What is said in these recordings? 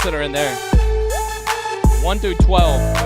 points that are in there. 1 through 12.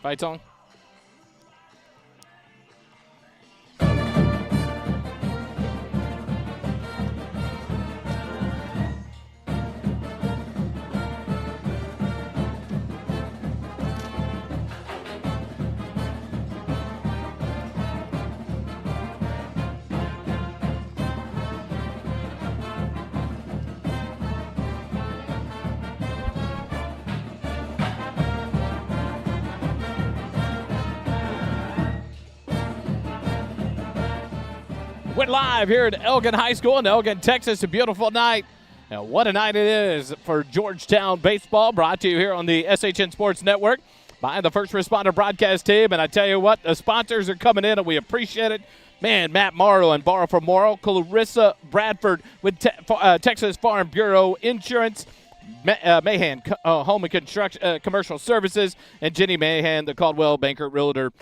Fight song. We're live here at Elgin High School in Elgin, Texas. A beautiful night. And what a night it is for Georgetown baseball, brought to you here on the SHN Sports Network by the First Responder Broadcast Team. And I tell you what, the sponsors are coming in, and we appreciate it. Man, Matt Morrow and Borrow for Morrow, Clarissa Bradford with Texas Farm Bureau Insurance, Mahan Home and Construction Commercial Services, and Jenny Mahan, the Caldwell Banker Realtor.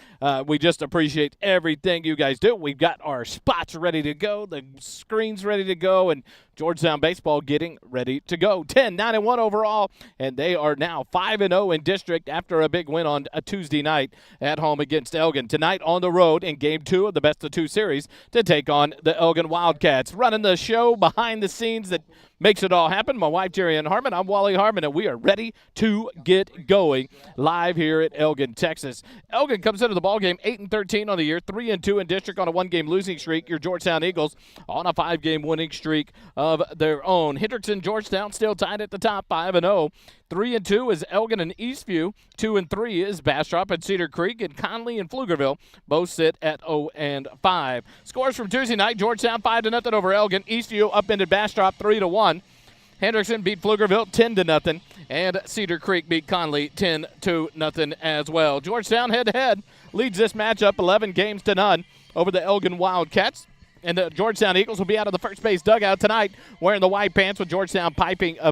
We just appreciate everything you guys do. We've got our spots ready to go, the screens ready to go, and Georgetown baseball getting ready to go. 10-9-1 overall, and they are now 5-0 in district after a big win on a Tuesday night at home against Elgin. Tonight on the road in Game 2 of the Best of 2 series to take on the Elgin Wildcats. Running the show behind the scenes that makes it all happen, my wife, Jerry Ann Harmon. I'm Wally Harmon, and we are ready to get going live here at Elgin, Texas. Elgin comes into the ballgame 8-13 on the year, 3-2 in district on a one-game losing streak. Your Georgetown Eagles on a 5-game winning streak of their own. Hendrickson, Georgetown still tied at the top, 5-0. 3-2 is Elgin and Eastview. 2-3 is Bastrop and Cedar Creek, and Conley and Pflugerville both sit at 0-5. Scores from Tuesday night: Georgetown 5-0 over Elgin. Eastview upended Bastrop 3-1. Hendrickson beat Pflugerville 10-0, and Cedar Creek beat Conley 10-0 as well. Georgetown head-to-head leads this matchup 11-0 over the Elgin Wildcats. And the Georgetown Eagles will be out of the first base dugout tonight wearing the white pants with Georgetown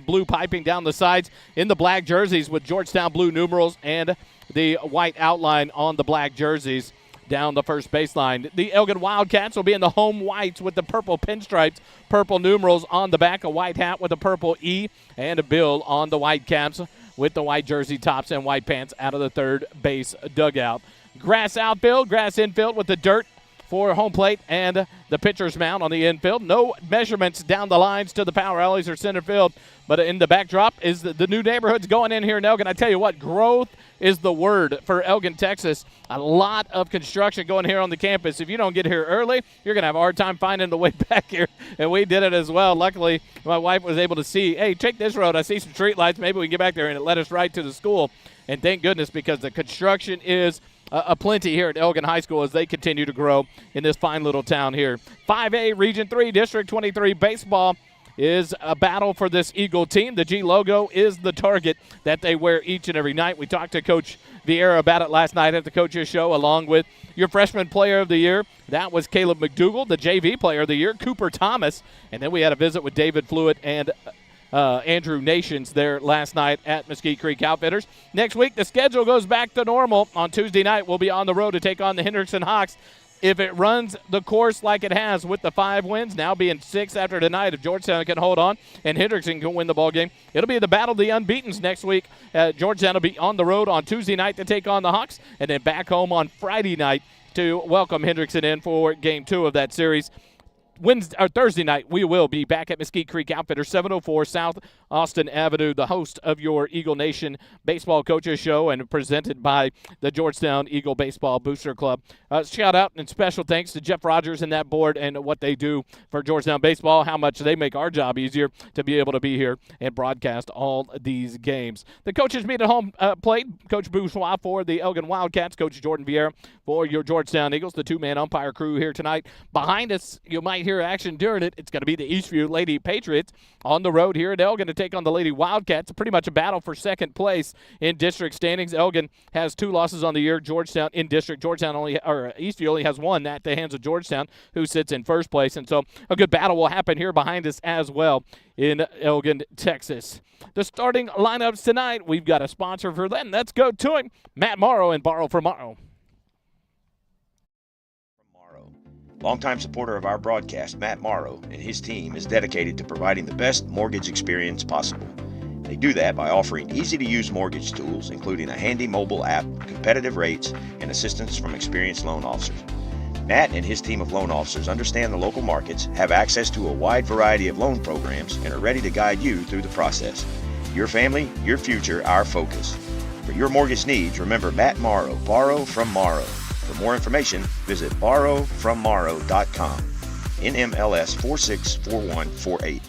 blue piping down the sides, in the black jerseys with Georgetown blue numerals and the white outline on the black jerseys down the first baseline. The Elgin Wildcats will be in the home whites with the purple pinstripes, purple numerals on the back, a white hat with a purple E, and a bill on the white caps with the white jersey tops and white pants out of the third base dugout. Grass outfield, grass infield with the dirt for home plate and the pitcher's mound on the infield. No measurements down the lines to the power alleys or center field, but in the backdrop is the new neighborhoods going in here in Elgin. I tell you what, growth is the word for Elgin, Texas. A lot of construction going here on the campus. If you don't get here early, you're going to have a hard time finding the way back here, and we did it as well. Luckily, my wife was able to see, hey, take this road. I see some street lights. Maybe we can get back there, and it led us right to the school. And thank goodness, because the construction is aplenty here at Elgin High School as they continue to grow in this fine little town here. 5A Region 3 District 23 baseball is a battle for this Eagle team. The G logo is the target that they wear each and every night. We talked to Coach Vieira about it last night at the coaches show, along with your freshman player of the year. That was Caleb McDougal, the JV player of the year, Cooper Thomas. And then we had a visit with David Fluitt and Andrew Nations there last night at Mesquite Creek Outfitters. Next week, the schedule goes back to normal. On Tuesday night, we'll be on the road to take on the Hendrickson Hawks. If it runs the course like it has with the 5 wins, now being 6 after tonight, if Georgetown can hold on and Hendrickson can win the ball game, it'll be the battle of the unbeatens next week. Georgetown will be on the road on Tuesday night to take on the Hawks, and then back home on Friday night to welcome Hendrickson in for Game 2 of that series. Thursday night, we will be back at Mesquite Creek Outfitters, 704 South Austin Avenue, the host of your Eagle Nation Baseball Coaches Show and presented by the Georgetown Eagle Baseball Booster Club. Shout out and special thanks to Jeff Rogers and that board and what they do for Georgetown Baseball, how much they make our job easier to be able to be here and broadcast all these games. The coaches meet at home plate. Coach Bourgeois for the Elgin Wildcats, Coach Jordan Vieira for your Georgetown Eagles, the two-man umpire crew here tonight. Behind us, you might hear action during it. It's going to be the Eastview Lady Patriots on the road here at Elgin to take on the Lady Wildcats. Pretty much a battle for second place in district standings. Elgin has 2 losses on the year. Georgetown in district. Eastview only has 1 at the hands of Georgetown, who sits in first place. And so a good battle will happen here behind us as well in Elgin, Texas. The starting lineups tonight, we've got a sponsor for them. Let's go to him. Matt Morrow and Borrow from Morrow. Longtime supporter of our broadcast, Matt Morrow and his team is dedicated to providing the best mortgage experience possible. They do that by offering easy-to-use mortgage tools, including a handy mobile app, competitive rates, and assistance from experienced loan officers. Matt and his team of loan officers understand the local markets, have access to a wide variety of loan programs, and are ready to guide you through the process. Your family, your future, our focus. For your mortgage needs, remember Matt Morrow, Borrow from Morrow. For more information, visit borrowfrommorrow.com. NMLS 464148.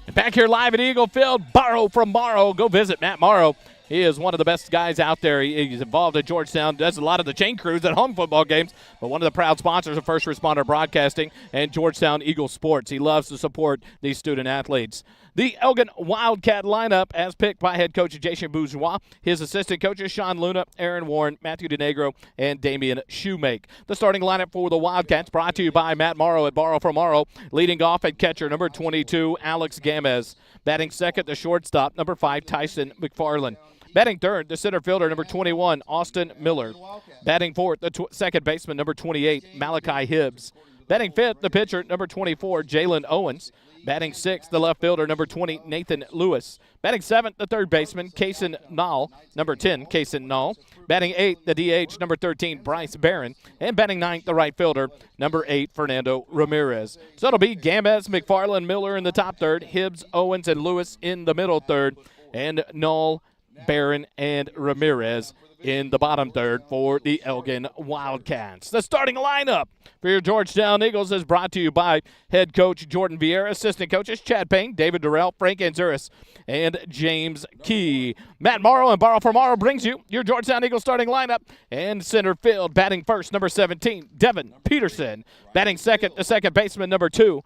And back here live at Eagle Field, Borrow from Morrow. Go visit Matt Morrow. He is one of the best guys out there. He's involved at Georgetown, does a lot of the chain crews at home football games, but one of the proud sponsors of First Responder Broadcasting and Georgetown Eagle Sports. He loves to support these student athletes. The Elgin Wildcat lineup as picked by head coach Jason Bourgeois. His assistant coaches Sean Luna, Aaron Warren, Matthew DeNegro, and Damian Shoemake. The starting lineup for the Wildcats brought to you by Matt Morrow at Borrow from Morrow. Leading off at catcher, number 22, Alex Gamez. Batting second, the shortstop, number 5, Tyson McFarland. Batting third, the center fielder, number 21, Austin Miller. Batting fourth, the second baseman, number 28, Malachi Hibbs. Batting fifth, the pitcher, number 24, Jalen Owens. Batting sixth, the left fielder, number 20, Nathan Lewis. Batting seventh, the third baseman, Kaysen Nall, number 10, Kaysen Nall. Batting eighth, the DH, number 13, Bryce Barron. And batting ninth, the right fielder, number 8, Fernando Ramirez. So it'll be Gamez, McFarland, Miller in the top third, Hibbs, Owens, and Lewis in the middle third, and Nall, Barron, and Ramirez in the bottom third for the Elgin Wildcats. The starting lineup for your Georgetown Eagles is brought to you by head coach Jordan Vieira, assistant coaches Chad Payne, David Durrell, Frank Anzuris, and James Key. Matt Morrow and Borrow from Morrow brings you your Georgetown Eagles starting lineup. And center field, batting first, number 17, Devin Peterson. Batting second, the second baseman, number 2,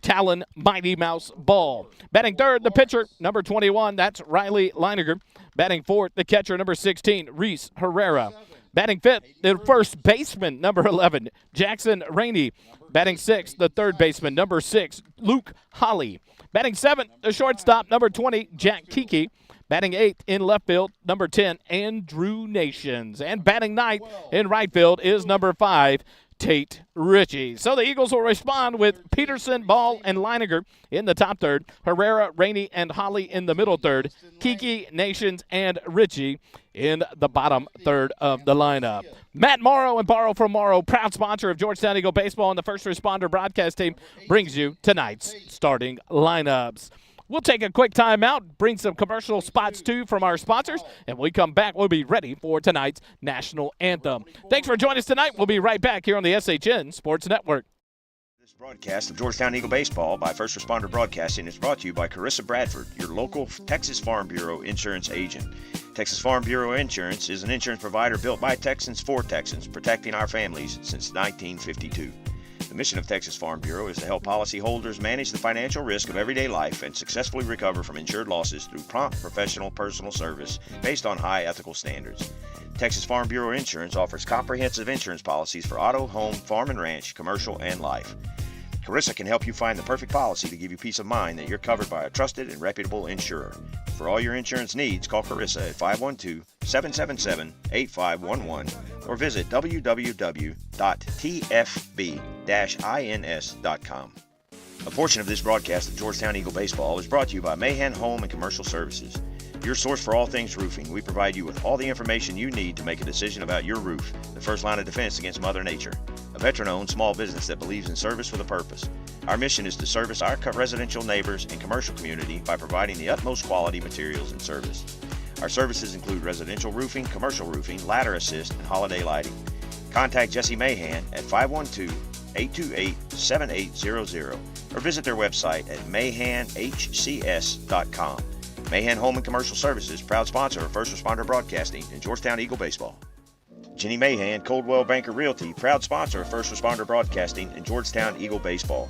Talon Mighty Mouse Ball. Batting third, the pitcher, number 21, that's Riley Leiniger. Batting fourth, the catcher, number 16, Reese Herrera. Batting fifth, the first baseman, number 11, Jackson Rainey. Batting sixth, the third baseman, number 6, Luke Holly. Batting seventh, the shortstop, number 20, Jack Kiki. Batting eighth in left field, number 10, Andrew Nations. And batting ninth in right field is number 5, Tate Ritchie. So the Eagles will respond with Peterson, Ball, and Leiniger in the top third, Herrera, Rainey, and Holly in the middle third, Kiki, Nations, and Ritchie in the bottom third of the lineup. Matt Morrow and Borrow from Morrow, proud sponsor of Georgetown Eagle Baseball and the First Responder Broadcast Team, brings you tonight's starting lineups. We'll take a quick timeout, bring some commercial spots too from our sponsors, and when we come back, we'll be ready for tonight's national anthem. Thanks for joining us tonight. We'll be right back here on the SHN Sports Network. This broadcast of Georgetown Eagle Baseball by First Responder Broadcasting is brought to you by Carissa Bradford, your local Texas Farm Bureau insurance agent. Texas Farm Bureau Insurance is an insurance provider built by Texans for Texans, protecting our families since 1952. The mission of Texas Farm Bureau is to help policyholders manage the financial risk of everyday life and successfully recover from insured losses through prompt, professional, personal service based on high ethical standards. Texas Farm Bureau Insurance offers comprehensive insurance policies for auto, home, farm and ranch, commercial, and life. Carissa can help you find the perfect policy to give you peace of mind that you're covered by a trusted and reputable insurer. For all your insurance needs, call Carissa at 512-777-8511 or visit www.tfb-ins.com. A portion of this broadcast of Georgetown Eagle Baseball is brought to you by Mahan Home and Commercial Services. Your source for all things roofing. We provide you with all the information you need to make a decision about your roof, the first line of defense against Mother Nature. A veteran-owned small business that believes in service with a purpose. Our mission is to service our residential neighbors and commercial community by providing the utmost quality materials and service. Our services include residential roofing, commercial roofing, ladder assist, and holiday lighting. Contact Jesse Mahan at 512-828-7800 or visit their website at mahanhcs.com. Mahan Home and Commercial Services, proud sponsor of First Responder Broadcasting and Georgetown Eagle Baseball. Jenny Mahan, Coldwell Banker Realty, proud sponsor of First Responder Broadcasting and Georgetown Eagle Baseball.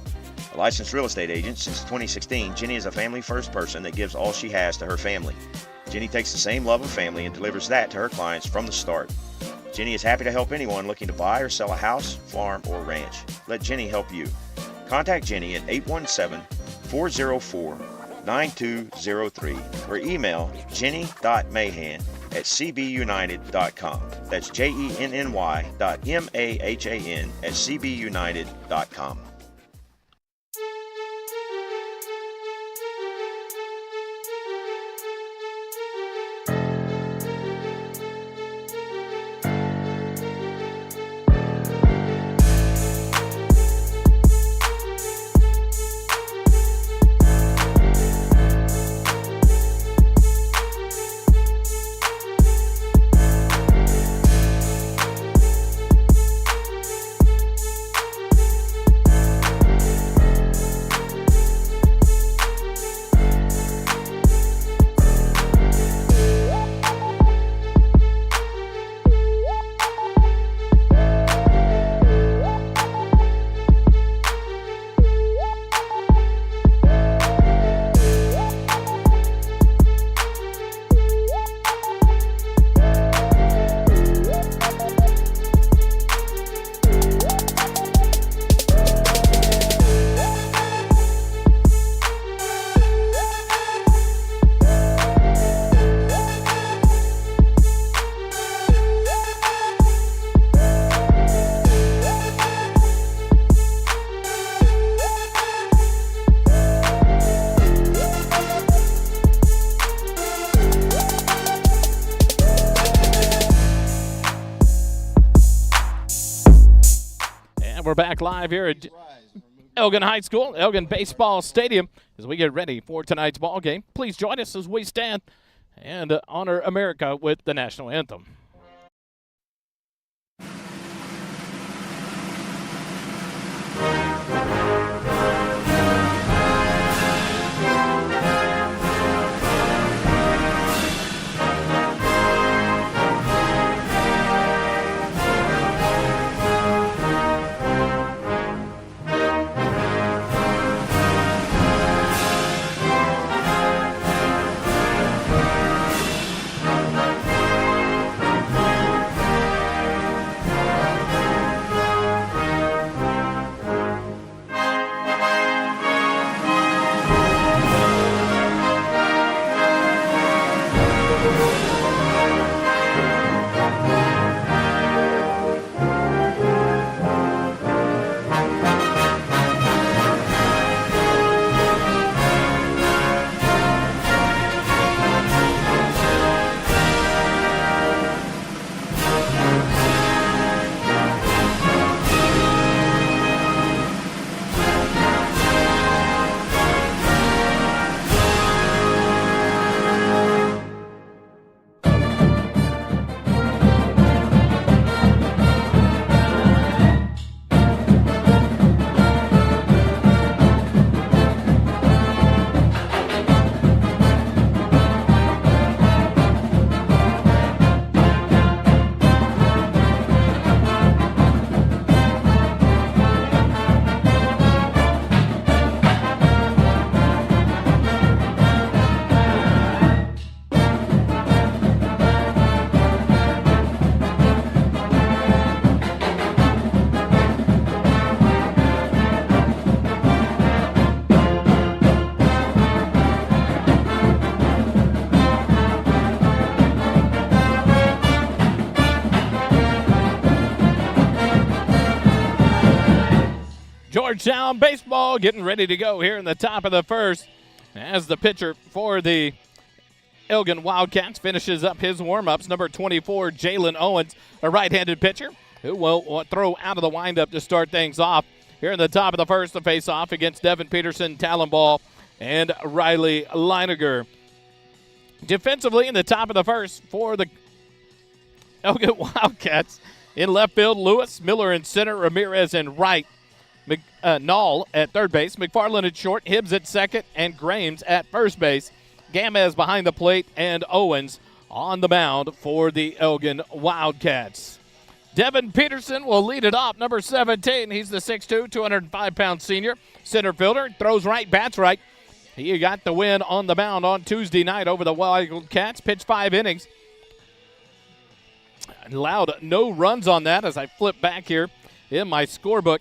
A licensed real estate agent since 2016, Jenny is a family-first person that gives all she has to her family. Jenny takes the same love of family and delivers that to her clients from the start. Jenny is happy to help anyone looking to buy or sell a house, farm, or ranch. Let Jenny help you. Contact Jenny at 817-404-9203 or email jenny.mahan@cbunited.com. That's jenny.mahan@cbunited.com. We're back live here at Elgin High School, Elgin Baseball Stadium, as we get ready for tonight's ball game. Please join us as we stand and honor America with the national anthem. Georgetown baseball getting ready to go here in the top of the first as the pitcher for the Elgin Wildcats finishes up his warm-ups. Number 24, Jalen Owens, a right-handed pitcher who will throw out of the windup to start things off. Here in the top of the first, the face-off against Devin Peterson, Talon Ball, and Riley Leiniger. Defensively in the top of the first for the Elgin Wildcats, in left field, Lewis, Miller in center, Ramirez in right, Knoll at third base, McFarland at short, Hibbs at second, and Grames at first base. Gamez behind the plate, and Owens on the mound for the Elgin Wildcats. Devin Peterson will lead it off, number 17. He's the 6'2", 205-pound senior center fielder. Throws right, bats right. He got the win on the mound on Tuesday night over the Wildcats. Pitched 5 innings. Allowed no runs on that as I flip back here in my scorebook.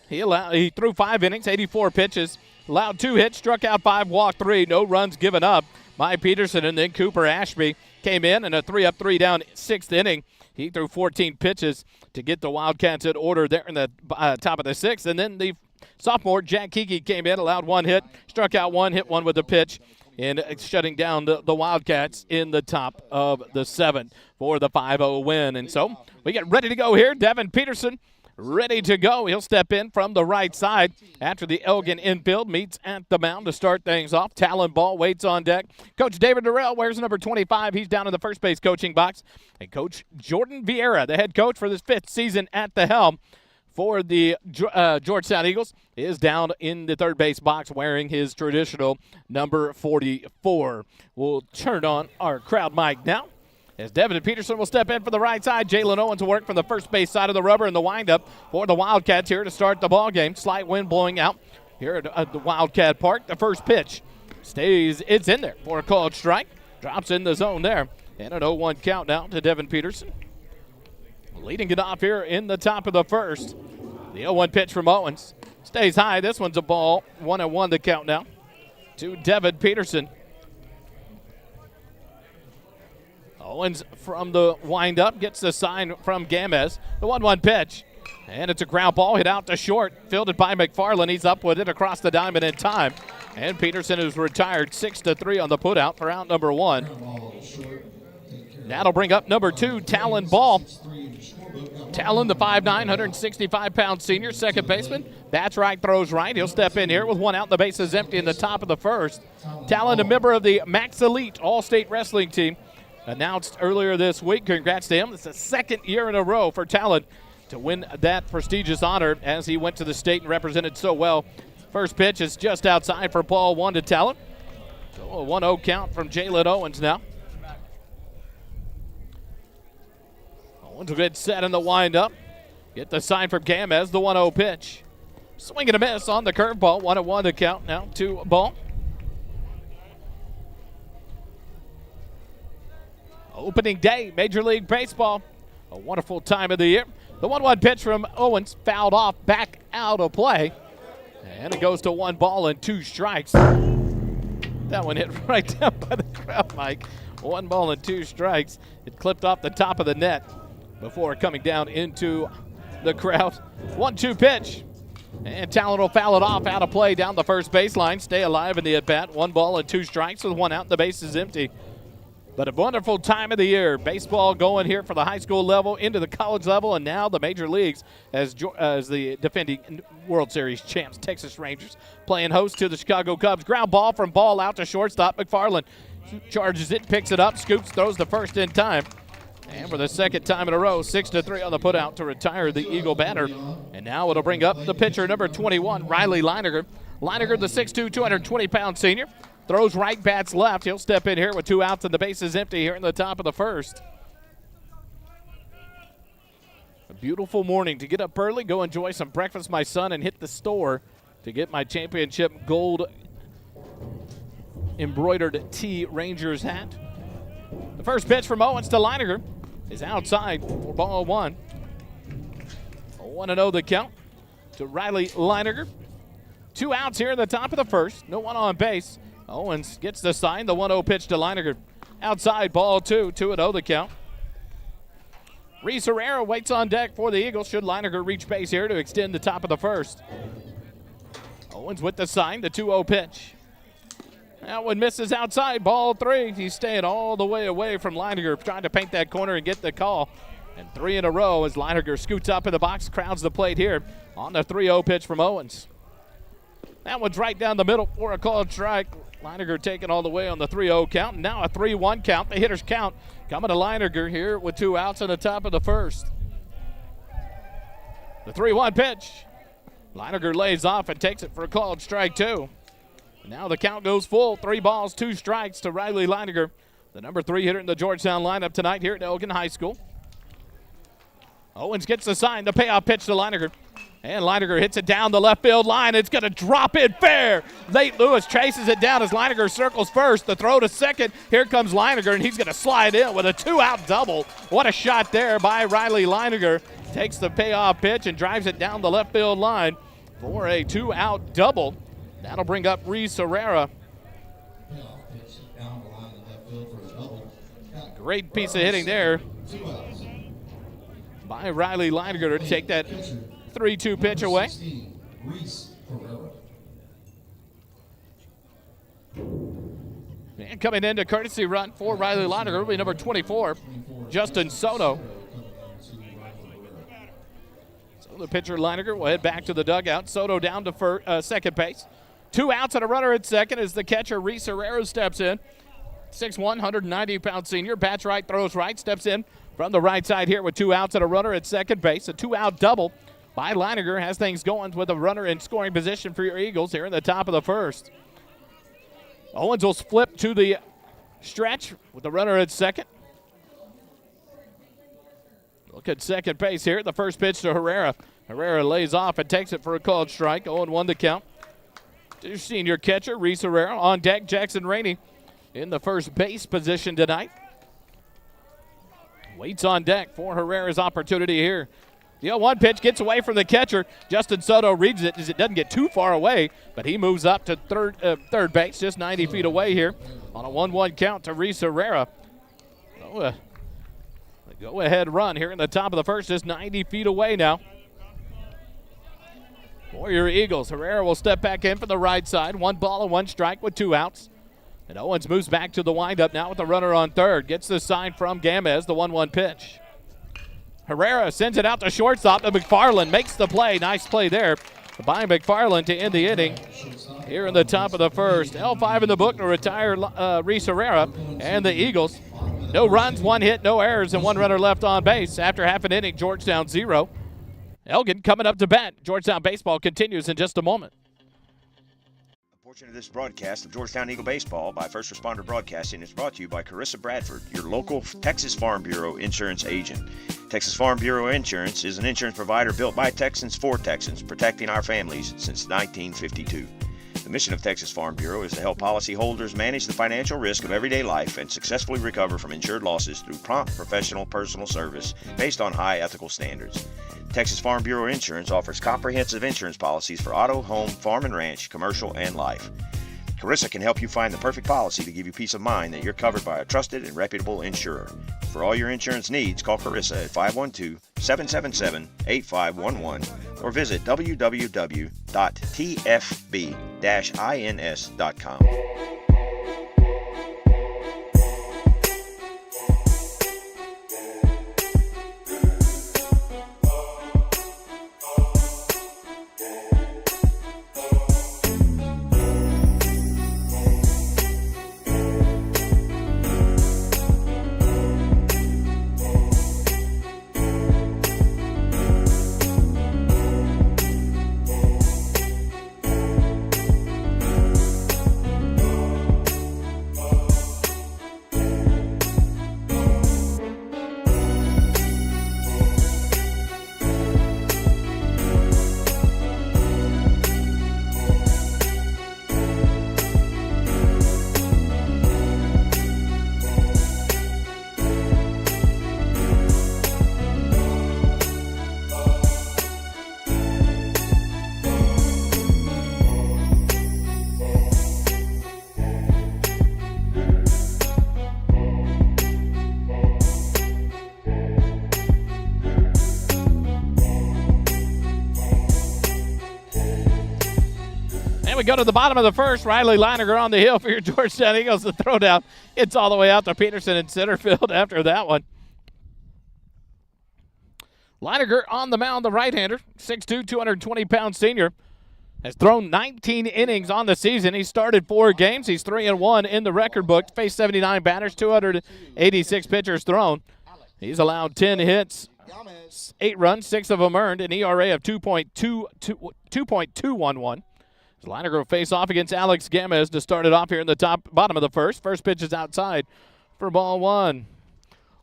He threw 5 innings, 84 pitches. Allowed 2 hits, struck out 5, walked 3. No runs given up by Peterson. And then Cooper Ashby came in a 3-up, 3-down 6th inning. He threw 14 pitches to get the Wildcats in order there in the top of the 6th. And then the sophomore, Jack Kiki, came in, allowed 1 hit, struck out 1, hit 1 with a pitch, and shutting down the Wildcats in the top of the 7th for the 5-0 win. And so we get ready to go here. Devin Peterson ready to go. He'll step in from the right side after the Elgin infield meets at the mound to start things off. Talon Ball waits on deck. Coach David Durrell wears number 25. He's down in the first base coaching box. And Coach Jordan Vieira, the head coach for this 5th season at the helm for the Georgetown Eagles, is down in the third base box wearing his traditional number 44. We'll turn on our crowd mic now, as Devin Peterson will step in for the right side. Jalen Owens will work from the first base side of the rubber in the windup for the Wildcats here to start the ball game. Slight wind blowing out here at the Wildcat Park. The first pitch it's in there for a called strike. Drops in the zone there. And an 0-1 count now to Devin Peterson. Leading it off here in the top of the first. The 0-1 pitch from Owens. Stays high. This one's a ball. 1-1 the count now to Devin Peterson. Owens from the windup gets the sign from Gamez. The 1-1 pitch. And it's a ground ball hit out to short. Fielded by McFarland. He's up with it across the diamond in time. And Peterson is retired 6-3 on the putout for out number 1. That'll bring up number 2, Talon Ball. Talon, the 5'9", 165-pound senior, second baseman. Bats right, throws right. He'll step in here with 1 out. The base is empty in the top of the first. Talon, a member of the Max Elite All-State Wrestling Team, announced earlier this week. Congrats to him. It's the 2nd year in a row for Talon to win that prestigious honor as he went to the state and represented so well. First pitch is just outside for ball 1 to Talon. So a 1-0 count from Jalen Owens now. Owens will get set in the windup. Get the sign from Gamez, the 1-0 pitch. Swing and a miss on the curveball. 1-1 to count now to Ball. Opening day, Major League Baseball. A wonderful time of the year. The 1-1 pitch from Owens fouled off, back out of play. And it goes to 1 ball and 2 strikes. That one hit right down by the crowd mic. 1 ball and 2 strikes. It clipped off the top of the net before coming down into the crowd. 1-2 pitch. And Talon will foul it off out of play down the first baseline. Stay alive in the at-bat. 1 ball and 2 strikes with 1 out. The base is empty. But a wonderful time of the year. Baseball going here for the high school level, into the college level, and now the major leagues as the defending World Series champs, Texas Rangers, playing host to the Chicago Cubs. Ground ball from Ball out to shortstop. McFarland charges it, picks it up, scoops, throws the first in time. And for the 2nd time in a row, 6-3 on the putout to retire the Eagle batter. And now it'll bring up the pitcher, number 21, Riley Leiniger. Leiniger, the 6'2", 220-pound senior. Throws right, bats left. He'll step in here with 2 outs and the base is empty here in the top of the first. A beautiful morning to get up early, go enjoy some breakfast, my son, and hit the store to get my championship gold embroidered T Rangers hat. The first pitch from Owens to Leiniger is outside for ball 1. 1-0 the count to Riley Leiniger. 2 outs here in the top of the first. No one on base. Owens gets the sign. The 1-0 pitch to Leiniger. Outside, ball 2. 2-0 the count. Reese Herrera waits on deck for the Eagles should Leiniger reach base here to extend the top of the first. Owens with the sign, the 2-0 pitch. That one misses outside, ball 3. He's staying all the way away from Leininger, trying to paint that corner and get the call. And 3 in a row as Leininger scoots up in the box, crowds the plate here on the 3-0 pitch from Owens. That one's right down the middle for a called strike. Leininger taking all the way on the 3-0 count. And now a 3-1 count. The hitter's count coming to Leininger here with 2 outs in the top of the first. The 3-1 pitch. Leininger lays off and takes it for a called strike 2. Now the count goes full. 3 balls, 2 strikes to Riley Leininger, the number 3 hitter in the Georgetown lineup tonight here at Elgin High School. Owens gets the sign, the payoff pitch to Leininger. And Leininger hits it down the left field line. It's going to drop in fair. Nate Lewis chases it down as Leininger circles first. The throw to second. Here comes Leininger, and he's going to slide in with a 2-out double. What a shot there by Riley Leininger. Takes the payoff pitch and drives it down the left field line for a 2-out double. That'll bring up Reese Herrera. Great piece of hitting there by Riley Leininger to take that 3-2 pitch away. And coming into courtesy run for Riley Leininger will be number 24, Justin Soto. So the pitcher Leininger will head back to the dugout. Soto down to second base. 2 outs and a runner at second as the catcher Reese Herrera steps in. 6'1", 190-pound senior. Bats right, throws right, steps in from the right side here with 2 outs and a runner at second base. A 2-out double by Leininger has things going with a runner in scoring position for your Eagles here in the top of the first. Owens will flip to the stretch with the runner at second. Look at second base here. The first pitch to Herrera. Herrera lays off and takes it for a called strike. 0-1 the count. To senior catcher Reese Herrera. On deck, Jackson Rainey in the first base position tonight. Waits on deck for Herrera's opportunity here. The 0-1 pitch gets away from the catcher. Justin Soto reads it as it doesn't get too far away, but he moves up to third base, just 90 feet away here on a 1-1 count to Reese Herrera. The go-ahead run here in the top of the first, just 90 feet away now. For your Eagles, Herrera will step back in for the right side. 1 ball and 1 strike with 2 outs. And Owens moves back to the windup now with the runner on third. Gets the sign from Gamez, the 1-1 pitch. Herrera sends it out to shortstop to McFarland. Makes the play. Nice play there by McFarland to end the inning here in the top of the first. L5 in the book to retire Reese Herrera and the Eagles. No runs, 1 hit, no errors, and 1 runner left on base. After half an inning, Georgetown 0. Elgin coming up to bat. Georgetown baseball continues in just a moment. A portion of this broadcast of Georgetown Eagle Baseball by First Responder Broadcasting is brought to you by Carissa Bradford, your local Texas Farm Bureau insurance agent. Texas Farm Bureau Insurance is an insurance provider built by Texans for Texans, protecting our families since 1952. The mission of Texas Farm Bureau is to help policyholders manage the financial risk of everyday life and successfully recover from insured losses through prompt, professional, personal service based on high ethical standards. Texas Farm Bureau Insurance offers comprehensive insurance policies for auto, home, farm and ranch, commercial, and life. Carissa can help you find the perfect policy to give you peace of mind that you're covered by a trusted and reputable insurer. For all your insurance needs, call Carissa at 512-777-8511 or visit www.tfb-ins.com. go to the bottom of the first. Riley Leininger on the hill for your Georgetown Eagles. The throw down. It's all the way out to Peterson in center field after that one. Leininger on the mound, the right-hander, 6'2", 220-pound senior. Has thrown 19 innings on the season. He started 4 games. He's 3-1 in the record book. Faced 79 batters, 286 pitchers thrown. He's allowed 10 hits, 8 runs, 6 of them earned, an ERA of 2.211. Leininger will face off against Alex Gamez to start it off here in the bottom of the first. First pitch is outside for ball 1.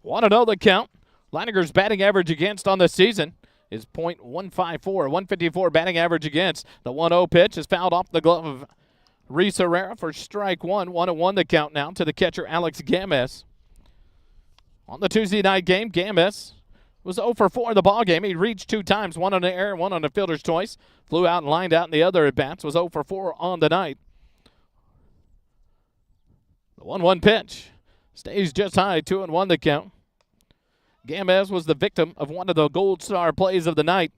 1-0 the count. Leininger's batting average against on the season is .154, 154 batting average against. The 1-0 pitch is fouled off the glove of Reese Herrera for strike 1. 1-1 the count now to the catcher Alex Gamez. On the Tuesday night game, Gamez was 0 for 4 in the ball game. He reached 2 times, 1 on the air, 1 on the fielder's choice. Flew out and lined out in the other at-bats. Was 0 for 4 on the night. The 1-1 pitch stays just high, 2-1 the count. Gamez was the victim of one of the gold star plays of the night.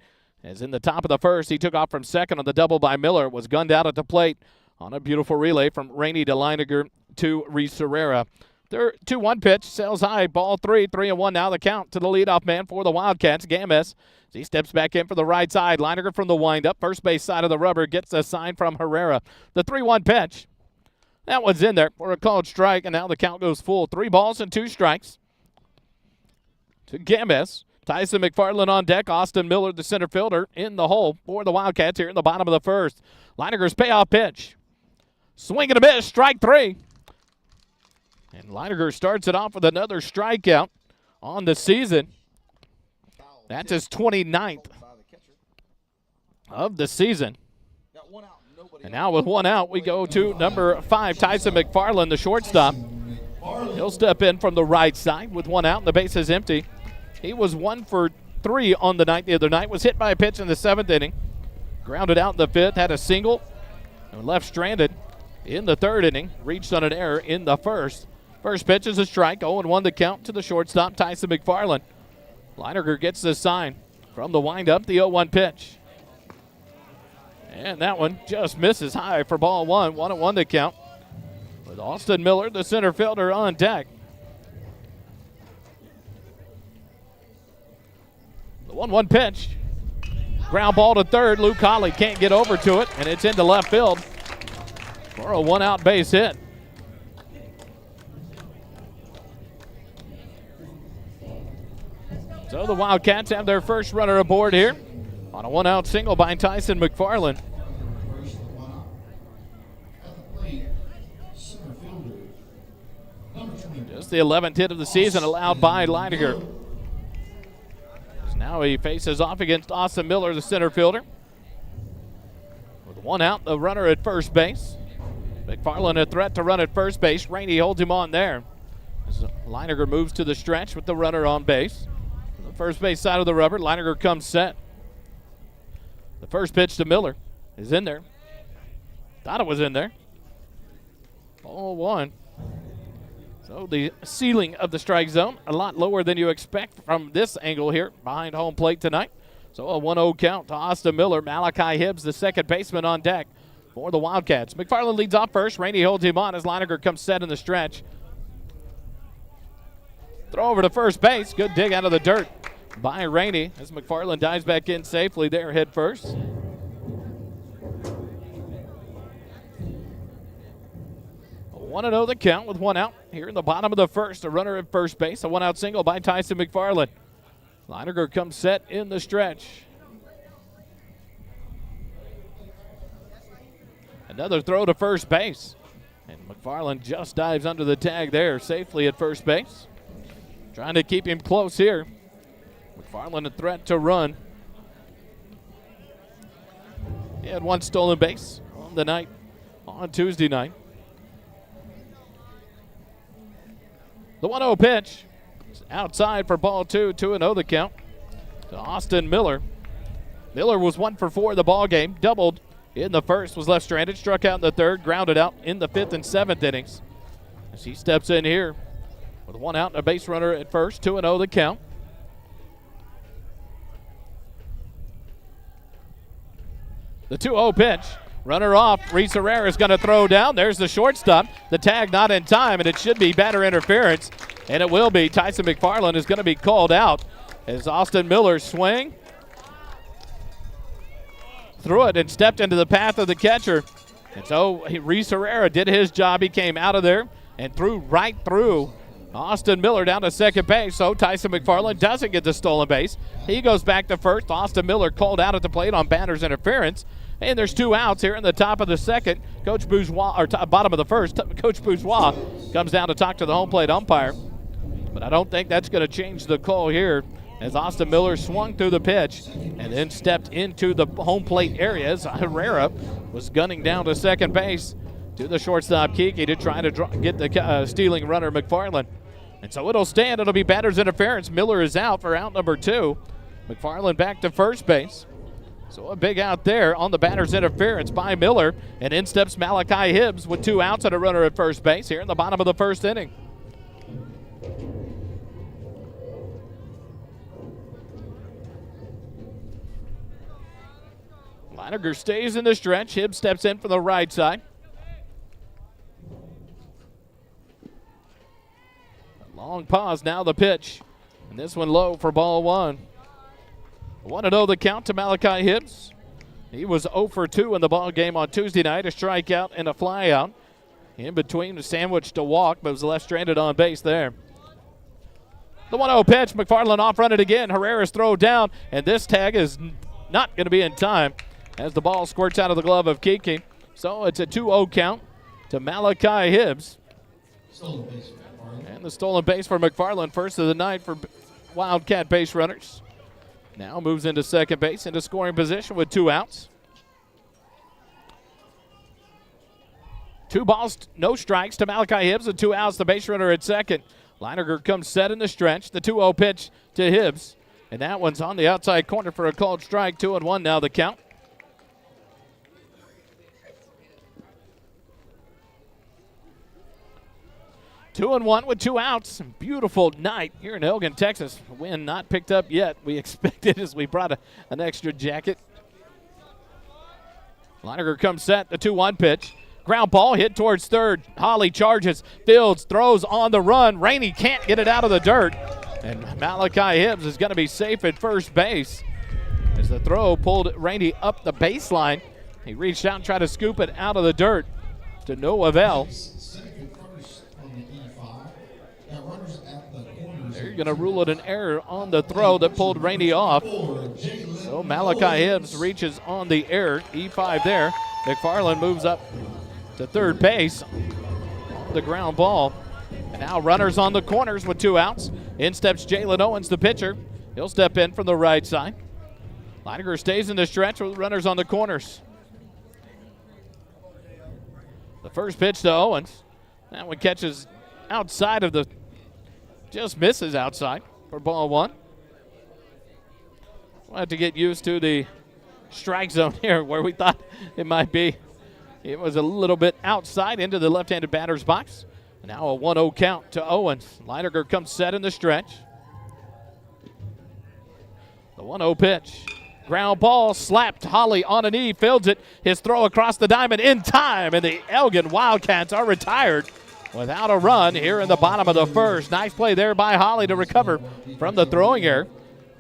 As in the top of the first, he took off from second on the double by Miller. Was gunned out at the plate on a beautiful relay from Rainey to Leininger to Reese Herrera. Their 2-1 pitch sails high, ball 3, 3-1 now the count to the leadoff man for the Wildcats, Gamez. As he steps back in for the right side, Leininger from the windup, first base side of the rubber, gets a sign from Herrera. The 3-1 pitch, that one's in there for a called strike, and now the count goes full. 3 balls and 2 strikes to Gamez. Tyson McFarland on deck, Austin Miller, the center fielder, in the hole for the Wildcats here in the bottom of the first. Leininger's payoff pitch. Swing and a miss, strike 3. And Leininger starts it off with another strikeout on the season. That's his 29th of the season. And now with 1 out, we go to number 5, Tyson McFarland, the shortstop. He'll step in from the right side with 1 out and the base is empty. He was 1 for 3 on the night the other night. Was hit by a pitch in the 7th inning. Grounded out in the 5th, had a single, and left stranded in the 3rd inning. Reached on an error in the 1st. First pitch is a strike, 0-1 the count to the shortstop, Tyson McFarland. Leininger gets the sign from the windup, the 0-1 pitch. And that one just misses high for ball 1, 1-1 the count. With Austin Miller, the center fielder, on deck. The 1-1 pitch. Ground ball to third. Luke Colley can't get over to it, and it's into left field for a 1-out base hit. So the Wildcats have their first runner aboard here on a 1-out single by Tyson McFarland. Just the 11th hit of the season allowed by Leininger. Now he faces off against Austin Miller, the center fielder. With 1 out, the runner at first base. McFarland a threat to run at first base. Rainey holds him on there. As Leininger moves to the stretch with the runner on base. On the first base side of the rubber, Leininger comes set. The first pitch to Miller is in there. Thought it was in there. Ball 1. So the ceiling of the strike zone, a lot lower than you expect from this angle here behind home plate tonight. So a 1-0 count to Austin Miller. Malachi Hibbs, the second baseman, on deck for the Wildcats. McFarland leads off first. Rainey holds him on as Leininger comes set in the stretch. Throw over to first base. Good dig out of the dirt by Rainey as McFarland dives back in safely there head first. A 1-0 the count with 1 out here in the bottom of the first. A runner at first base. A 1-out single by Tyson McFarland. Leininger comes set in the stretch. Another throw to first base. And McFarland just dives under the tag there safely at first base. Trying to keep him close here. McFarland a threat to run. He had 1 stolen base on the night, on Tuesday night. The 1-0 pitch is outside for ball 2, 2-0 the count to Austin Miller. Miller was 1 for 4 in the ball game, doubled in the first, was left stranded, struck out in the 3rd, grounded out in the 5th and 7th innings. As he steps in here with 1 out and a base runner at first, 2-0 the count. The 2-0 pitch Runner off. Reese Herrera is going to throw down. There's the shortstop. The tag not in time, and it should be batter interference. And it will be. Tyson McFarland is going to be called out as Austin Miller swing. Threw it and stepped into the path of the catcher. And so Reese Herrera did his job. He came out of there and threw right through Austin Miller down to second base. So Tyson McFarland doesn't get the stolen base. He goes back to first. Austin Miller called out at the plate on batter's interference. And there's 2 outs here in the top of the second. Coach Bourgeois, or bottom of the first, Coach Bourgeois comes down to talk to the home plate umpire. But I don't think that's going to change the call here as Austin Miller swung through the pitch and then stepped into the home plate area as Herrera was gunning down to second base to the shortstop Kiki to try to get the stealing runner McFarland. And so it'll stand. It'll be batter's interference. Miller is out for out number 2. McFarland back to first base. So a big out there on the batter's interference by Miller. And in steps Malachi Hibbs with 2 outs and a runner at first base here in the bottom of the first inning. Leininger stays in the stretch. Hibbs steps in from the right side. A long pause, now the pitch. And this one low for ball 1. 1-0 the count to Malachi Hibbs. He was 0 for 2 in the ball game on Tuesday night. A strikeout and a flyout. In between, a sandwich to walk, but was left stranded on base there. The 1-0 pitch. McFarland off run it again. Herrera's throw down, and this tag is not going to be in time as the ball squirts out of the glove of Kiki. So it's a 2-0 count to Malachi Hibbs. And the stolen base for McFarland, first of the night for Wildcat base runners. Now moves into second base, into scoring position with 2 outs. 2 balls, no strikes to Malachi Hibbs and 2 outs. The base runner at second. Leininger comes set in the stretch. The 2-0 pitch to Hibbs. And that one's on the outside corner for a called strike. 2-1 now the count. Two and one with 2 outs. Beautiful night here in Elgin, Texas. Wind not picked up yet. We expected as we brought an extra jacket. Leininger comes set. The 2-1 pitch. Ground ball hit towards third. Holly charges. Fields throws on the run. Rainey can't get it out of the dirt. And Malachi Hibbs is going to be safe at first base as the throw pulled Rainey up the baseline. He reached out and tried to scoop it out of the dirt to no avail. They're going to rule it an error on the throw that pulled Rainey off. So Malachi Hibbs reaches on the error. E5 there. McFarland moves up to third base on the ground ball. And now runners on the corners with 2 outs. In steps Jalen Owens, the pitcher. He'll step in from the right side. Leininger stays in the stretch with runners on the corners. The first pitch to Owens. That one catches outside of the, just misses outside for ball 1. We'll have to get used to the strike zone here where we thought it might be. It was a little bit outside into the left-handed batter's box. Now a 1-0 count to Owens. Leininger comes set in the stretch. The 1-0 pitch. Ground ball slapped Holly on a knee, fields it. His throw across the diamond in time, and the Elgin Wildcats are retired without a run here in the bottom of the first. Nice play there by Holly to recover from the throwing error.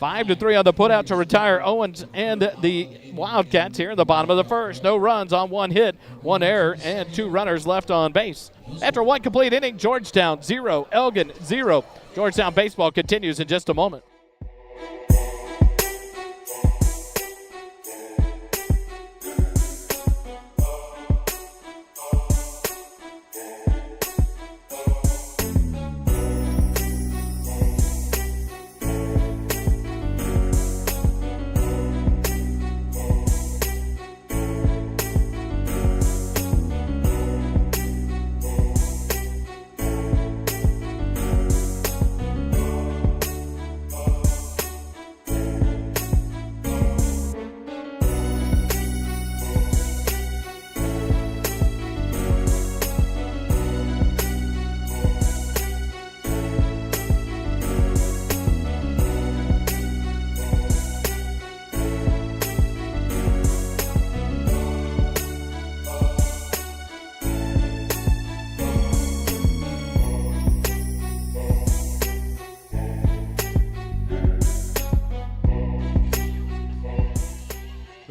5-3 on the putout to retire Owens and the Wildcats here in the bottom of the first. No runs on 1 hit, 1 error, and 2 runners left on base. After 1 complete inning, Georgetown 0, Elgin 0. Georgetown baseball continues in just a moment.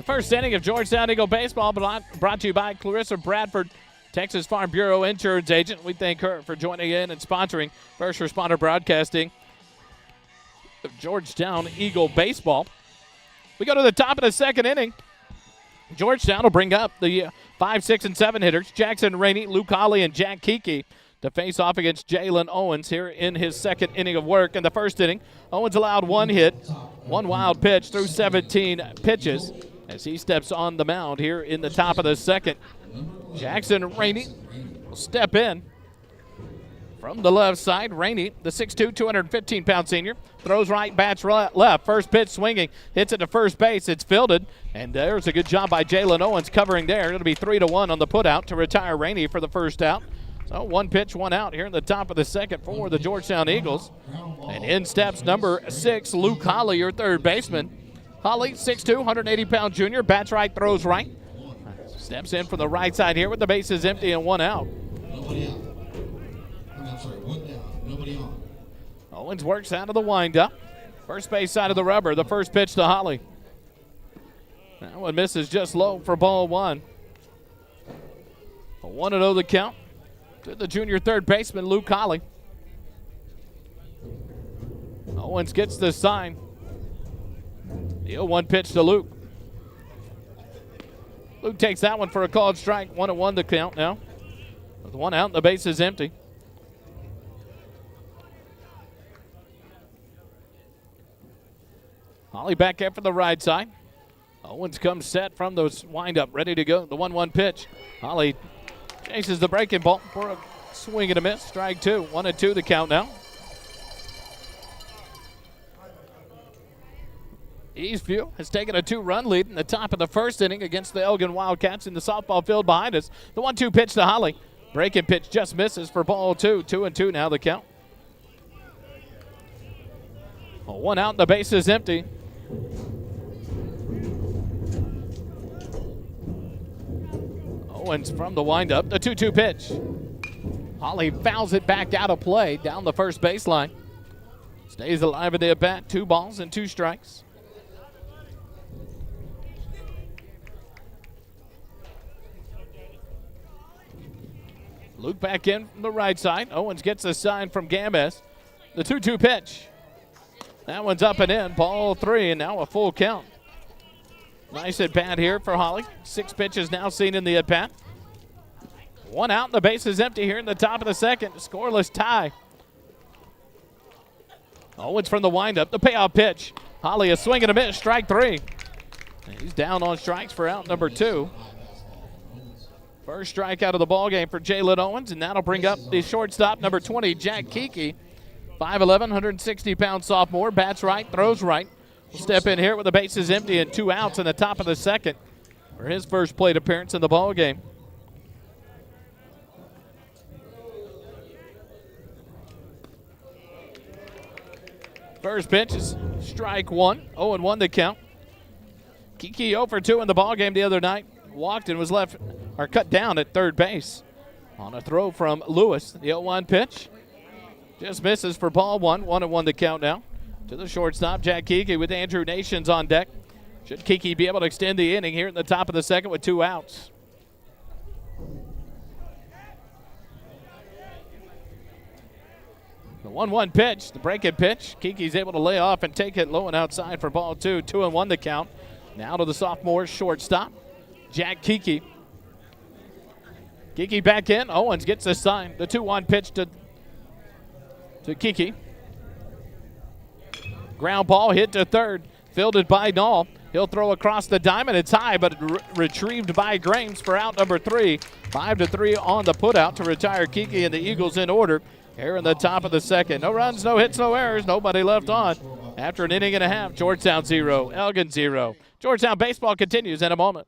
First inning of Georgetown Eagle Baseball brought to you by Clarissa Bradford, Texas Farm Bureau insurance agent. We thank her for joining in and sponsoring First Responder Broadcasting of Georgetown Eagle Baseball. We go to the top of the second inning. Georgetown will bring up the 5, 6, and 7 hitters, Jackson Rainey, Luke Holly, and Jack Kiki, to face off against Jalen Owens here in his second inning of work. In the first inning, Owens allowed 1 hit, 1 wild pitch through 17 pitches as he steps on the mound here in the top of the second. Jackson Rainey will step in from the left side. Rainey, the 6'2", 215-pound senior, throws right, bats left. First pitch swinging, hits it to first base. It's fielded, and there's a good job by Jalen Owens covering there. It'll be 3-1 on the putout to retire Rainey for the first out. So 1 pitch, 1 out here in the top of the second for the Georgetown Eagles. And in steps number 6, Luke Holly, your third baseman. Holly, 6'2", 180-pound junior, bats right, throws right. Steps in from the right side here with the bases empty and 1 out. Nobody out. I'm sorry, 1 down. Nobody on. Owens works out of the windup. First base side of the rubber. The first pitch to Holly. That one misses just low for ball 1. A 1-0 the count to the junior third baseman, Luke Holly. Owens gets the sign. The 0-1 pitch to Luke. Luke takes that one for a called strike. 1-1 the count now. With 1 out and the base is empty. Holly back up for the right side. Owens comes set from the windup, ready to go. The 1-1 pitch. Holly chases the breaking ball for a swing and a miss. Strike 2. 1-2 the count now. Eastview has taken a 2-run lead in the top of the first inning against the Elgin Wildcats in the softball field behind us. The 1-2 pitch to Holly. Breaking pitch just misses for ball 2. 2-2 now the count. 1 out and the base is empty. Owens from the windup. The 2-2 pitch. Holly fouls it back out of play down the first baseline. Stays alive in the at-bat. 2 balls and 2 strikes. Luke back in from the right side. Owens gets a sign from Gambas. The 2-2 pitch. That one's up and in. Ball 3, and now a full count. Nice at-bat here for Holly. 6 pitches now seen in the at-bat. 1 out, and the base is empty here in the top of the second. Scoreless tie. Owens from the windup. The payoff pitch. Holly a swing and a miss. Strike 3. And he's down on strikes for out number 2. First strikeout of the ballgame for Jalen Owens, and that'll bring up the shortstop, number 20, Jack Kiki. 5'11", 160-pound sophomore, bats right, throws right. Will step in here with the bases empty and 2 outs in the top of the second for his first plate appearance in the ballgame. First pitch is strike 1, 0-1 the count. Kiki 0 for 2 in the ballgame the other night. Walked and was left or cut down at third base on a throw from Lewis. The 0-1 pitch just misses for ball 1. 1-1 the count now to the shortstop, Jack Kiki, with Andrew Nations on deck. Should Kiki be able to extend the inning here in the top of the second with 2 outs? The 1-1 pitch, the breaking pitch. Kiki's able to lay off and take it low and outside for ball 2. 2-1 the count. Now to the sophomore shortstop, Jack Kiki. Kiki back in. Owens gets the sign. The 2-1 pitch to Kiki. Ground ball hit to third. Fielded by Dahl. He'll throw across the diamond. It's high, but retrieved by Grames for out number 3. 5-3 on the putout to retire Kiki and the Eagles in order here in the top of the second. No runs, no hits, no errors. Nobody left on. After an inning and a half, Georgetown 0, Elgin 0. Georgetown baseball continues in a moment.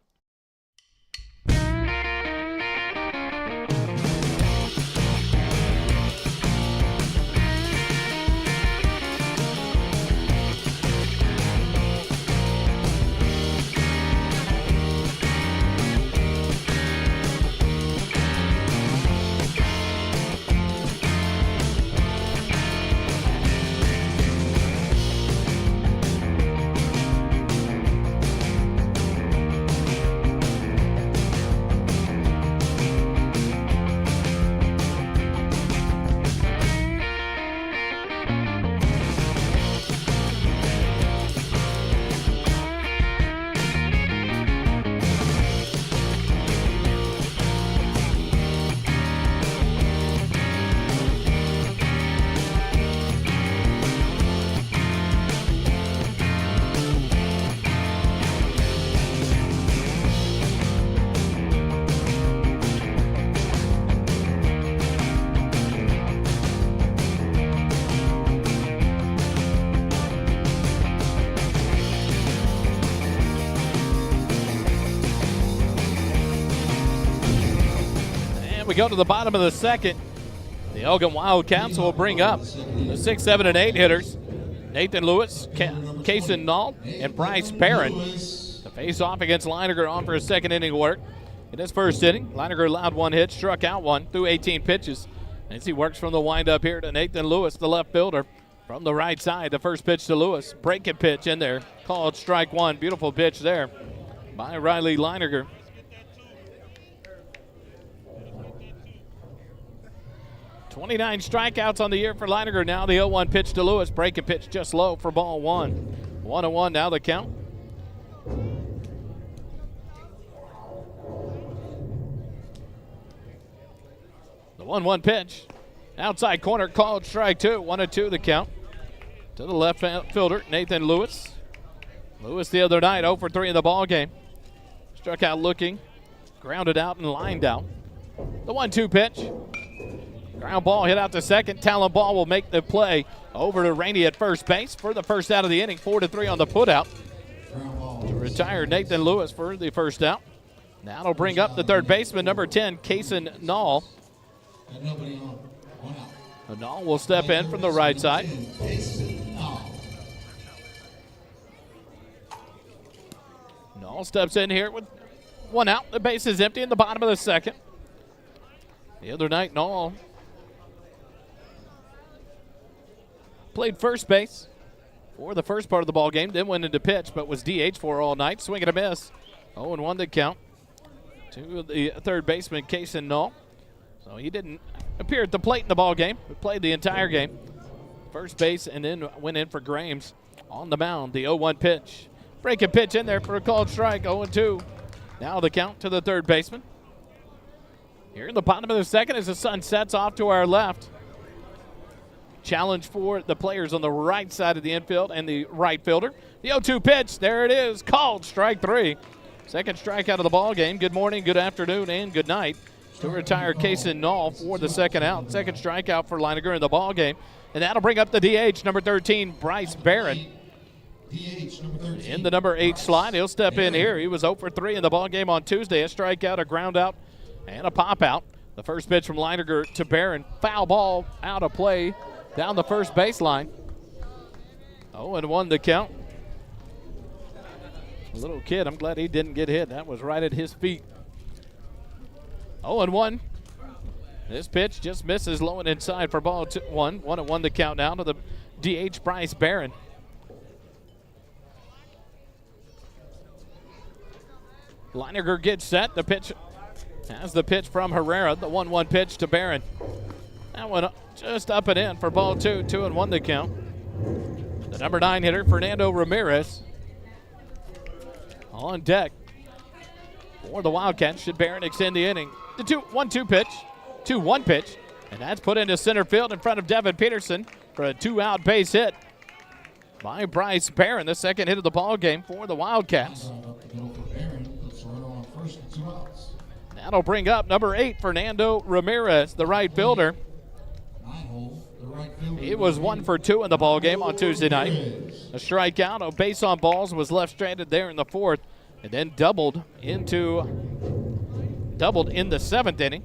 we go to the bottom of the second. The Elgin Wildcats will bring up the 6, 7, and 8 hitters. Nathan Lewis, Kason Knoll, and Bryce Barron to face off against Leininger on for his second inning of work. In his first inning, Leininger allowed 1 hit, struck out 1 through 18 pitches. As he works from the windup here to Nathan Lewis, the left fielder. From the right side, the first pitch to Lewis. Breaking pitch in there. Called strike 1. Beautiful pitch there by Riley Leininger. "29 strikeouts on the year for Leininger. Now the 0-1 pitch to Lewis. Breaking pitch just low for ball 1. 1-1 now the count. The 1-1 pitch. Outside corner, called strike 2. 1-2 the count. To the left fielder, Nathan Lewis. Lewis the other night, 0 for 3 in the ball game. Struck out looking, grounded out and lined out. The 1-2 pitch. Ground ball hit out to second. Talon Ball will make the play over to Rainey at first base for the first out of the inning. 4-3 on the putout to retire Nathan Lewis for the first out. Now it'll bring up the third baseman, number 10, Kason Knoll. Knoll will step in from the right side. Knoll steps in here with 1 out. The base is empty in the bottom of the second. The other night, Knoll played first base for the first part of the ball game, then went into pitch, but was DH for all night. Swing and a miss. 0-1 to count to the third baseman, Kason Knoll. So he didn't appear at the plate in the ball game, but played the entire game. First base and then went in for Grames on the mound. The 0-1 pitch. Breaking pitch in there for a called strike. 0-2. Now the count to the third baseman. Here in the bottom of the second as the sun sets off to our left. Challenge for the players on the right side of the infield and the right fielder. The 0-2 pitch. There it is. Called strike 3. Second strikeout of the ball game. Good morning, good afternoon, and good night to retire Kason Knoll for the second out. Second strikeout for Leininger in the ball game. And that'll bring up the DH, number 13, Bryce Barron. In the number 8 slot, he'll step in here. He was 0 for 3 in the ball game on Tuesday. A strikeout, a ground out, and a pop out. The first pitch from Leininger to Barron. Foul ball out of play down the first baseline. 0-1 the count. A little kid, I'm glad he didn't get hit. That was right at his feet. 0-1. This pitch just misses low and inside for ball 1. 1-1 the count now to the DH, Bryce Barron. Leininger gets set. The pitch has the pitch from Herrera. The 1-1 pitch to Barron. That one just up and in for ball 2. 2-1 the count. The number 9 hitter, Fernando Ramirez, on deck for the Wildcats. Should Barron extend the inning? The 1-2 pitch. 2-1 pitch. And that's put into center field in front of Devin Peterson for a 2-out base hit by Bryce Barron. The second hit of the ball game for the Wildcats. That'll bring up number 8, Fernando Ramirez, the right fielder. He was 1 for 2 in the ball game on Tuesday night. A strikeout, a base on balls, was left stranded there in the 4th, and then doubled in the 7th inning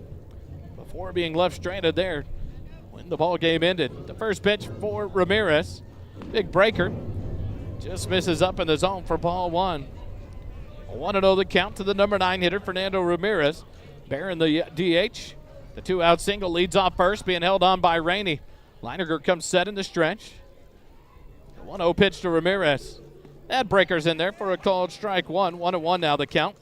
before being left stranded there when the ball game ended. The first pitch for Ramirez, big breaker, just misses up in the zone for ball 1. 1-0 the count to the number 9 hitter, Fernando Ramirez. Barron the DH. The 2-out single leads off first, being held on by Rainey. Leininger comes set in the stretch. The 1-0 pitch to Ramirez. That breaker's in there for a called strike 1. 1-1 now the count.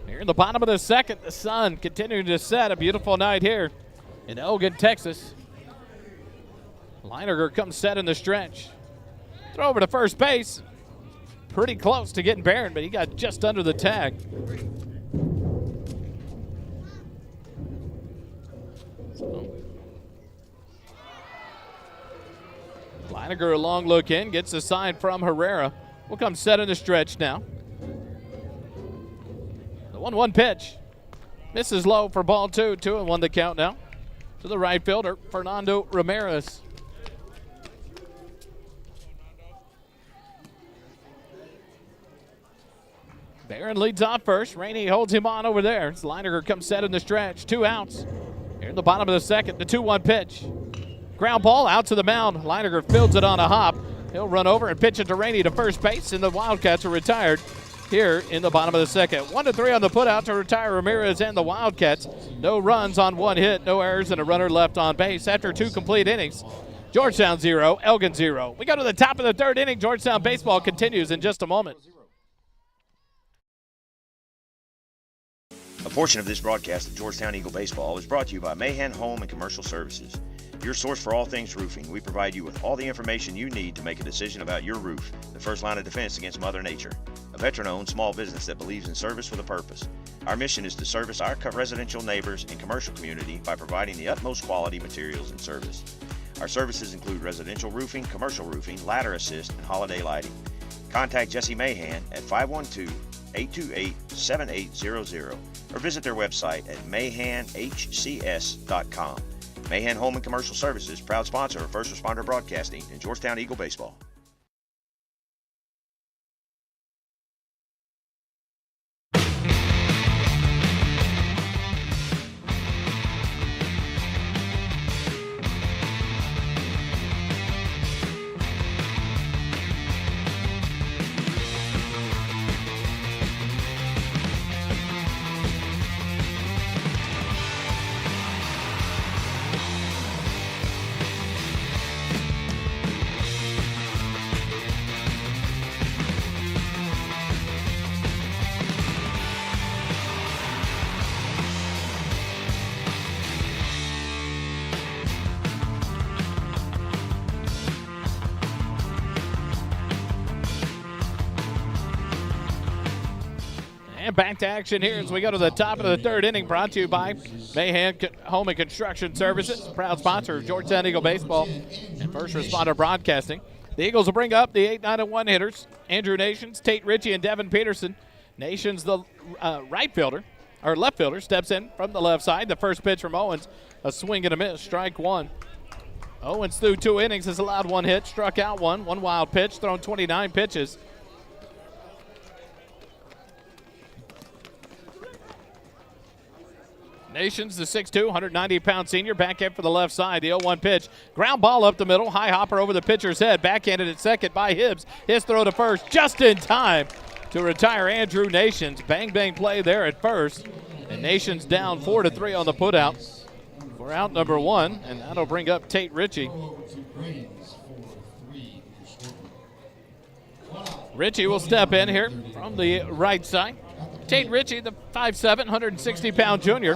Here in the bottom of the second, the sun continuing to set. A beautiful night here in Elgin, Texas. Leininger comes set in the stretch. Throw over to first base. Pretty close to getting Barron, but he got just under the tag. Leininger a long look in, gets a sign from Herrera. Will come set in the stretch now. The 1-1 pitch. Misses low for ball 2. 2-1 the count now to the right fielder, Fernando Ramirez. Barron leads off first. Rainey holds him on over there. Leininger comes set in the stretch. 2 outs. Here in the bottom of the second, the 2-1 pitch. Ground ball out to the mound. Leininger fields it on a hop. He'll run over and pitch it to Rainey to first base, and the Wildcats are retired here in the bottom of the second. 1-3 on the putout to retire Ramirez and the Wildcats. No runs on 1 hit, no errors, and a runner left on base after 2 complete innings. Georgetown 0, Elgin 0. We go to the top of the 3rd inning. Georgetown baseball continues in just a moment. A portion of this broadcast of Georgetown Eagle Baseball is brought to you by Mahan Home and Commercial Services. Your source for all things roofing. We provide you with all the information you need to make a decision about your roof, the first line of defense against Mother Nature. A veteran-owned small business that believes in service with a purpose. Our mission is to service our residential neighbors and commercial community by providing the utmost quality materials and service. Our services include residential roofing, commercial roofing, ladder assist, and holiday lighting. Contact Jesse Mahan at 512-828-7800 or visit their website at mahanhcs.com. Mahan Home and Commercial Services, proud sponsor of First Responder Broadcasting and Georgetown Eagle Baseball. And back to action here as we go to the top of the 3rd inning, brought to you by Mahan Home and Construction Services, proud sponsor of Georgetown Eagle Baseball and First Responder Broadcasting. The Eagles will bring up the 8, 9, and 1 hitters. Andrew Nations, Tate Ritchie, and Devin Peterson. Nations, the left fielder, steps in from the left side. The first pitch from Owens, a swing and a miss, strike 1. Owens threw 2 innings, has allowed 1 hit, struck out 1 wild pitch, thrown 29 pitches. Nations, the 6'2", 190-pound senior, back end for the left side. The 0-1 pitch. Ground ball up the middle. High hopper over the pitcher's head. Backhanded at second by Hibbs. His throw to first just in time to retire Andrew Nations. Bang, bang play there at first. And Nations down 4-3 on the putout for out number 1. And that'll bring up Tate Ritchie. Ritchie will step in here from the right side. Tate Ritchie, the 5'7", 160-pound junior,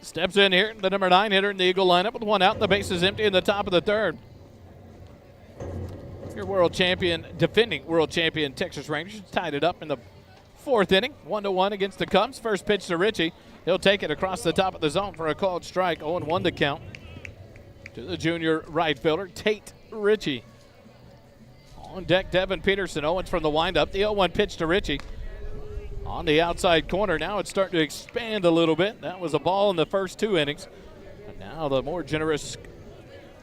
steps in here, the number 9 hitter in the Eagle lineup with 1 out. The base is empty in the top of the 3rd. Your defending world champion Texas Rangers tied it up in the 4th inning, 1-1 against the Cubs. First pitch to Ritchie. He'll take it across the top of the zone for a called strike. 0-1 to count to the junior right fielder, Tate Ritchie. On deck, Devin Peterson. Owens from the windup. The 0-1 pitch to Ritchie. On the outside corner. Now it's starting to expand a little bit. That was a ball in the first 2 innings. But now the more generous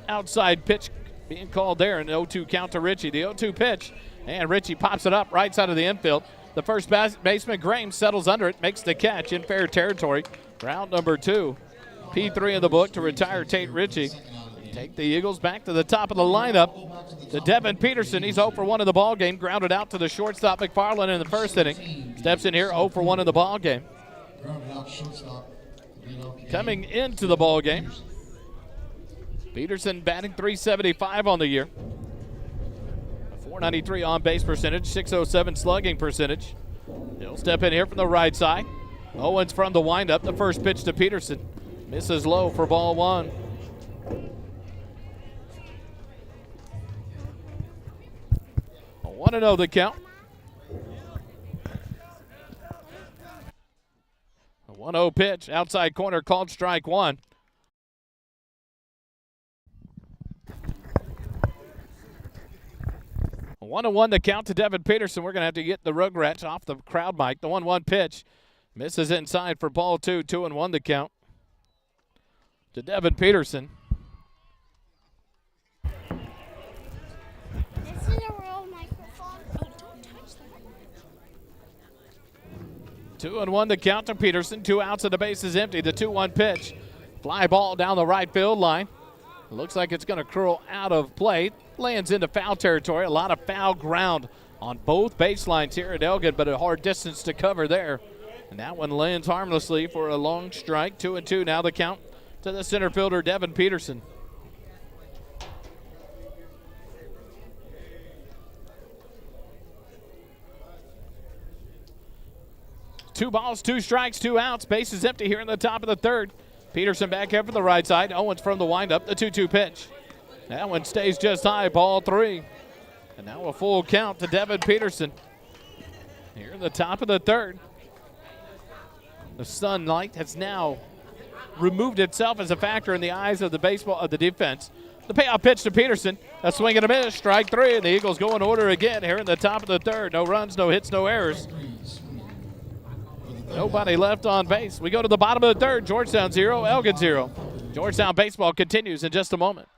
outside pitch being called there. An 0-2 count to Ritchie. The 0-2 pitch. And Ritchie pops it up right side of the infield. The first baseman, Graham, settles under it. Makes the catch in fair territory. Round number 2. P3 in the book to retire Tate Ritchie. Take the Eagles back to the top of the lineup. To Devin Peterson. He's 0 for 1 in the ball game. Grounded out to the shortstop McFarland in the first inning. Steps in here 0 for 1 in the ball game. Coming into the ball game, Peterson batting .375 on the year. A .493 on base percentage, .607 slugging percentage. He'll step in here from the right side. Owens from the windup. The first pitch to Peterson. Misses low for ball 1. A 1-0 the count. A 1-0 pitch. Outside corner called strike 1. A 1-1 the count to Devin Peterson. We're going to have to get the Rugrats off the crowd mic. The 1-1 pitch misses inside for ball 2. 2-1 the count to Devin Peterson. This is a real microphone. Oh, don't touch that. 2-1 the count to Peterson. 2 outs and the base is empty. The 2-1 pitch. Fly ball down the right field line. Looks like it's going to curl out of play. Lands into foul territory. A lot of foul ground on both baselines here at Elgin, but a hard distance to cover there. And that one lands harmlessly for a long strike. 2-2 now the count to the center fielder, Devin Peterson. Two balls, 2 strikes, 2 outs. Base is empty here in the top of the third. Peterson back up for the right side. Owens from the windup, the 2-2 pitch. That one stays just high, ball 3. And now a full count to Devin Peterson. Here in the top of the third. The sunlight has now removed itself as a factor in the eyes of the defense. The payoff pitch to Peterson. A swing and a miss, strike 3, and the Eagles go in order again here in the top of the third. No runs, no hits, no errors. Nobody left on base. We go to the bottom of the third. Georgetown 0, Elgin 0. Georgetown baseball continues in just a moment.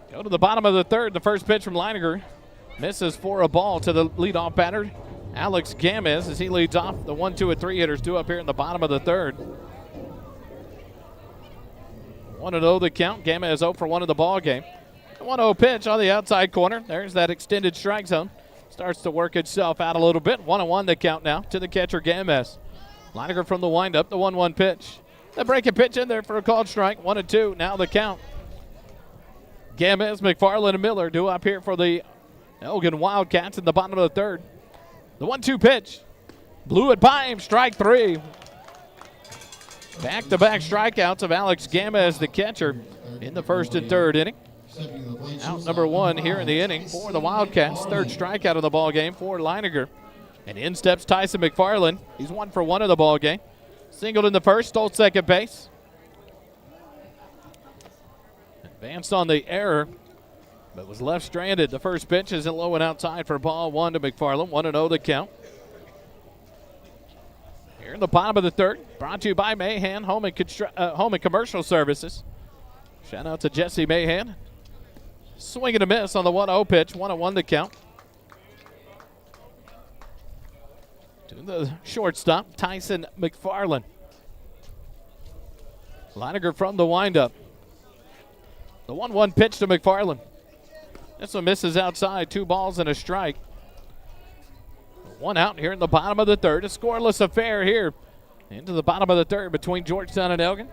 Go to the bottom of the third. The first pitch from Leininger misses for a ball to the leadoff batter, Alex Gamez, as he leads off. The 1, 2, and 3 hitters due up here in the bottom of the third. 1-0 the count. Gamez 0 for 1 in the ball game. 1-0 pitch on the outside corner. There's that extended strike zone. Starts to work itself out a little bit. 1-1 the count now to the catcher Gamez. Leininger from the windup. The 1-1 pitch. The breaking pitch in there for a called strike. 1-2 now the count. Gamez, McFarland, and Miller due up here for the Elgin Wildcats in the bottom of the third. The 1-2 pitch. Blew it by him, strike 3. Back-to-back strikeouts of Alex Gamez, the catcher, in the first and third inning. Out number 1 here in the inning for the Wildcats. Third strikeout of the ball game for Leininger. And in steps Tyson McFarland. He's 1 for 1 of the ball game. Singled in the first, stole second base. Advanced on the error, but was left stranded. The first pitch is low and outside for ball 1 to McFarland. 1-0 the count. Here in the bottom of the third, brought to you by Mahan Home and Commercial Services. Shout out to Jesse Mahan. Swing and a miss on the 1-0 pitch. 1-1 the count. To the shortstop, Tyson McFarland. Leininger from the windup. The 1-1 pitch to McFarland. This one misses outside. 2 balls and a strike. 1 out here in the bottom of the third. A scoreless affair here into the bottom of the third between Georgetown and Elgin.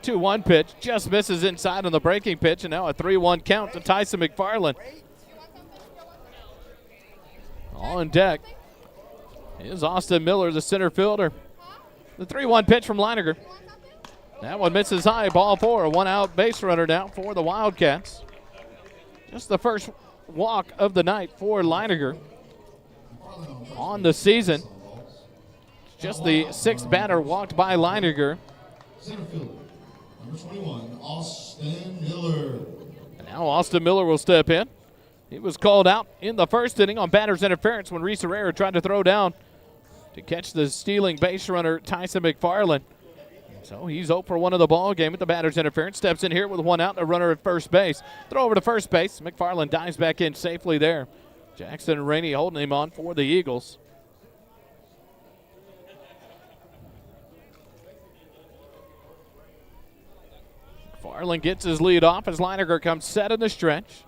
2-1 pitch. Just misses inside on the breaking pitch. And now a 3-1 count to Tyson McFarland. On deck is Austin Miller, the center fielder. The 3-1 pitch from Leininger. That one misses high, ball 4. A 1-out base runner now for the Wildcats. Just the first walk of the night for Leininger on the season. just the 6th batter walked by Leininger. Center fielder, number 21, Austin Miller. And now Austin Miller will step in. He was called out in the 1st inning on batter's interference when Reese Herrera tried to throw down to catch the stealing base runner Tyson McFarland. So he's 0 for 1 of the ball game with the batter's interference. Steps in here with 1 out and a runner at first base. Throw over to first base. McFarland dives back in safely there. Jackson Rainey holding him on for the Eagles. McFarland gets his lead off as Leininger comes set in the stretch.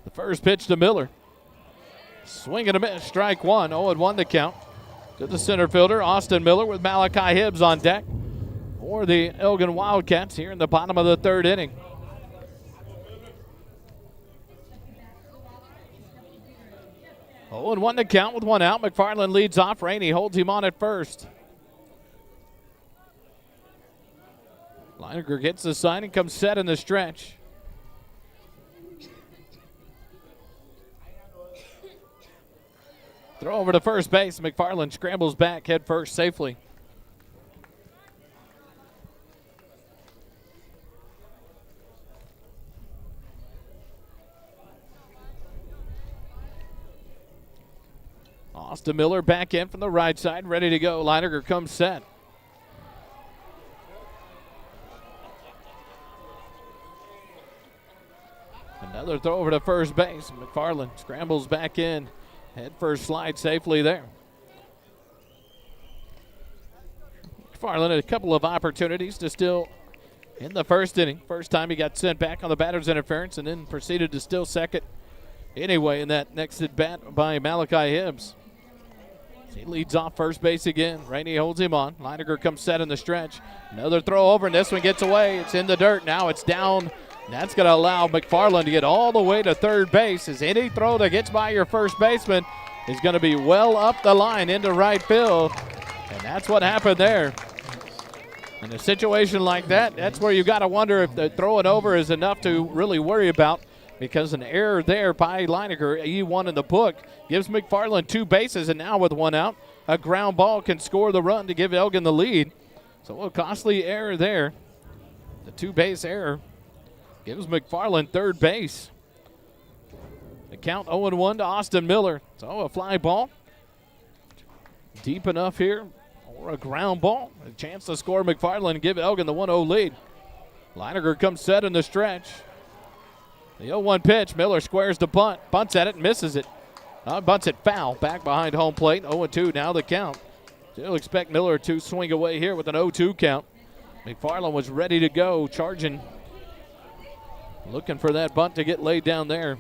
The first pitch to Miller. Swing and a miss, strike 1, 0-1 to count. To the center fielder, Austin Miller with Malachi Hibbs on deck for the Elgin Wildcats here in the bottom of the 3rd inning. Oh, and 1 to count with 1 out. McFarland leads off. Rainey holds him on at first. Leininger gets the sign and comes set in the stretch. Throw over to first base. McFarland scrambles back head first safely. Austin Miller back in from the right side, ready to go. Leininger comes set. Another throw over to first base. McFarland scrambles back in. Head first slide safely there. McFarland had a couple of opportunities to steal in the 1st inning. First time he got sent back on the batter's interference and then proceeded to steal second anyway in that next at bat by Malachi Hibbs. He leads off first base again. Rainey holds him on. Leininger comes set in the stretch. Another throw over, and this one gets away. It's in the dirt. Now it's down. That's going to allow McFarland to get all the way to third base, as any throw that gets by your first baseman is going to be well up the line into right field. And that's what happened there. In a situation like that, that's where you got to wonder if the throwing over is enough to really worry about, because an error there by Leininger, E1 in the book, gives McFarland 2 bases, and now with 1 out, a ground ball can score the run to give Elgin the lead. So a costly error there. The 2-base error gives McFarland third base. The count 0-1 to Austin Miller. So a fly ball. Deep enough here, or a ground ball. A chance to score McFarland and give Elgin the 1-0 lead. Leininger comes set in the stretch. The 0-1 pitch. Miller squares the bunt. Bunts at it and misses it. Bunts it foul. Back behind home plate. 0-2 now the count. Still expect Miller to swing away here with an 0-2 count. McFarland was ready to go, charging. Looking for that bunt to get laid down there.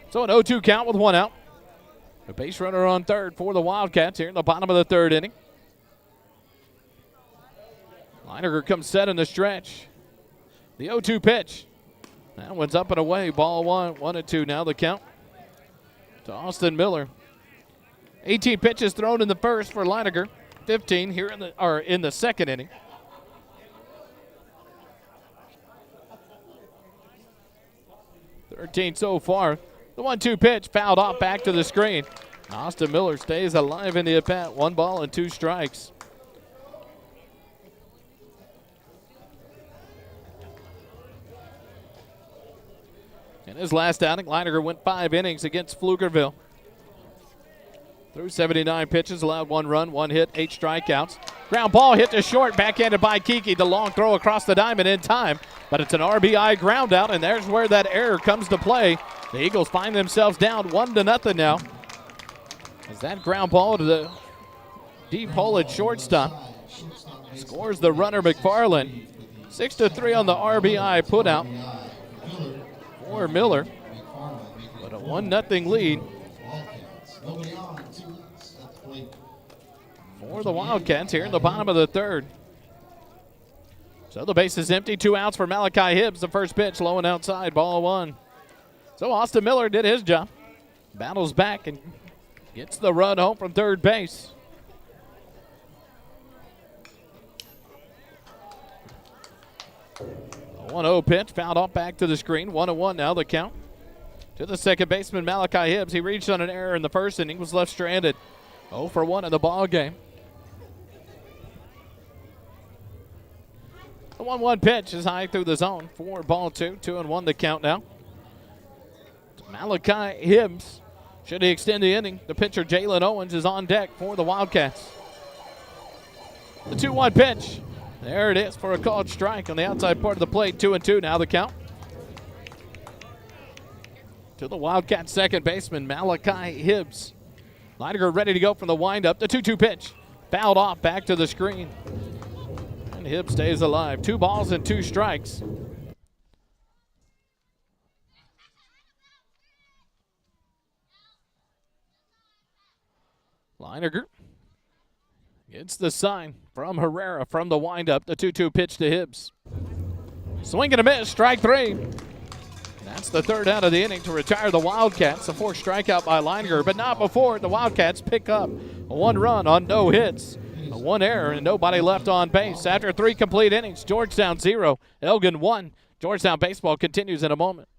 So an 0-2 count with 1 out. A base runner on third for the Wildcats here in the bottom of the 3rd inning. Leininger comes set in the stretch. The 0-2 pitch. That one's up and away. Ball 1, 1-2 now the count to Austin Miller. 18 pitches thrown in the first for Leininger. 15 here in the 2nd inning. $13 so far. The 1-2 pitch fouled off back to the screen. Austin Miller stays alive in the at-bat. 1 ball and 2 strikes. In his last outing, Leininger went 5 innings against Pflugerville. Threw 79 pitches, allowed 1 run, 1 hit, 8 strikeouts. Ground ball hit to short, backhanded by Kiki. The long throw across the diamond in time, but it's an RBI ground out, and there's where that error comes to play. The Eagles find themselves down 1-0 now. As that ground ball to the deep hole at shortstop scores the runner McFarland. 6-3 on the RBI putout for Miller, but a 1-0 lead for the Wildcats here in the bottom of the 3rd. So the base is empty. 2 outs for Malachi Hibbs. The first pitch low and outside, ball 1. So Austin Miller did his job. Battles back and gets the run home from third base. A 1-0 pitch fouled off back to the screen. 1-1 now the count to the second baseman, Malachi Hibbs. He reached on an error in the first inning, was left stranded. 0 for 1 in the ball game. The 1-1 pitch is high through the zone. 4-2, 2-1 the count now. Malachi Hibbs. Should he extend the inning, the pitcher Jalen Owens is on deck for the Wildcats. The 2-1 pitch. There it is for a called strike on the outside part of the plate. 2-2 now the count. To the Wildcats second baseman, Malachi Hibbs. Leininger ready to go from the windup. The 2-2 pitch. Fouled off back to the screen. And Hibbs stays alive. 2 balls and 2 strikes. Leininger gets the sign from Herrera from the windup. The 2-2 pitch to Hibbs. Swing and a miss, strike 3. That's the third out of the inning to retire the Wildcats. A 4th strikeout by Leininger, but not before the Wildcats pick up a 1 run on no hits, a 1 error, and nobody left on base. After 3 complete innings, Georgetown 0, Elgin 1. Georgetown baseball continues in a moment.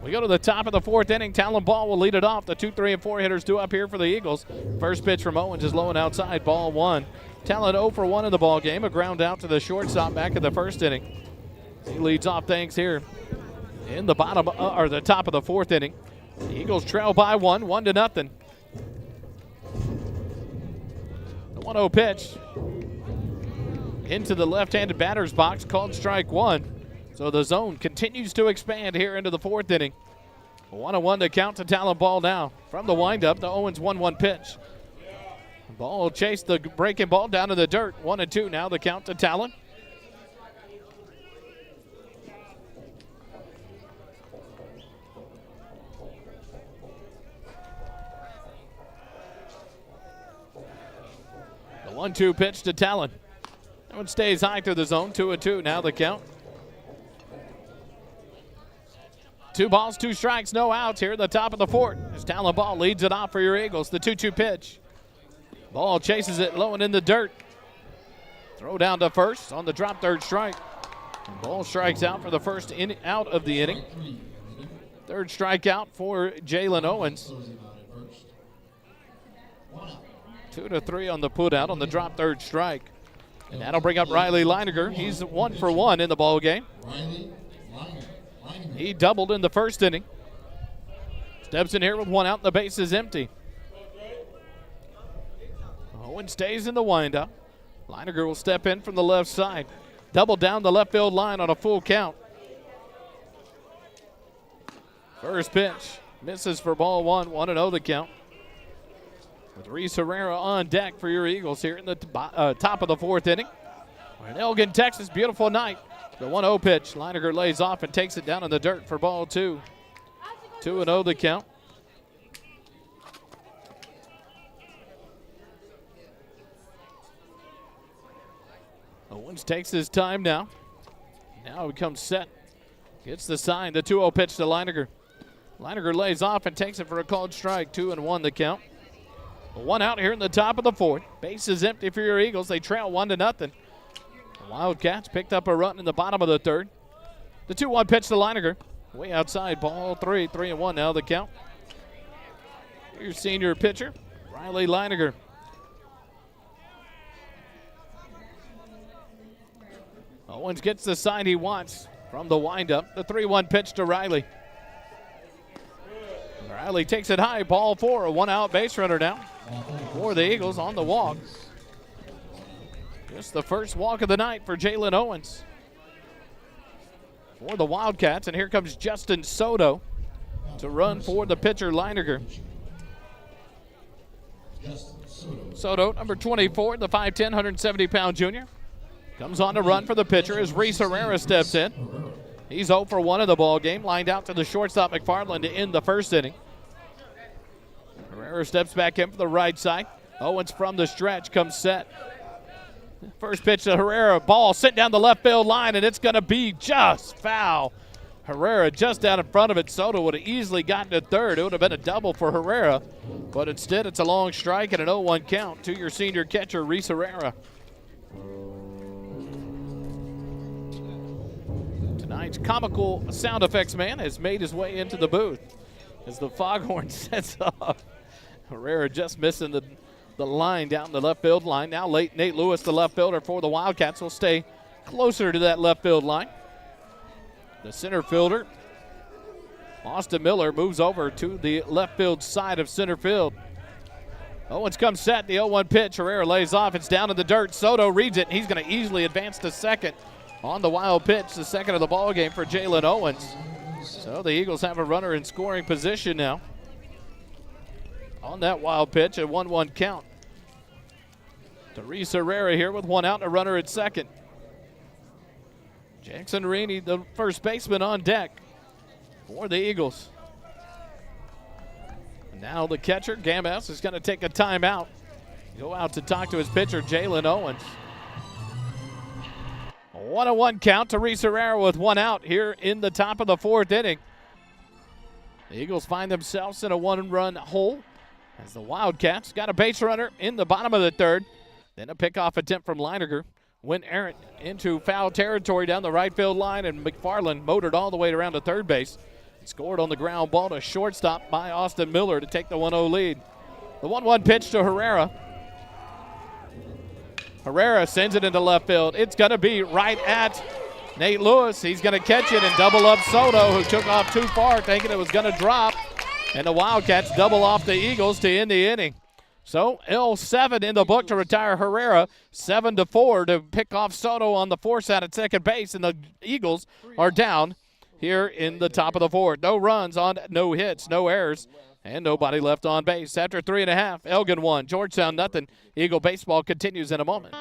We go to the top of the 4th inning. Talon Ball will lead it off. The 2, 3, and 4 hitters due up here for the Eagles. First pitch from Owens is low and outside. Ball 1. Talon 0 for 1 in the ball game. A ground out to the shortstop back in the first inning. He leads off things here in the bottom or the top of the 4th inning. The Eagles trail by 1, 1-0. The 1-0 pitch into the left-handed batter's box, called strike 1. So the zone continues to expand here into the 4th inning. 1-1 to count to Talon Ball now. From the windup, the Owens 1-1 pitch. Ball chased the breaking ball down in the dirt. 1-2 now the count to Talon. The 1-2 pitch to Talon. That one stays high through the zone. 2-2 now the count. 2 balls, 2 strikes, no outs here at the top of the 4th. As Talon Ball leads it off for your Eagles. The 2-2 pitch. Ball chases it low and in the dirt. Throw down to first on the drop, 3rd strike. And Ball strikes out for the first out of the inning. 3rd strikeout for Jalen Owens. 2-3 on the put out on the drop, 3rd strike. And that'll bring up Riley Leininger. He's 1 for 1 in the ball game. He doubled in the first inning. Steps in here with 1 out and the base is empty. Owen stays in the windup. Leininger will step in from the left side. Double down the left field line on a full count. First pitch misses for ball 1, 1-0 the count. With Reese Herrera on deck for your Eagles here in the top of the 4th inning. In Elgin, Texas, beautiful night. The 1-0 pitch. Leininger lays off and takes it down in the dirt for ball 2. 2-0 the count. Owens takes his time now. Now he comes set. Gets the sign. The 2-0 pitch to Leininger. Leininger lays off and takes it for a called strike. 2-1 the count. One out here in the top of the fourth. Base is empty for your Eagles. They trail 1-0. The Wildcats picked up a run in the bottom of the third. The 2-1 pitch to Leininger. Way outside. Ball 3. 3-1 now the count. Your senior pitcher, Riley Leininger. Owens gets the sign he wants from the windup. The 3-1 pitch to Riley. Riley takes it high. Ball 4. A 1-out base runner now for the Eagles on the walk. Just the first walk of the night for Jalen Owens for the Wildcats. And here comes Justin Soto to run for the pitcher Leininger. Soto, number 24, the 5'10", 170-pound junior. Comes on to run for the pitcher as Reese Herrera steps in. He's 0 for 1 in the ball game. Lined out to the shortstop McFarland to end the first inning. Herrera steps back in for the right side. Owens from the stretch comes set. First pitch to Herrera. Ball sent down the left field line, and it's going to be just foul. Herrera just out in front of it. Soto would have easily gotten to third. It would have been a double for Herrera. But instead, it's a long strike and an 0-1 count to your senior catcher, Reese Herrera. Tonight's comical sound effects man has made his way into the booth as the foghorn sets off. Herrera just missing the line down the left field line. Now Nate Lewis, the left fielder for the Wildcats, will stay closer to that left field line. The center fielder, Austin Miller, moves over to the left field side of center field. Owens comes set. The 0-1 pitch. Herrera lays off. It's down in the dirt. Soto reads it. He's going to easily advance to second on the wild pitch, the second of the ball game for Jalen Owens. So the Eagles have a runner in scoring position now. On that wild pitch, a 1-1 count. Reese Herrera here with 1 out and a runner at second. Jackson Reaney, the first baseman, on deck for the Eagles. Now the catcher, Gamas, is going to take a timeout. Go out to talk to his pitcher, Jalen Owens. 1-1 count to Reese Herrera with 1 out here in the top of the fourth inning. The Eagles find themselves in a 1-run hole as the Wildcats got a base runner in the bottom of the third. Then a pickoff attempt from Leininger went errant into foul territory down the right field line, and McFarland motored all the way around to third base. Scored on the ground ball to shortstop by Austin Miller to take the 1-0 lead. The 1-1 pitch to Herrera. Herrera sends it into left field. It's going to be right at Nate Lewis. He's going to catch it and double up Soto, who took off too far, thinking it was going to drop. And the Wildcats double off the Eagles to end the inning. So L7 in the book to retire Herrera, 7-4 to pick off Soto on the force out at second base, and the Eagles are down here in the top of the fourth. No runs on, no hits, no errors, and nobody left on base. After 3.5, Elgin 1, Georgetown nothing. Eagle baseball continues in a moment.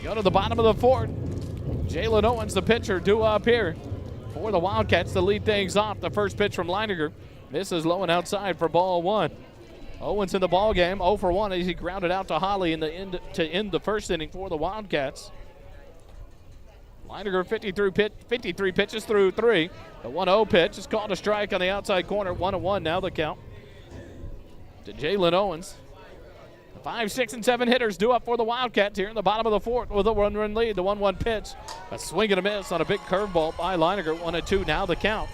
go to the bottom of the fourth. Jalen Owens, the pitcher, due up here for the Wildcats to lead things off. The first pitch from Leininger misses low and outside for ball one. Owens in the ball game, 0 for 1 as he grounded out to Holly in the end to end the first inning for the Wildcats. Leininger 53 pitches through 3. The 1-0 pitch is called a strike on the outside corner. 1-1 now the count to Jalen Owens. 5, 6, and 7 hitters due up for the Wildcats here in the bottom of the fourth with a 1-run lead. The 1-1 pitch, a swing and a miss on a big curveball by Leininger. 1-2 now the count.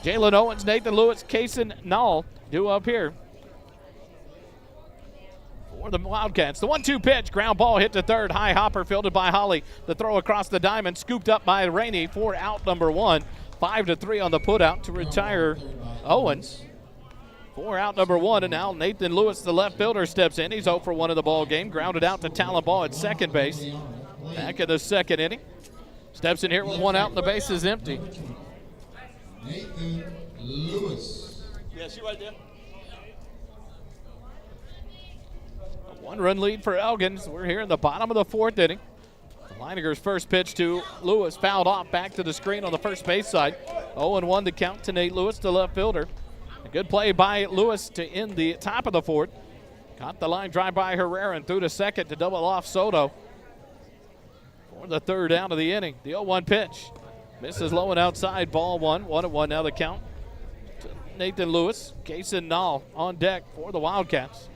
Jalen Owens, Nathan Lewis, Kason Nall due up here for the Wildcats. The 1-2 pitch, ground ball hit to third. High hopper fielded by Holly. The throw across the diamond, scooped up by Rainey for out number 1. 5-3 on the putout to retire Owens. For out number 1, and now Nathan Lewis, the left fielder, steps in. He's 0 for 1 in the ball game. Grounded out to Talon Ball at second base. Back in the second inning. Steps in here with 1 out and the base is empty. Nathan Lewis. Yeah, she right there. A 1-run lead for Elgin. So we're here in the bottom of the fourth inning. Leininger's first pitch to Lewis fouled off back to the screen on the first base side. 0-1 to count to Nate Lewis, the left fielder. A good play by Lewis to end the top of the fourth. Caught the line drive by Herrera and threw to second to double off Soto for the third out of the inning. The 0-1 pitch misses low and outside. Ball 1. 1-1 now the count to Nathan Lewis. Kason Nall on deck for the Wildcats.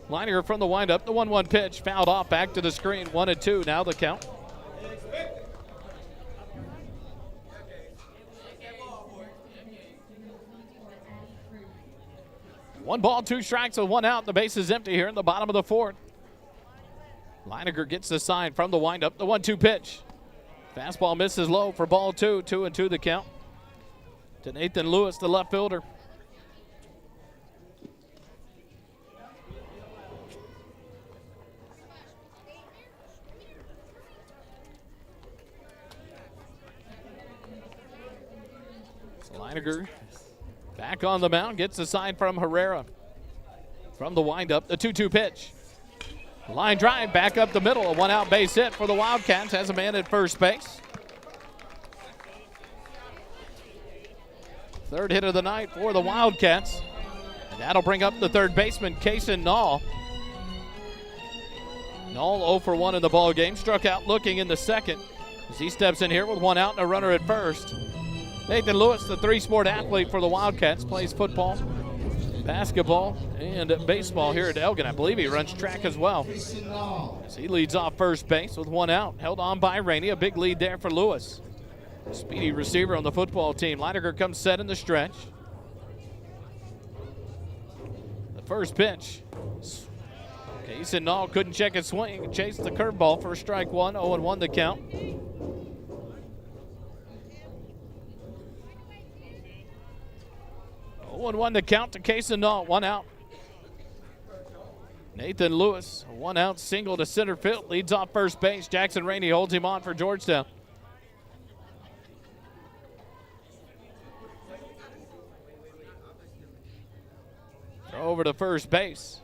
Leininger from the windup. The 1-1 pitch fouled off back to the screen. 1-2 now the count. 1 ball, 2 strikes with 1 out. The base is empty here in the bottom of the fourth. Leininger gets the sign from the windup. The 1-2 pitch. Fastball misses low for ball 2. 2-2 the count to Nathan Lewis, the left fielder. Leininger back on the mound, gets the sign from Herrera. From the windup, the 2-2 pitch. Line drive back up the middle, a 1-out base hit for the Wildcats. Has a man at first base. Third hit of the night for the Wildcats. And that'll bring up the third baseman, Kason Nall. Nall 0 for 1 in the ball game. Struck out looking in the second as he steps in here with 1 out and a runner at first. Nathan Lewis, the 3-sport athlete for the Wildcats, plays football, basketball, and baseball here at Elgin. I believe he runs track as well. As he leads off first base with 1 out. Held on by Rainey. A big lead there for Lewis. Speedy receiver on the football team. Leininger comes set in the stretch. The first pitch. Kason Nall couldn't check his swing. Chased the curveball for strike 1. 0-1 the count. 0-1 the count to Kason Nall. 1 out. Nathan Lewis, a 1-out single to center field. Leads off first base. Jackson Rainey holds him on for Georgetown. Throw over to first base.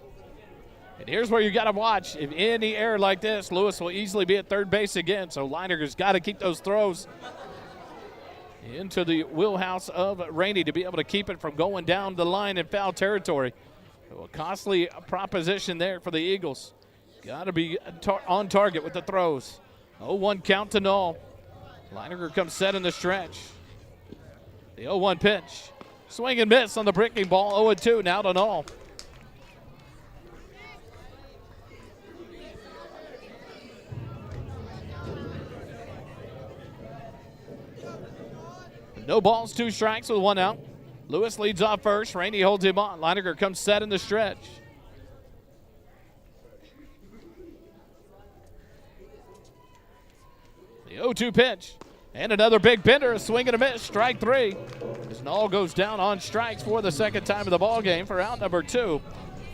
And here's where you got to watch. If any error like this, Lewis will easily be at third base again. So Leininger's got to keep those throws into the wheelhouse of Rainey to be able to keep it from going down the line in foul territory. A costly proposition there for the Eagles. Got to be on target with the throws. 0-1 count to Nall. Leininger comes set in the stretch. The 0-1 pitch. Swing and miss on the breaking ball. 0-2 now to Nall. No balls, 2 strikes with 1 out. Lewis leads off first. Rainey holds him on. Leininger comes set in the stretch. The 0-2 pitch. And another big bender, a swing and a miss, strike 3. As Nall goes down on strikes for the second time of the ball game for out number 2.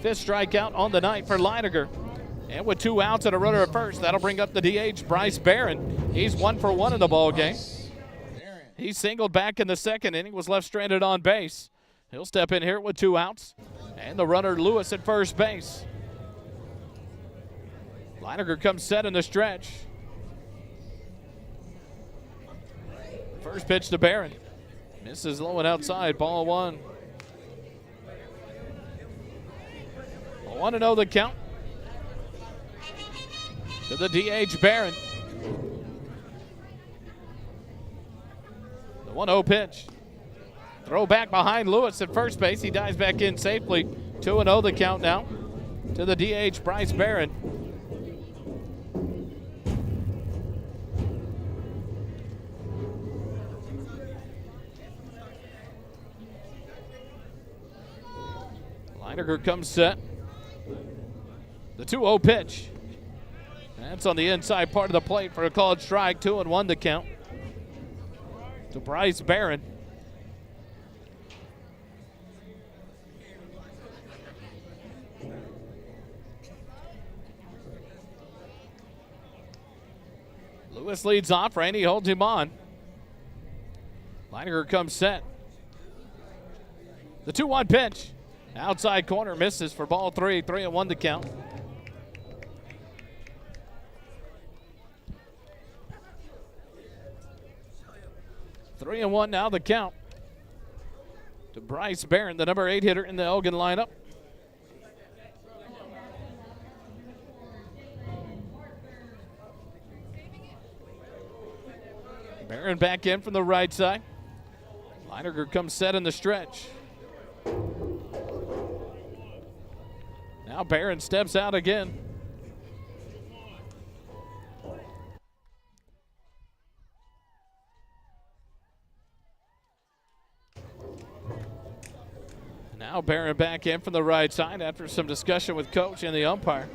5th strikeout on the night for Leininger. And with 2 outs and a runner at first, that'll bring up the DH, Bryce Barron. He's 1 for 1 in the ball game. He singled back in the second inning, was left stranded on base. He'll step in here with 2 outs. And the runner, Lewis, at first base. Leininger comes set in the stretch. First pitch to Barron. Misses low and outside, ball 1. 1-0 the count. To the DH Barron. The 1-0 pitch. Throw back behind Lewis at first base. He dives back in safely. 2-0 the count now. To the DH Bryce Barron. Leininger comes set. The 2-0 pitch. That's on the inside part of the plate for a called strike. 2-1 the count. To Bryce Barron. Lewis leads off. Rainey holds him on. Leininger comes set. The 2-1 pitch. Outside corner misses for ball 3. 3-1 the count. Three and 1 now the count. To Bryce Barron, the number 8 hitter in the Elgin lineup. Barron back in from the right side. Leininger comes set in the stretch. Now Barron steps out again. Now Barron back in from the right side after some discussion with coach and the umpire.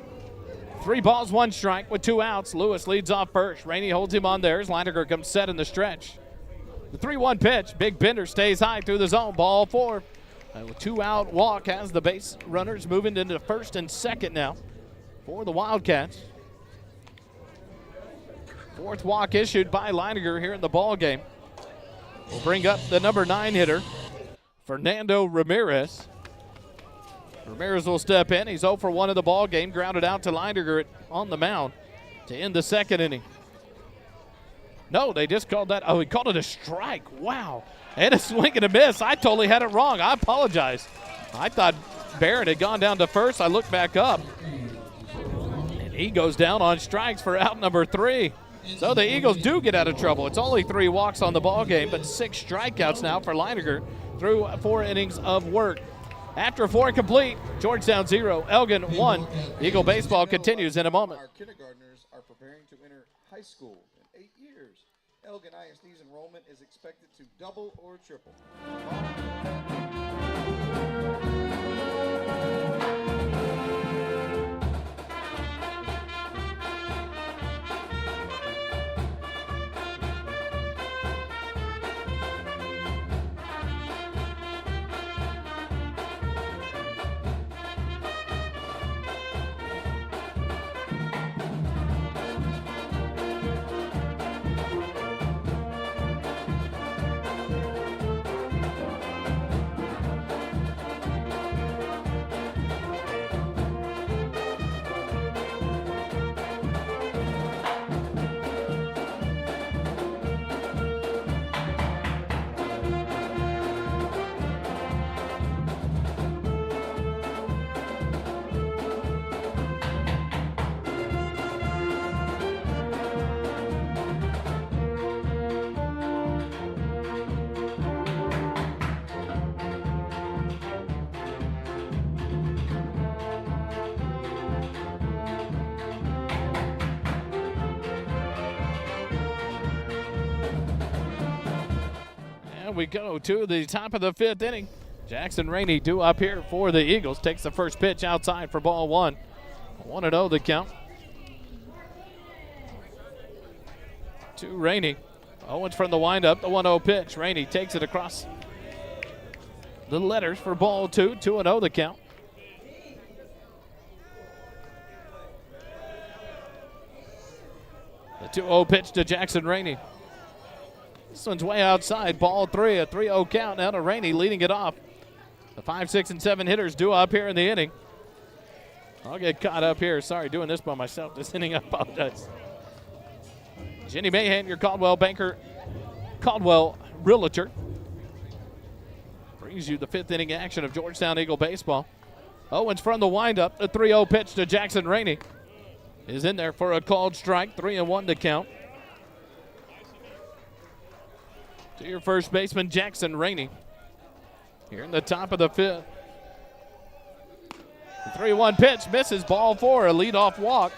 3 balls, 1 strike with 2 outs. Lewis leads off first. Rainey holds him on theirs. Leininger comes set in the stretch. The 3-1 pitch. Big Bender stays high through the zone. Ball 4. A 2-out walk has the base runners moving into first and second now for the Wildcats. 4th walk issued by Leininger here in the ball game. We'll bring up the number 9 hitter, Fernando Ramirez. Ramirez will step in. He's 0 for 1 in the ball game. Grounded out to Leininger on the mound to end the second inning. No, they just called that. Oh, he called it a strike. Wow. And a swing and a miss. I totally had it wrong. I apologize. I thought Barron had gone down to first. I looked back up. And he goes down on strikes for out number 3. So the Eagles do get out of trouble. It's only 3 walks on the ball game, but 6 strikeouts now for Leininger through 4 innings of work. After 4 complete, Georgetown 0, Elgin 1. Eagle baseball continues in a moment. Our kindergartners are preparing to enter high school in 8 years. Elgin ISD's enrollment is expected to double or triple. We go to the top of the 5th inning. Jackson Rainey due up here for the Eagles. Takes the first pitch outside for ball 1. 1-0 the count. To Rainey. Owens from the windup, the 1-0 pitch. Rainey takes it across the letters for ball 2. 2-0 the count. The 2-0 pitch to Jackson Rainey. This one's way outside. Ball 3, a 3-0 count now to Rainey leading it off. The 5, 6, and 7 hitters due up here in the inning. I'll get caught up here. Sorry, doing this by myself. This inning, I apologize. Jenny Mahan, your Caldwell Realtor, brings you the 5th inning action of Georgetown Eagle baseball. Owens from the windup. The 3-0 pitch to Jackson Rainey is in there for a called strike. 3-1 to count. To your first baseman, Jackson Rainey. Here in the top of the 5th. The 3-1 pitch misses, ball 4, a leadoff walk.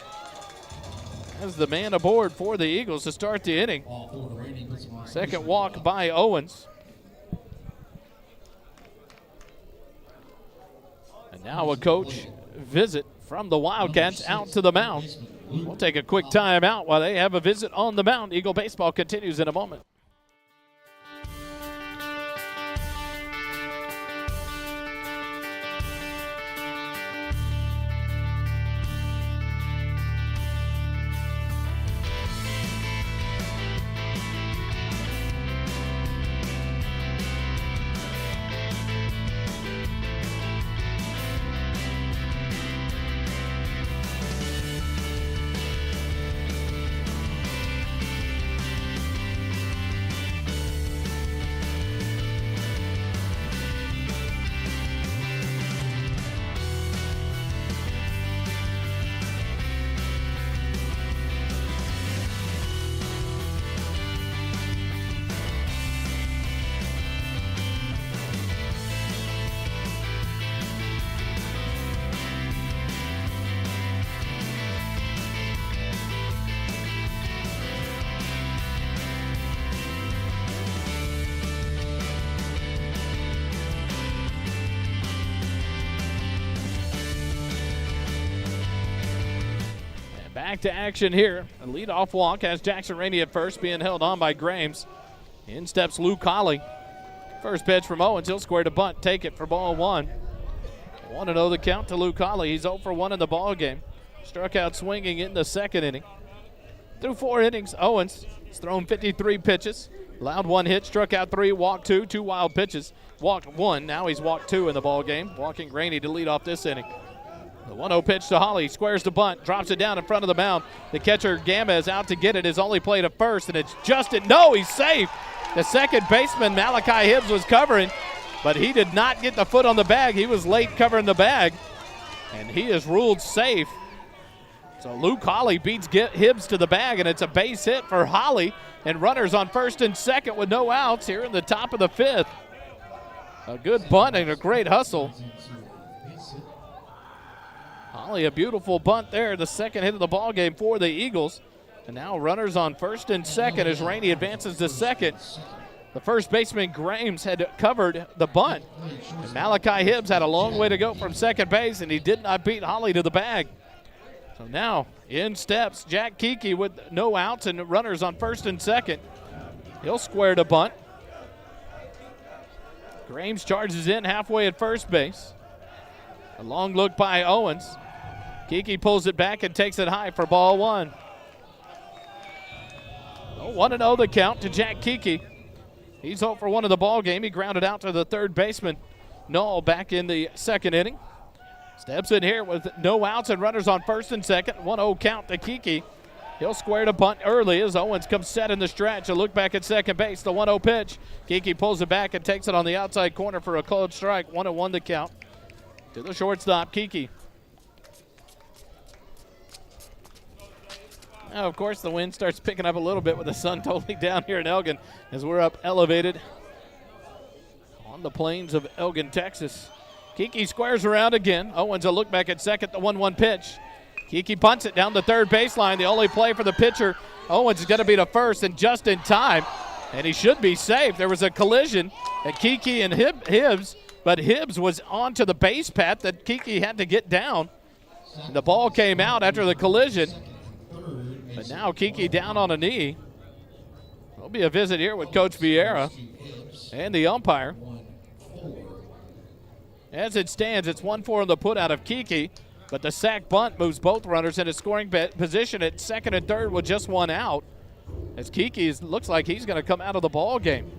As the man aboard for the Eagles to start the inning. Second walk by Owens. And now a coach visit from the Wildcats out to the mound. We'll take a quick time out while they have a visit on the mound. Eagle baseball continues in a moment. Back to action here. A leadoff walk has Jackson Rainey at first, being held on by Grames. In steps Luke Colley. First pitch from Owens. He'll square to bunt. Take it for ball 1. 1-0 the count to Luke Colley. He's 0 for 1 in the ball game. Struck out swinging in the 2nd inning. Through 4 innings, Owens has thrown 53 pitches. Allowed 1 hit, struck out 3, walked 2, 2 wild pitches. Walked 1. Now he's walked 2 in the ball game. Walking Rainey to lead off this inning. The 1-0 pitch to Holly, squares the bunt, drops it down in front of the mound. The catcher, Gamba, is out to get it, has only played at first, and it's Justin. No, he's safe. The second baseman, Malachi Hibbs, was covering, but he did not get the foot on the bag. He was late covering the bag, and he is ruled safe. So Luke Holly beats Hibbs to the bag, and it's a base hit for Holly, and runners on first and second with no outs here in the top of the 5th. A good bunt and a great hustle. Holly, a beautiful bunt there, the second hit of the ball game for the Eagles. And now runners on first and second as Rainey advances to second. The first baseman, Grames, had covered the bunt. And Malachi Hibbs had a long way to go from second base, and he did not beat Holly to the bag. So now in steps Jack Kiki with no outs and runners on first and second. He'll square the bunt. Grames charges in halfway at first base. A long look by Owens. Kiki pulls it back and takes it high for ball 1. 1-0 the count to Jack Kiki. He's 0 for 1 in the ball game. He grounded out to the third baseman, Null, back in the 2nd inning. Steps in here with no outs and runners on first and second. 1-0 count to Kiki. He'll square to bunt early as Owens comes set in the stretch. A look back at second base. The 1-0 pitch. Kiki pulls it back and takes it on the outside corner for a called strike. 1-1 the count to the shortstop, Kiki. Now, of course, the wind starts picking up a little bit with the sun totally down here in Elgin as we're up elevated on the plains of Elgin, Texas. Kiki squares around again. Owens a look back at second, the 1-1 pitch. Kiki punts it down the third baseline. The only play for the pitcher. Owens is going to be to first and just in time, and he should be safe. There was a collision at Kiki and Hibbs, but Hibbs was onto the base path that Kiki had to get down. And the ball came out after the collision. But now Kiki down on a knee. There'll be a visit here with Coach Vieira and the umpire. As it stands, it's 1-4 on the put out of Kiki, but the sack bunt moves both runners into scoring position at second and third with just 1 out. As Kiki looks like he's going to come out of the ball game.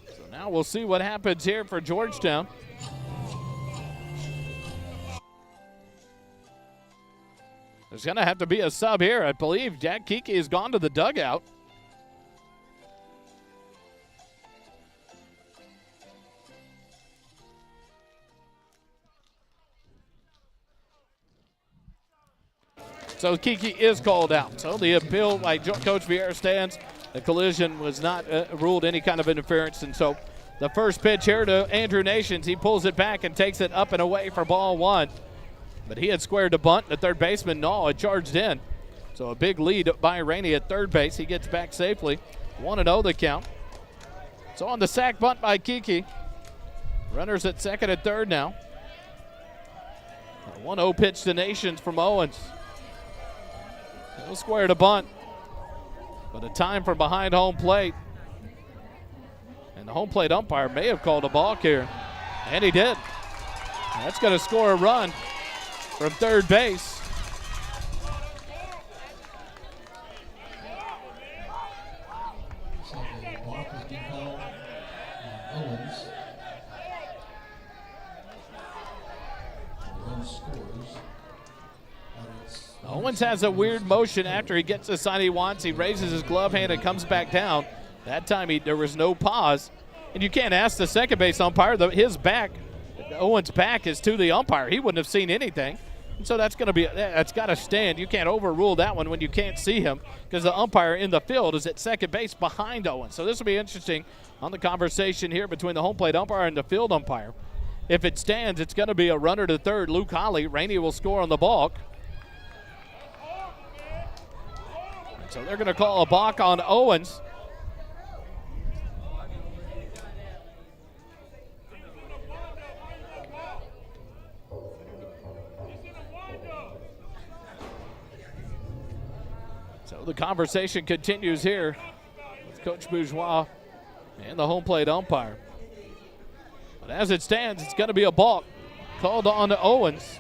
So now we'll see what happens here for Georgetown. There's going to have to be a sub here. I believe Jack Kiki has gone to the dugout. So Kiki is called out. So the appeal by Coach Vieira stands. The collision was not ruled any kind of interference. And so the first pitch here to Andrew Nations. He pulls it back and takes it up and away for ball one. But he had squared the bunt. The third baseman, Nall, had charged in. So a big lead by Rainey at third base. He gets back safely. 1-0 the count. So on the sack bunt by Kiki. Runners at second and third now. A 1-0 pitch to Nations from Owens. He'll square the bunt. But a time from behind home plate. And the home plate umpire may have called a balk here. And he did. That's going to score a run from third base. So the balk has been called on Owens. The run scores. Owens has a weird motion after he gets the sign he wants. He raises his glove hand and comes back down. That time there was no pause. And you can't ask the second base umpire. His back, Owens' back is to the umpire. He wouldn't have seen anything. And so that's got to stand. You can't overrule that one when you can't see him because the umpire in the field is at second base behind Owens. So this will be interesting on the conversation here between the home plate umpire and the field umpire. If it stands, it's going to be a runner to third. Luke Holly. Rainey will score on the balk. So they're going to call a balk on Owens. So the conversation continues here with Coach Bourgeois and the home plate umpire. But as it stands, it's going to be a balk called on to Owens.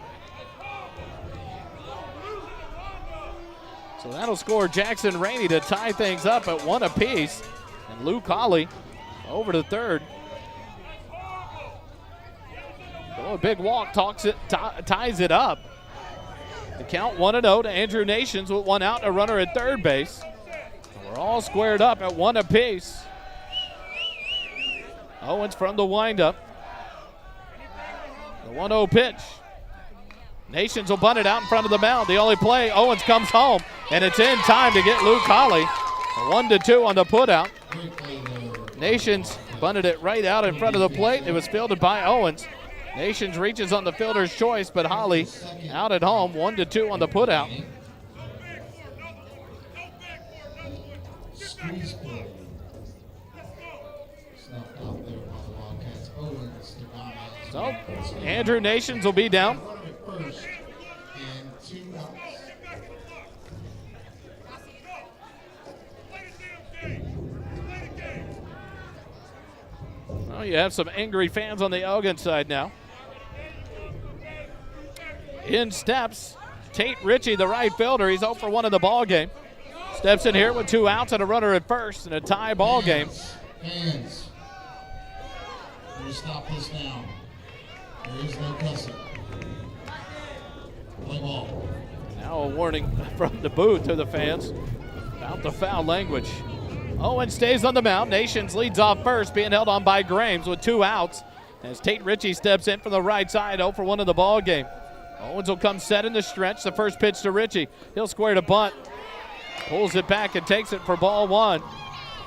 So that'll score Jackson Rainey to tie things up at 1 apiece. And Luke Holly over to third. Oh, a big walk ties it up. The count 1-0 to Andrew Nations with one out and a runner at third base. And we're all squared up at 1 apiece. Owens from the windup. The 1-0 pitch. Nations will bunt it out in front of the mound. The only play, Owens comes home, and it's in time to get Luke Holly. 1-2 on the putout. Nations bunted it right out in front of the plate. It was fielded by Owens. Nations reaches on the fielder's choice, but Holly out at home. 1-2 on the putout. Squeeze play. Snuffed out there by the Wildcats. Owens did not have So Andrew Nations will be down. first and 2 outs. Well, you have some angry fans on the Elgin side now. In steps Tate Ritchie, the right fielder. He's 0 for 1 in the ball game. Steps in here with 2 outs and a runner at first in a tie ball game. Hands. You stop this now. There is no cussing. Play ball. Now a warning from the booth to the fans about the foul language. Owen stays on the mound. Nations leads off first, being held on by Grames with 2 outs as Tate Ritchie steps in from the right side, 0 for 1 in the ball game. Owens will come set in the stretch. The first pitch to Ritchie. He'll square to bunt. Pulls it back and takes it for ball 1.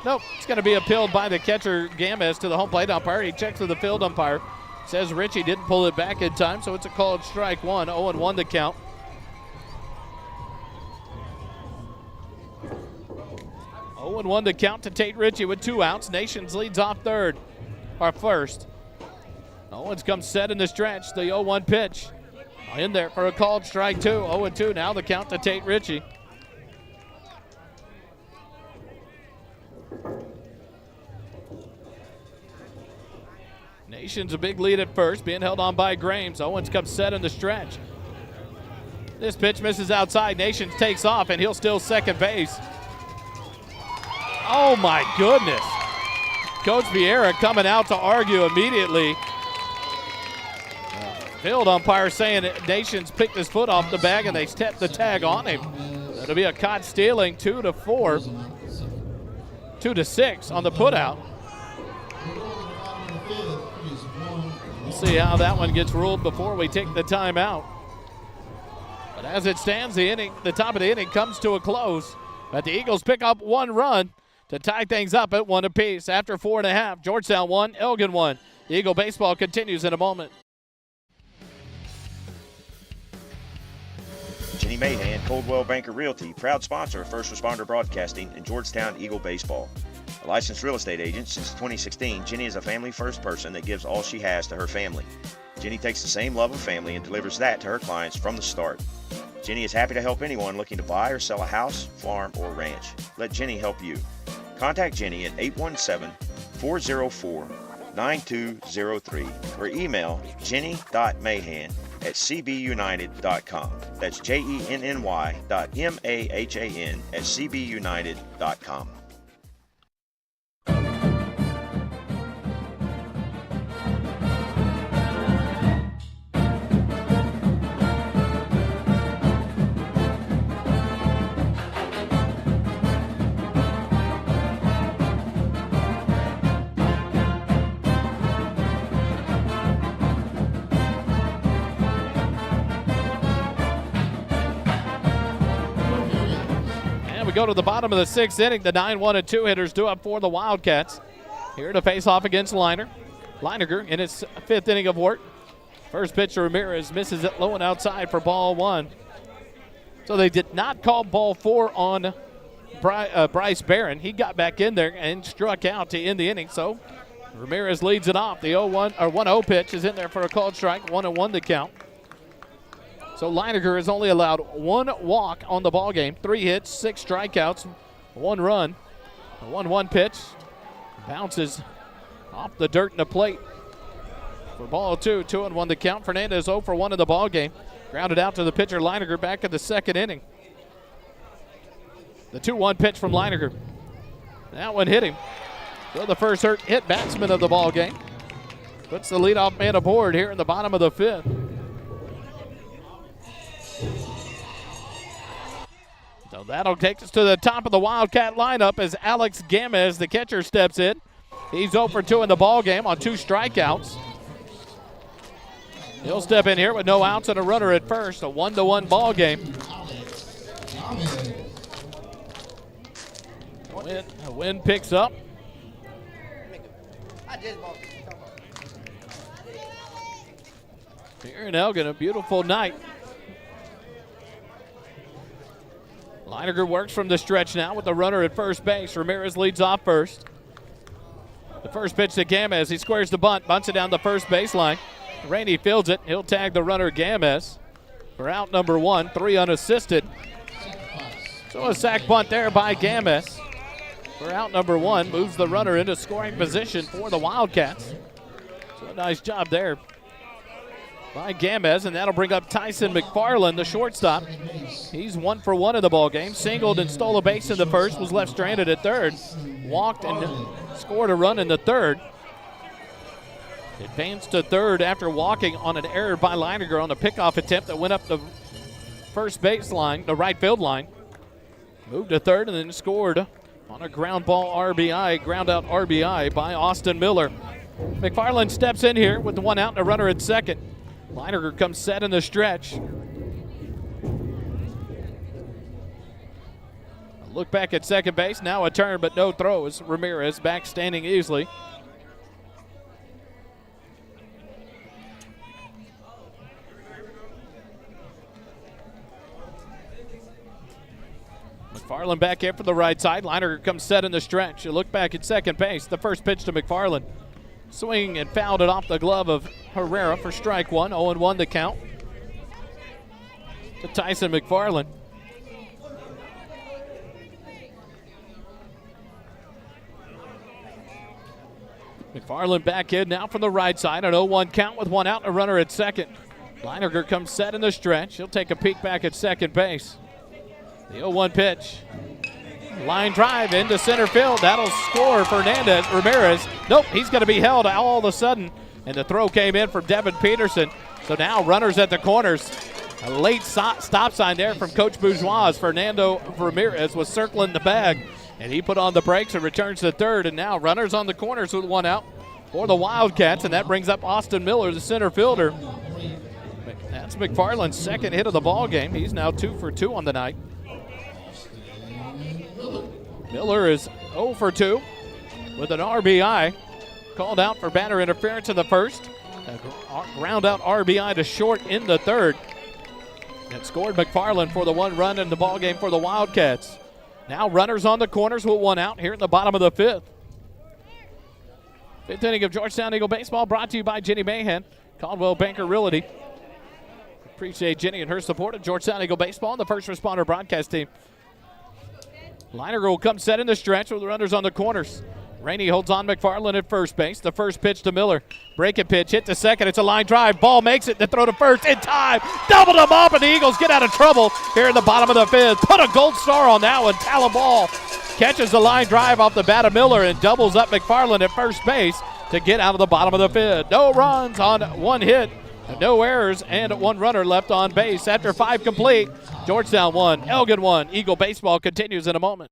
Nope, it's going to be appealed by the catcher Gamez to the home plate umpire. He checks with the field umpire. Says Ritchie didn't pull it back in time, so it's a called strike 1. 0-1 the count. Oh, 1 to count to Tate Ritchie with 2 outs. Nations leads off first. Owens comes set in the stretch. The 0-1 pitch. In there for a called strike 2. 0-2 now the count to Tate Ritchie. Nations a big lead at first, being held on by Grames. Owens comes set in the stretch. This pitch misses outside. Nations takes off, and he'll steal second base. Oh, my goodness. Coach Vieira coming out to argue immediately. Field umpire saying that Nations picked his foot off the bag and they stepped the tag on him. It'll be a caught stealing, 2-4, 2-6 on the putout. We'll see how that one gets ruled before we take the timeout. But as it stands, the top of the inning comes to a close. But the Eagles pick up 1 run to tie things up at 1 apiece. After 4.5, Georgetown 1, Elgin 1. Eagle baseball continues in a moment. Jenny Mahan, Coldwell Banker Realty, proud sponsor of First Responder Broadcasting and Georgetown Eagle Baseball. A licensed real estate agent since 2016, Jenny is a family-first person that gives all she has to her family. Jenny takes the same love of family and delivers that to her clients from the start. Jenny is happy to help anyone looking to buy or sell a house, farm, or ranch. Let Jenny help you. Contact Jenny at 817-404-9203 or email jenny.mahan@cbunited.com. That's JENNY.MAHAN@cbunited.com. We go to the bottom of the 6th inning. The 9-1 and 2 hitters due up for the Wildcats. Here to face off against Leininger in his 5th inning of work. First pitch to Ramirez, misses it low and outside for ball 1. So they did not call ball 4 on Bryce Barron. He got back in there and struck out to end the inning. So Ramirez leads it off. The 1-0 pitch is in there for a called strike. 1-1 the count. So Leininger has only allowed 1 walk on the ball game, 3 hits, 6 strikeouts, 1 run. A 1-1 pitch bounces off the dirt in the plate for ball 2. 2-1 the count. Fernandez 0 for 1 in the ball game. Grounded out to the pitcher Leininger back in the 2nd inning. The 2-1 pitch from Leininger. That one hit him. So the first hit batsman of the ball game puts the leadoff man aboard here in the bottom of the 5th. So that'll take us to the top of the Wildcat lineup as Alex Gamez, the catcher, steps in. He's 0 for 2 in the ball game on 2 strikeouts. He'll step in here with no outs and a runner at first. A 1-1 ball game. The wind picks up. Here in Elgin, a beautiful night. Leininger works from the stretch now with the runner at first base. Ramirez leads off first. The first pitch to Gamez. He squares the bunt, bunts it down the first baseline. Rainey fields it. He'll tag the runner Gamez for out number 1, 3 unassisted. So a sac bunt there by Gamez for out number 1. Moves the runner into scoring position for the Wildcats. So a nice job there by Gamez, and that'll bring up Tyson McFarland, the shortstop. He's 1 for 1 in the ball game. Singled and stole a base in the first, was left stranded at third. Walked and scored a run in the 3rd. Advanced to 3rd after walking on an error by Leininger on a pickoff attempt that went up the first baseline, the right field line. Moved to 3rd and then scored on a ground out RBI by Austin Miller. McFarland steps in here with the 1 out and a runner at 2nd. Leininger comes set in the stretch. A look back at second base. Now a turn, but no throws. Ramirez back standing easily. McFarland back here for the right side. Leininger comes set in the stretch. A look back at second base. The first pitch to McFarland. Swing and fouled it off the glove of Herrera for strike 1. 0-1 the count to Tyson McFarland. McFarland back in now from the right side. An 0-1 count with 1 out and a runner at 2nd. Leininger comes set in the stretch. He'll take a peek back at second base. The 0-1 pitch. Line drive into center field. That'll score Ramirez. Nope, he's going to be held all of a sudden. And the throw came in from Devin Peterson. So now runners at the corners. A late stop sign there from Coach Bourgeois. Fernando Ramirez was circling the bag, and he put on the brakes and returns to third. And now runners on the corners with one out for the Wildcats, and that brings up Austin Miller, the center fielder. That's McFarland's second hit of the ball game. He's now 2 for 2 on the night. Miller is 0 for 2 with an RBI. Called out for batter interference in the first. A ground out RBI to short in the third. And scored McFarland for the 1 run in the ball game for the Wildcats. Now runners on the corners with one out here in the bottom of the fifth. Fifth inning of Georgetown Eagle baseball brought to you by Jenny Mahan, Caldwell Banker Realty. Appreciate Jenny and her support of Georgetown Eagle baseball and the first responder broadcast team. Liner will come set in the stretch with the runners on the corners. Rainey holds on McFarland at first base. The first pitch to Miller. Breaking pitch, hit to second. It's a line drive. Ball makes it to throw to first in time. Doubled him up, and the Eagles get out of trouble here in the bottom of the fifth. Put a gold star on that one. Talon Ball catches the line drive off the bat of Miller and doubles up McFarland at first base to get out of the bottom of the fifth. No runs on 1 hit, no errors, and 1 runner left on base. After 5 complete, Georgetown 1, Elgin 1. Eagle baseball continues in a moment.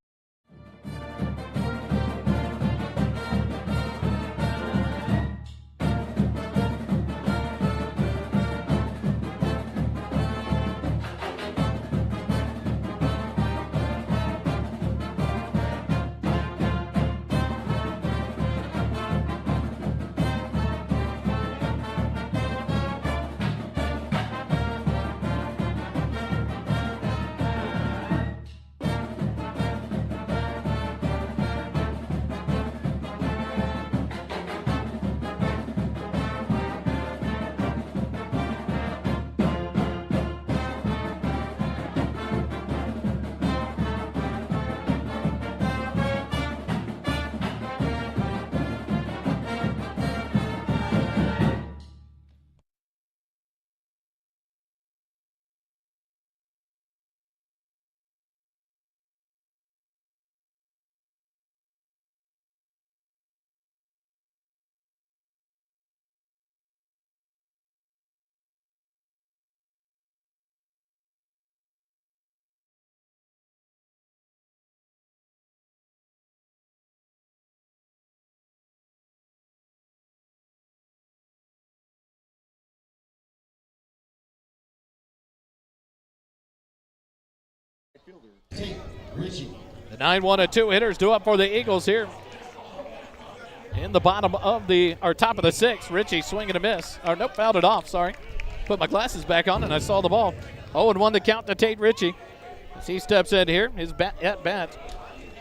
The 9-1-2 hitters due up for the Eagles here. In the bottom of the, or top of the 6th, Ritchie swinging a miss. Or nope, fouled it off, sorry. Put my glasses back on and I saw the ball. 0-1 the count to Tate Ritchie. As he steps in here, his at-bat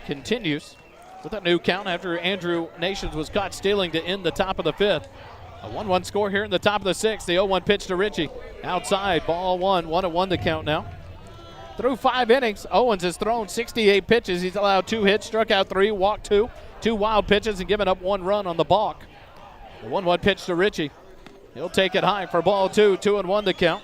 continues with a new count after Andrew Nations was caught stealing to end the top of the 5th. A 1-1 score here in the top of the 6th. The 0-1 pitch to Ritchie. Outside, ball 1, 1-1 the count now. Through 5 innings, Owens has thrown 68 pitches. He's allowed 2 hits, struck out 3, walked 2, 2 wild pitches, and given up 1 run on the balk. The 1-1 pitch to Ritchie. He'll take it high for ball 2, 2-1 the count.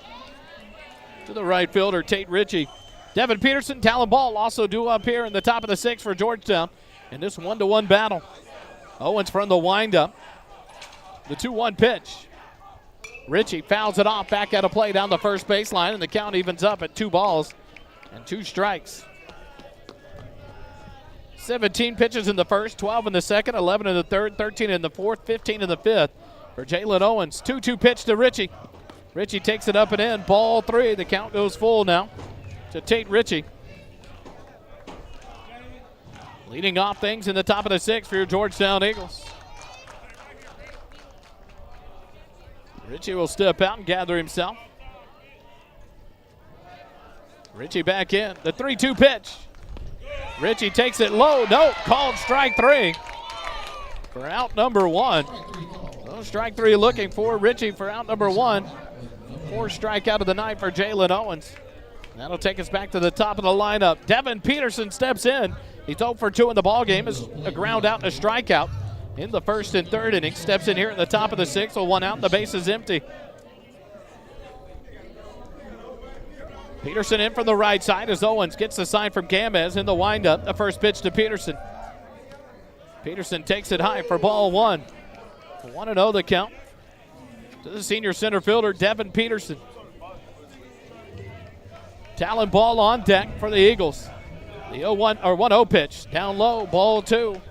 To the right fielder, Tate Ritchie. Devin Peterson, Talon Ball also due up here in the top of the 6th for Georgetown in this 1-1 battle. Owens from the windup. The 2-1 pitch. Ritchie fouls it off, back out of play down the first baseline, and the count evens up at 2 balls and 2 strikes. 17 pitches in the first, 12 in the second, 11 in the third, 13 in the fourth, 15 in the fifth for Jalen Owens. 2-2 pitch to Ritchie. Ritchie takes it up and in. Ball 3. The count goes full now to Tate Ritchie. Leading off things in the top of the 6th for your Georgetown Eagles. Ritchie will step out and gather himself. Ritchie back in. The 3-2 pitch. Ritchie takes it low. No, called strike 3 for out number 1. No, strike 3 looking for Ritchie for out number 1. 4th strikeout of the night for Jalen Owens. That'll take us back to the top of the lineup. Devin Peterson steps in. He's 0 for 2 in the ballgame. Is a ground out and a strikeout in the 1st and 3rd inning. Steps in here at the top of the 6th with 1 out and the base is empty. Peterson in from the right side as Owens gets the sign from Gamez in the windup. The first pitch to Peterson. Peterson takes it high for ball 1. 1-0 the count. to the senior center fielder, Devin Peterson. Talon ball on deck for the Eagles. The 1-0 pitch, down low, ball 2.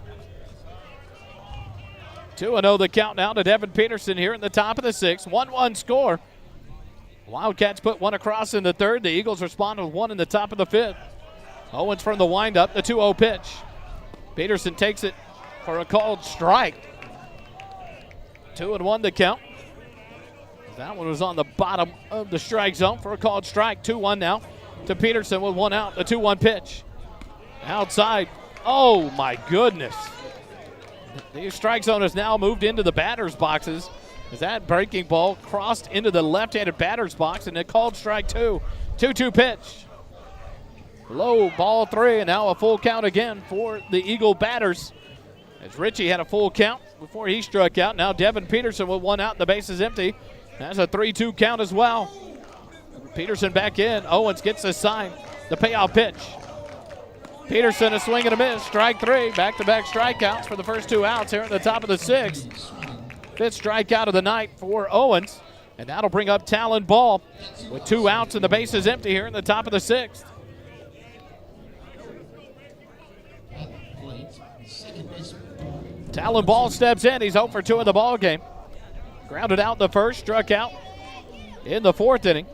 2-0 the count now to Devin Peterson here in the top of the 6th. 1-1 score. Wildcats put one across in the 3rd. The Eagles respond with one in the top of the 5th. Owens from the windup, the 2-0 pitch. Peterson takes it for a called strike. 2-1 the count. That one was on the bottom of the strike zone for a called strike. 2-1 now to Peterson with one out. The 2-1 pitch. Outside. Oh, my goodness. The strike zone has now moved into the batter's boxes as that breaking ball crossed into the left-handed batter's box, and a called strike 2. 2-2 pitch. Low, ball 3, and now a full count again for the Eagle batters. As Richie had a full count before he struck out. Now Devin Peterson with one out and the base is empty. That's a 3-2 count as well. Peterson back in. Owens gets the sign. The payoff pitch. Peterson a swing and a miss. Strike 3. Back-to-back strikeouts for the first 2 outs here at the top of the 6th. 5th strikeout of the night for Owens. And that'll bring up Talon Ball with 2 outs and the base is empty here in the top of the 6th. Talon Ball steps in. He's 0 for 2 in the ball game. Grounded out in the 1st, struck out in the 4th inning.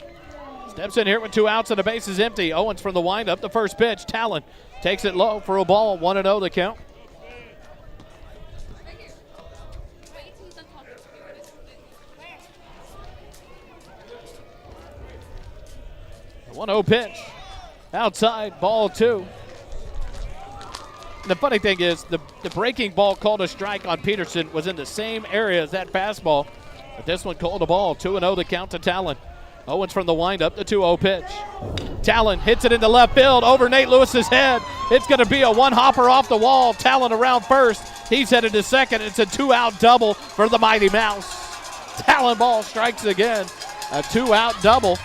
Steps in here with 2 outs and the base is empty. Owens from the windup, the 1st pitch. Talon takes it low for a ball. 1-0 the count. The 1-0 pitch. Outside, ball 2. The funny thing is, the breaking ball called a strike on Peterson was in the same area as that fastball. But this one called a ball. 2-0 the count to Talon. Owens from the windup, the 2-0 pitch. Talon hits it into left field over Nate Lewis's head. It's going to be a one-hopper off the wall. Talon around first. He's headed to second. It's a 2-out double for the Mighty Mouse. Talon Ball strikes again. A 2-out double.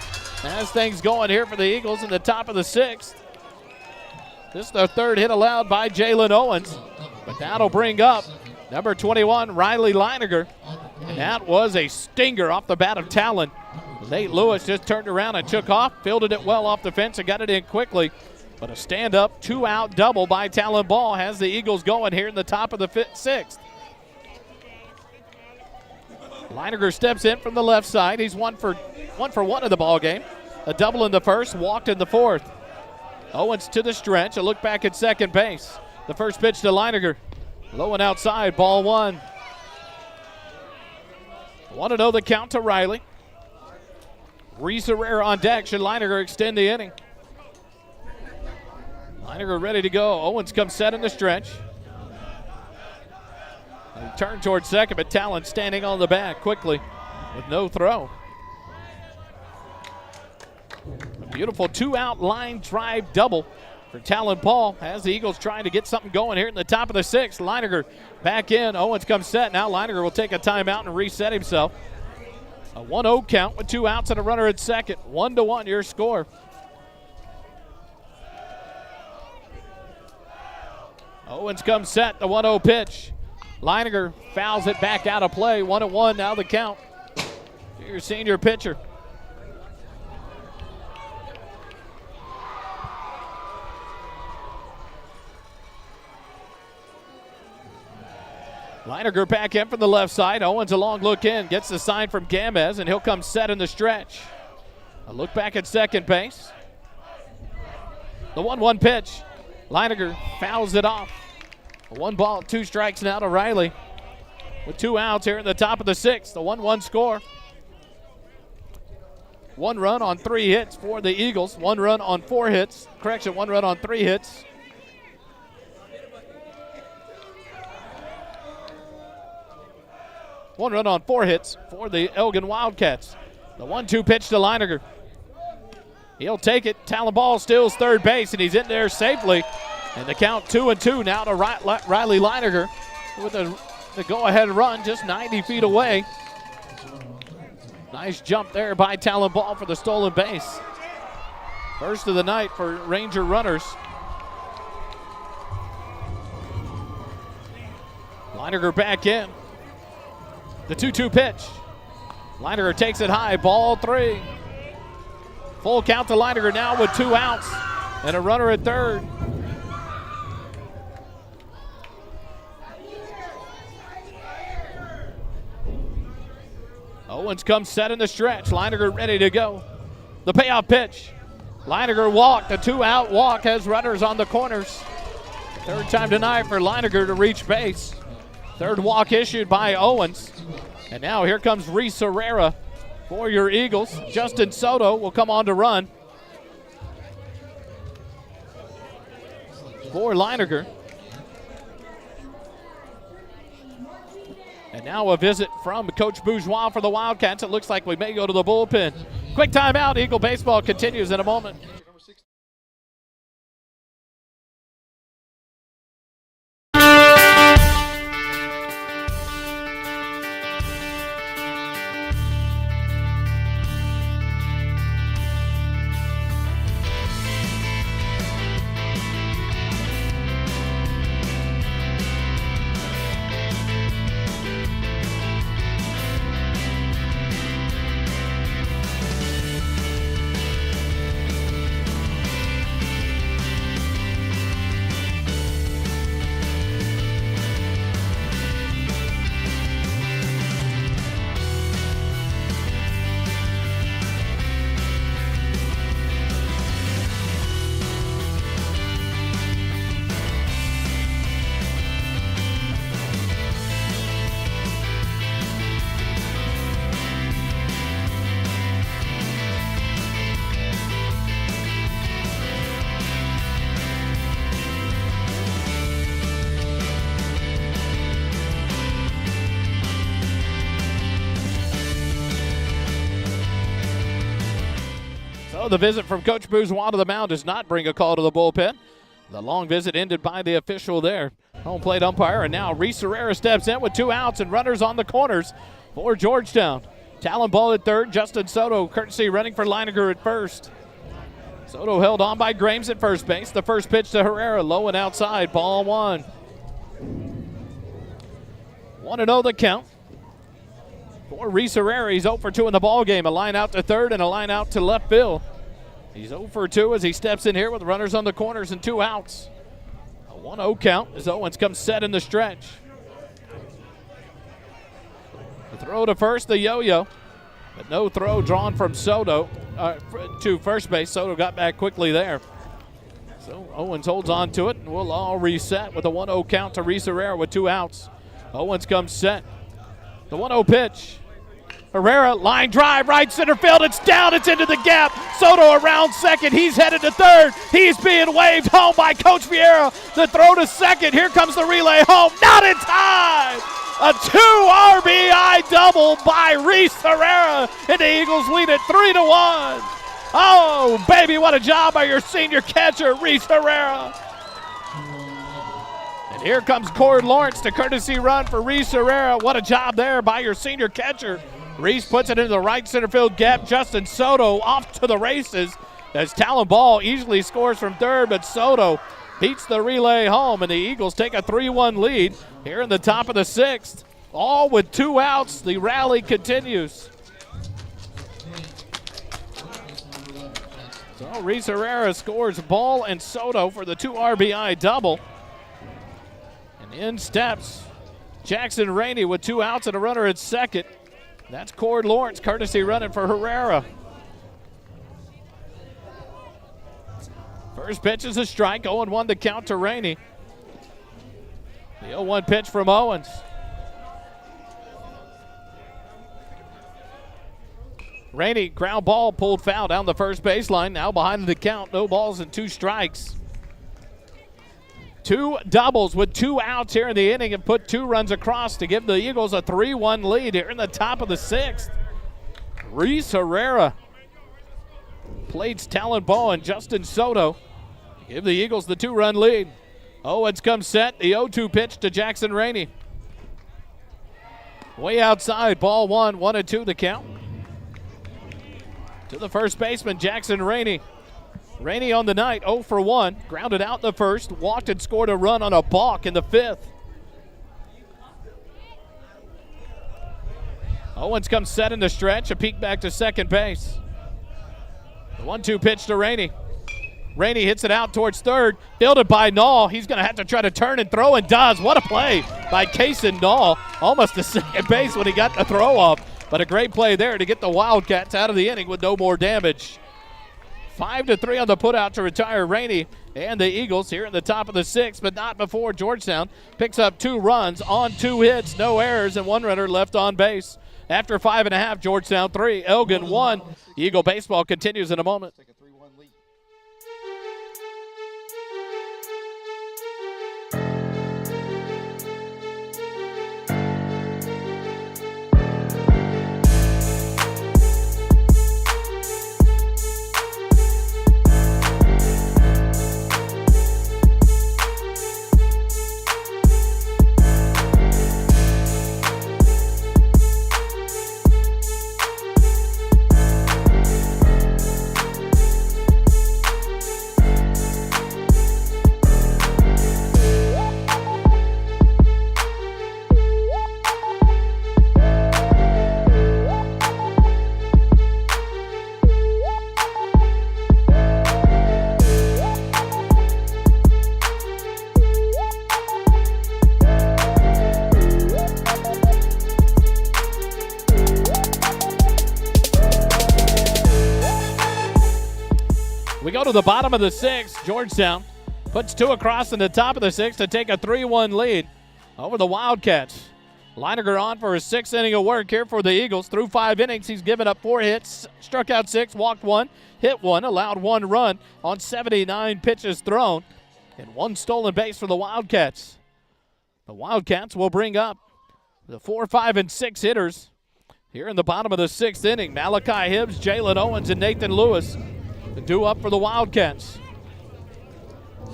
As things going here for the Eagles in the top of the 6th. This is the 3rd hit allowed by Jalen Owens. But that'll bring up number 21, Riley Leiniger. And that was a stinger off the bat of Talon. Nate Lewis just turned around and took off, fielded it well off the fence and got it in quickly. But a stand-up 2-out double by Talon Ball has the Eagles going here in the top of the 6th. Leiniger steps in from the left side. He's 1 for 1 in the ball game. A double in the 1st, walked in the 4th. Owens to the stretch, a look back at second base. The 1st pitch to Leiniger. Low and outside, ball 1. 1-0 the count to Riley. Reese Herrera on deck. Should Leiniger extend the inning? Leiniger ready to go. Owens comes set in the stretch. He turned towards second, but Talon standing on the back quickly with no throw. A beautiful 2-out line drive double for Talon Ball as the Eagles trying to get something going here in the top of the 6th. Leiniger back in. Owens comes set. Now Leiniger will take a timeout and reset himself. A 1-0 count with 2 outs and a runner at second. 1-1 your score. Owens comes set. The 1-0 pitch. Leiniger fouls it back out of play. 1-1 now the count. Your senior pitcher. Leiniger back in from the left side. Owens a long look in. Gets the sign from Gamez, and he'll come set in the stretch. A look back at second base. The 1-1 pitch. Leiniger fouls it off. 1 ball, 2 strikes now to Riley. With 2 outs here in the top of the 6th. The 1-1 score. 1 run on 3 hits for the Eagles. 1 run on 4 hits. Correction, 1 run on 3 hits. One run on 4 hits for the Elgin Wildcats. The 1-2 pitch to Leiniger. He'll take it. Talon Ball steals third base, and he's in there safely. And the count 2-2 now to Riley Leiniger with the go-ahead run just 90 feet away. Nice jump there by Talon Ball for the stolen base. First of the night for Ranger runners. Leiniger back in. The 2-2 pitch. Leininger takes it high, ball 3. Full count to Leininger now with 2 outs and a runner at third. Owens comes set in the stretch. Leininger ready to go. The payoff pitch. Leininger walked. A 2-out walk has runners on the corners. Third time tonight for Leininger to reach base. Third walk issued by Owens. And now here comes Reese Herrera for your Eagles. Justin Soto will come on to run for Leininger. And now a visit from Coach Bourgeois for the Wildcats. It looks like we may go to the bullpen. Quick timeout. Eagle baseball continues in a moment. The visit from Coach Bourgeois to the mound does not bring a call to the bullpen. The long visit ended by the official there. Home plate umpire, and now Reese Herrera steps in with 2 outs and runners on the corners for Georgetown. Talon ball at third, Justin Soto, courtesy running for Leininger at first. Soto held on by Grames at first base. The first pitch to Herrera, low and outside, ball 1. 1-0 the count. For Reese Herrera, he's 0 for 2 in the ball game. A line out to third and a line out to left field. He's 0 for 2 as he steps in here with runners on the corners and 2 outs. A 1-0 count as Owens comes set in the stretch. The throw to first, the yo-yo, but no throw drawn from Soto to first base. Soto got back quickly there. So Owens holds on to it, and we'll all reset with a 1-0 count to Reese Herrera with 2 outs. Owens comes set. The 1-0 pitch. Herrera, line drive, right center field. It's down, it's into the gap. Soto around second. He's headed to third. He's being waved home by Coach Vieira. The throw to second. Here comes the relay home. Not in time. A 2 RBI double by Reese Herrera. And the Eagles lead it 3-1. Oh, baby, what a job by your senior catcher, Reese Herrera. And here comes Cord Lawrence to courtesy run for Reese Herrera. What a job there by your senior catcher. Reese puts it into the right center field gap. Justin Soto off to the races as Talon Ball easily scores from third, but Soto beats the relay home, and the Eagles take a 3-1 lead here in the top of the 6th. All with 2 outs. The rally continues. So Reese Herrera scores Ball and Soto for the 2 RBI double. And in steps Jackson Rainey with 2 outs and a runner at second. That's Cord Lawrence, courtesy running for Herrera. First pitch is a strike, 0-1 to count to Rainey. The 0-1 pitch from Owens. Rainey, ground ball pulled foul down the first baseline, now behind the count, no balls and 2 strikes. 2 doubles with 2 outs here in the inning and put 2 runs across to give the Eagles a 3-1 lead here in the top of the 6th. Reese Herrera plates Talon Ball and Justin Soto. Give the Eagles the 2-run lead. Owens comes set. The 0-2 pitch to Jackson Rainey. Way outside, ball 1, 1-2 the count. To the first baseman, Jackson Rainey. Rainey on the night, 0 for 1. Grounded out in the first, walked and scored a run on a balk in the 5th. Owens comes set in the stretch, a peek back to second base. The 1-2 pitch to Rainey. Rainey hits it out towards third, fielded by Nall. He's going to have to try to turn and throw, and does. What a play by Kason Nall. Almost to second base when he got the throw up, but a great play there to get the Wildcats out of the inning with no more damage. 5-3 on the putout to retire Rainey and the Eagles here in the top of the sixth, but not before Georgetown picks up 2 runs on 2 hits, no errors, and 1 runner left on base. After 5.5, Georgetown 3, Elgin 1. Eagle baseball continues in a moment. Take a 3-1 lead. We go to the bottom of the sixth. Georgetown puts 2 across in the top of the sixth to take a 3-1 lead over the Wildcats. Leininger on for his 6th inning of work here for the Eagles. Through 5 innings, he's given up 4 hits, struck out 6, walked 1, hit 1, allowed 1 run on 79 pitches thrown, and 1 stolen base for the Wildcats. The Wildcats will bring up the 4, 5, and 6 hitters here in the bottom of the 6th inning. Malachi Hibbs, Jalen Owens, and Nathan Lewis. The due up for the Wildcats.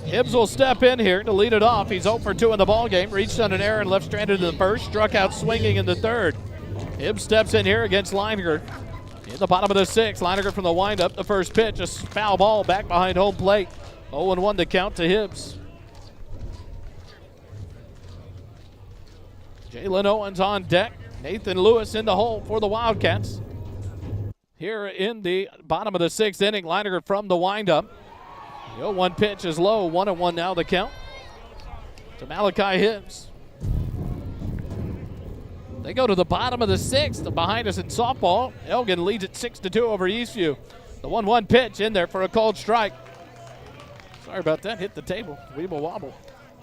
Hibbs will step in here to lead it off. He's 0 for 2 in the ballgame. Reached on an error and left stranded in the first. Struck out swinging in the third. Hibbs steps in here against Leininger. In the bottom of the 6th, Leininger from the windup. The first pitch, a foul ball back behind home plate. 0-1 to count to Hibbs. Jalen Owens on deck. Nathan Lewis in the hole for the Wildcats. Here in the bottom of the 6th inning, Leininger from the windup. The 0-1 pitch is low. 1-1 now the count to Malachi Hibbs. They go to the bottom of the 6th. Behind us in softball, Elgin leads it 6-2 over Eastview. The 1-1 pitch in there for a called strike. Sorry about that. Hit the table. Weeble wobble.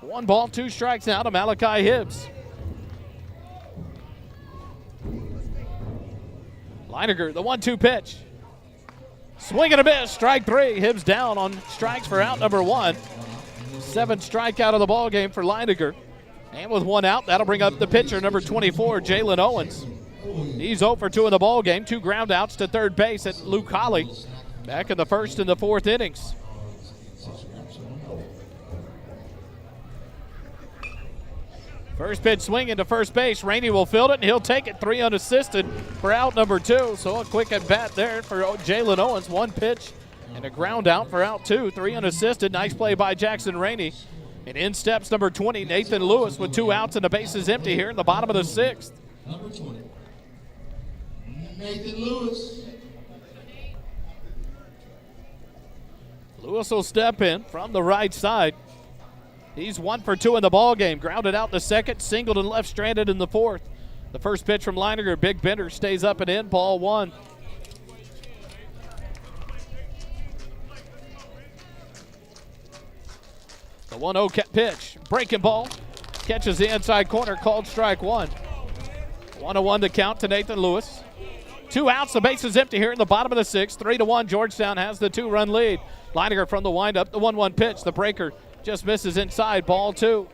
1 ball, 2 strikes now to Malachi Hibbs. Leininger, the 1-2 pitch. Swing and a miss, strike 3. Hibbs down on strikes for out number 1. 7th strikeout of the ball game for Leininger. And with 1 out, that'll bring up the pitcher, number 24, Jalen Owens. He's 0 for 2 in the ball game. 2 ground outs to third base at Luke Holly. Back in the 1st and the 4th innings. First pitch swing into first base. Rainey will field it, and he'll take it 3 unassisted for out number 2. So a quick at bat there for Jalen Owens. 1 pitch and a ground out for out 2. 3 unassisted. Nice play by Jackson Rainey. And in steps number 20, Nathan Lewis, with 2 outs and the bases empty here in the bottom of the 6th. Number 20, Nathan Lewis. Lewis will step in from the right side. He's 1 for 2 in the ball game. Grounded out in the 2nd, singled and left stranded in the 4th. The first pitch from Leininger, big bender, stays up and in, ball 1. The 1-0 pitch, breaking ball, catches the inside corner, called strike 1. 1-1 to count to Nathan Lewis. 2 outs, the base is empty here in the bottom of the 6th. 3-1, Georgetown has the 2-run lead. Leininger from the windup, the 1-1 pitch, the breaker just misses inside, ball 2.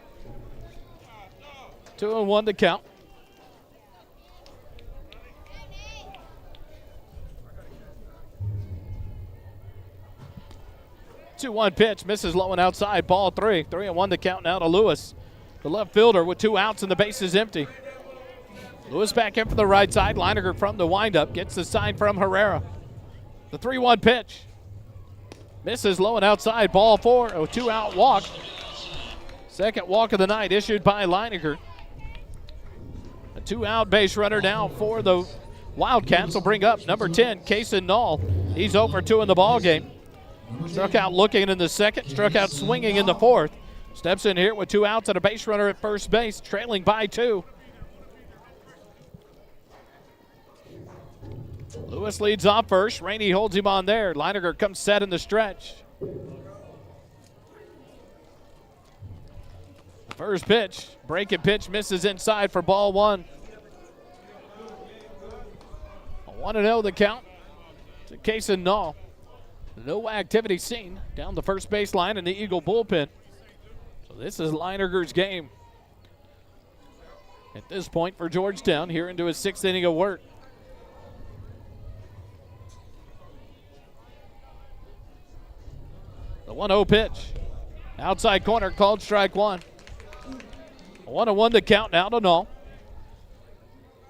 2-1 to count. The 2-1 pitch misses low and outside, ball 3. 3-1 to count now to Lewis, the left fielder, with 2 outs and the base is empty. Lewis back in for the right side. Leininger from the windup gets the sign from Herrera. The 3-1 pitch misses low and outside, ball 4. A 2-out walk. Second walk of the night issued by Leininger. A 2-out base runner now for the Wildcats will bring up number 10, Kason Knoll. He's 0 for 2 in the ball game. Struck out looking in the second, struck out swinging in the fourth. Steps in here with 2 outs and a base runner at first base, trailing by 2. Lewis leads off first. Rainey holds him on there. Leininger comes set in the stretch. First pitch, breaking pitch, misses inside for ball 1. 1-0 the count to Kason Knoll. No activity seen down the first baseline in the Eagle bullpen. So this is Leininger's game at this point for Georgetown, here into his 6th inning of work. The 1-0 pitch. Outside corner, called strike 1. 1-1 the count now to Knoll.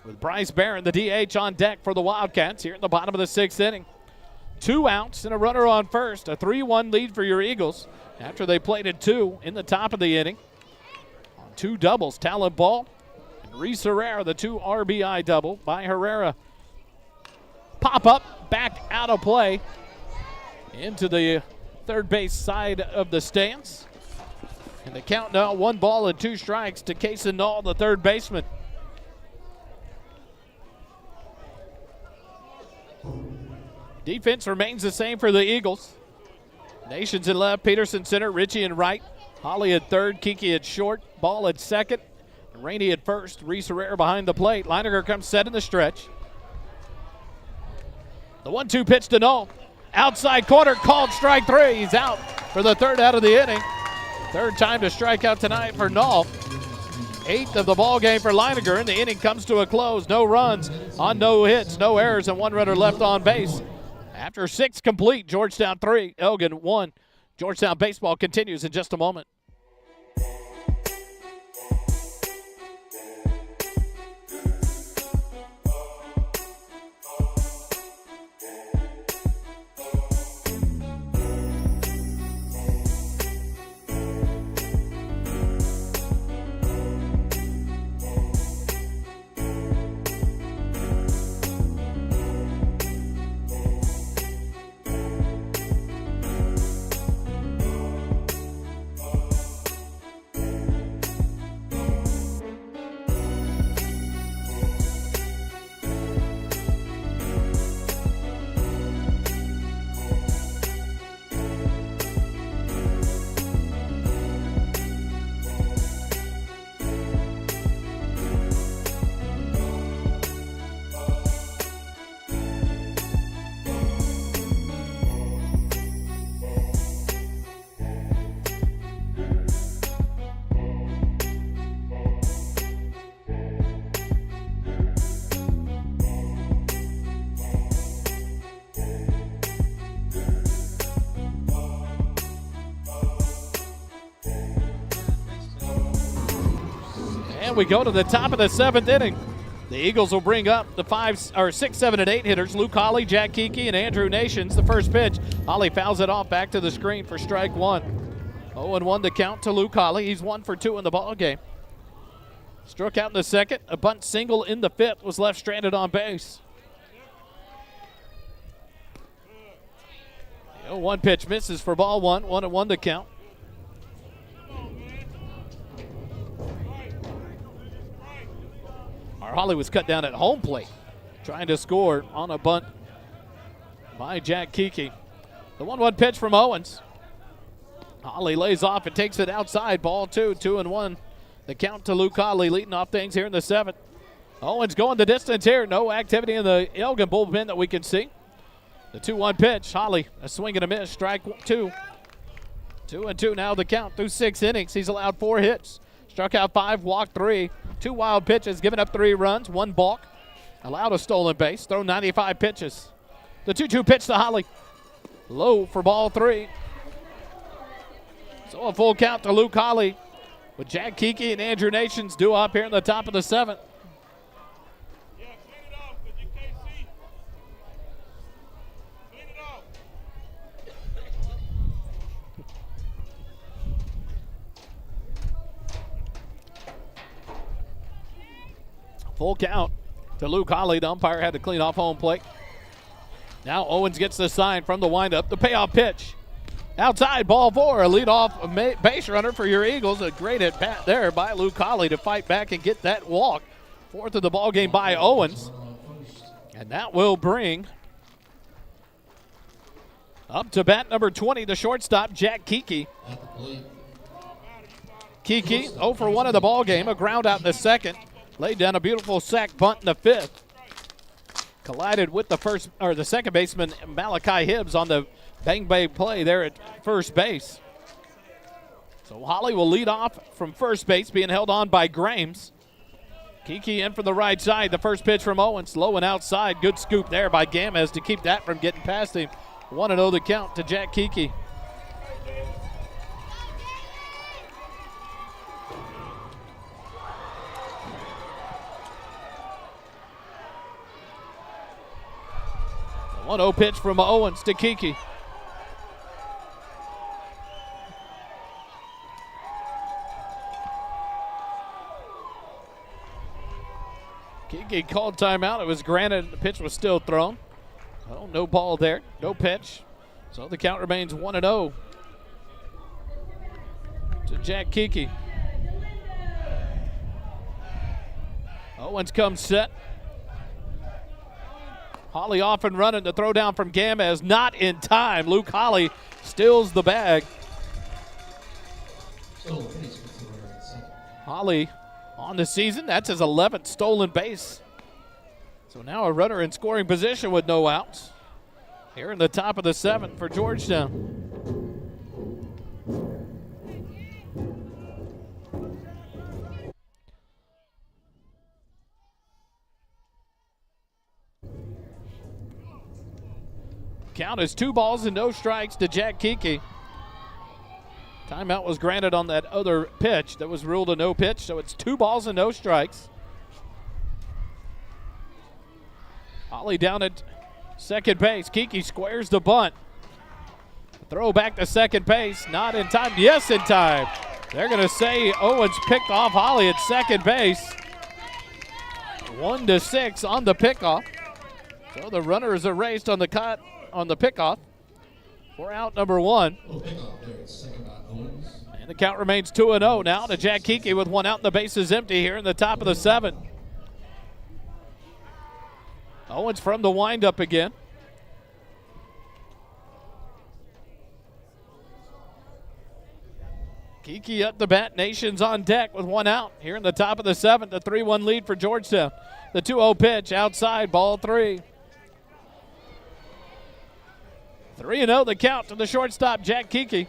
With Bryce Barron, the DH, on deck for the Wildcats here in the bottom of the 6th inning. 2 outs and a runner on first. A 3-1 lead for your Eagles after they plated 2 in the top of the inning. On 2 doubles, Talent Ball and Reese Herrera, the 2 RBI double by Herrera. Pop up, back out of play into the third base side of the stands. And the count now 1 ball and 2 strikes to Kason Knoll, the third baseman. Defense remains the same for the Eagles. Nations in left, Peterson center, Ritchie in right, Holly at third, Kiki at short, Ball at second, and Rainey at first. Reese Herrera behind the plate. Leininger comes set in the stretch. The 1-2 pitch to Knoll. Outside corner, called strike 3. He's out for the 3rd out of the inning. 3rd time to strike out tonight for Knoll. 8th of the ball game for Leininger, and the inning comes to a close. No runs on no hits, no errors, and 1 runner left on base. After 6 complete, Georgetown 3, Elgin 1. Georgetown baseball continues in just a moment. And we go to the top of the 7th inning. The Eagles will bring up the 6, 7, and 8 hitters, Luke Holly, Jack Kiki, and Andrew Nations. The first pitch, Holly fouls it off back to the screen for strike 1. 0-1 the count to Luke Holly. He's 1 for 2 in the ball game. Struck out in the second. A bunt single in the 5th, was left stranded on base. The 0-1 pitch misses for ball 1. 1-1 the count. Holly was cut down at home plate, trying to score on a bunt by Jack Kiki. The 1-1 pitch from Owens. Holly lays off and takes it outside. Ball 2, 2-1. The count to Luke Holly, leading off things here in the 7th. Owens going the distance here. No activity in the Elgin bullpen that we can see. The 2-1 pitch. Holly, a swing and a miss. Strike 2. 2-2 now the count through 6 innings. He's allowed 4 hits. Struck out 5, walked 3. 2 wild pitches, given up 3 runs, 1 balk. Allowed a stolen base, thrown 95 pitches. The 2-2 pitch to Holly. Low for ball 3. So a full count to Luke Holly with Jack Kiki and Andrew Nations due up here in the top of the 7th. Full count to Luke Holly. The umpire had to clean off home plate. Now Owens gets the sign from the windup. The payoff pitch. Outside, ball 4. A leadoff base runner for your Eagles. A great at bat there by Luke Holly to fight back and get that walk. 4th of the ball game by Owens. And that will bring up to bat number 20, the shortstop, Jack Kiki. Kiki, 0 for 1 of the ball game. A ground out in the 2nd. Laid down a beautiful sac bunt in the 5th. Collided with the 2nd baseman, Malachi Hibbs, on the bang bang play there at first base. So Holly will lead off from first base, being held on by Grames. Kiki in from the right side. The first pitch from Owens, low and outside. Good scoop there by Gamez to keep that from getting past him. 1-0 the count to Jack Kiki. The 1-0 pitch from Owens to Kiki. Kiki called timeout. It was granted. The pitch was still thrown. Oh, no ball there. No pitch. So the count remains 1-0 to Jack Kiki. Owens comes set. Holly off and running. The throw down from Gamez. Not in time. Luke Holly steals the bag. Holly on the season. That's his 11th stolen base. So now a runner in scoring position with no outs. Here in the top of the 7th for Georgetown. Count is 2 balls and no strikes to Jack Kiki. Timeout was granted on that other pitch that was ruled a no pitch, so it's 2 balls and no strikes. Holly down at second base. Kiki squares the bunt. Throw back to second base. Not in time. Yes, in time. They're going to say Owens picked off Holly at second base. 1-6 on the pickoff. So the runner is erased on the pickoff for out number 1. And the count remains 2-0 now to Jack Kiki with 1 out and the base is empty here in the top of the 7th. Owens from the windup again. Kiki up the bat. Nations on deck with 1 out here in the top of the 7th. A 3-1 lead for Georgetown. The 2-0 pitch outside, ball 3. 3-0 the count to the shortstop, Jack Kiki.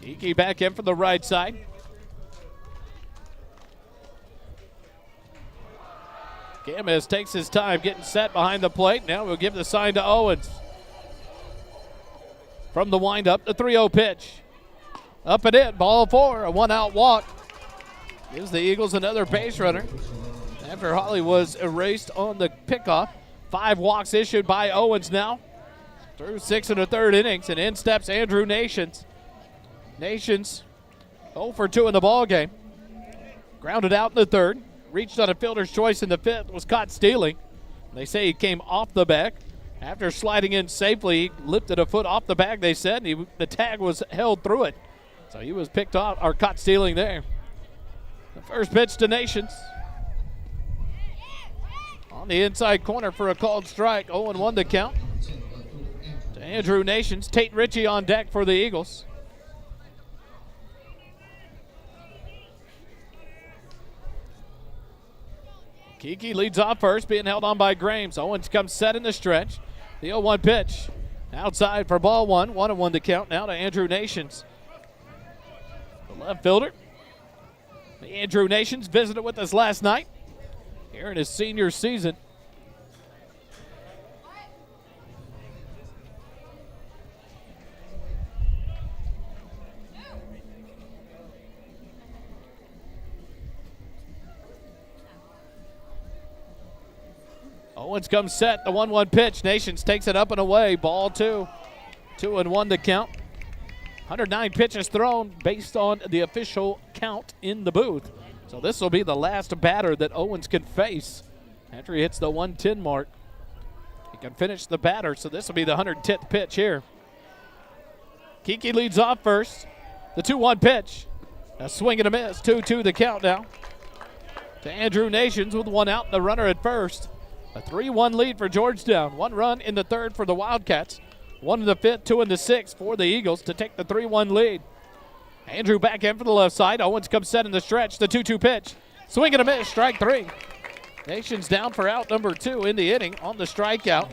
Kiki back in from the right side. Gamez takes his time getting set behind the plate. Now we'll give the sign to Owens. From the windup, the 3-0 pitch. Up and in, ball 4, a 1-out walk. Gives the Eagles another base runner. After Holly was erased on the pickoff. 5 walks issued by Owens now. Through 6 1/3 innings, and in steps Andrew Nations. Nations 0 for 2 in the ball game. Grounded out in the 3rd. Reached on a fielder's choice in the 5th. Was caught stealing. They say he came off the bag. After sliding in safely, he lifted a foot off the bag, they said. The tag was held through it. So he was picked off, or caught stealing there. The first pitch to Nations. On the inside corner for a called strike. 0-1 the count. To Andrew Nations. Tate Ritchie on deck for the Eagles. Kiki leads off first, being held on by Grames. Owens comes set in the stretch. The 0-1 pitch. Outside for ball 1. 1-1 to count now to Andrew Nations. The left fielder. Andrew Nations visited with us last night here in his senior season. Owens comes set, the 1-1 pitch. Nations takes it up and away, ball 2. 2-1 to count. 109 pitches thrown based on the official count in the booth. So this will be the last batter that Owens can face after he hits the 110 mark. He can finish the batter, so this will be the 110th pitch here. Kiki leads off first. The 2-1 pitch. A swing and a miss. 2-2 the count now. To Andrew Nations with one out and the runner at first. A 3-1 lead for Georgetown. 1 run in the third for the Wildcats. 1 in the fifth, 2 in the sixth for the Eagles to take the 3-1 lead. Andrew back in for the left side. Owens comes set in the stretch. The 2-2 pitch. Swing and a miss. Strike 3. Nations down for out number 2 in the inning on the strikeout.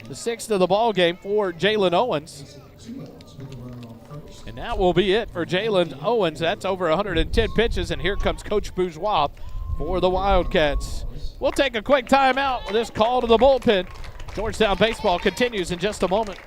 The 6th of the ball game for Jalen Owens. And that will be it for Jalen Owens. That's over 110 pitches, and here comes Coach Bourgeois for the Wildcats. We'll take a quick timeout with this call to the bullpen. Georgetown baseball continues in just a moment.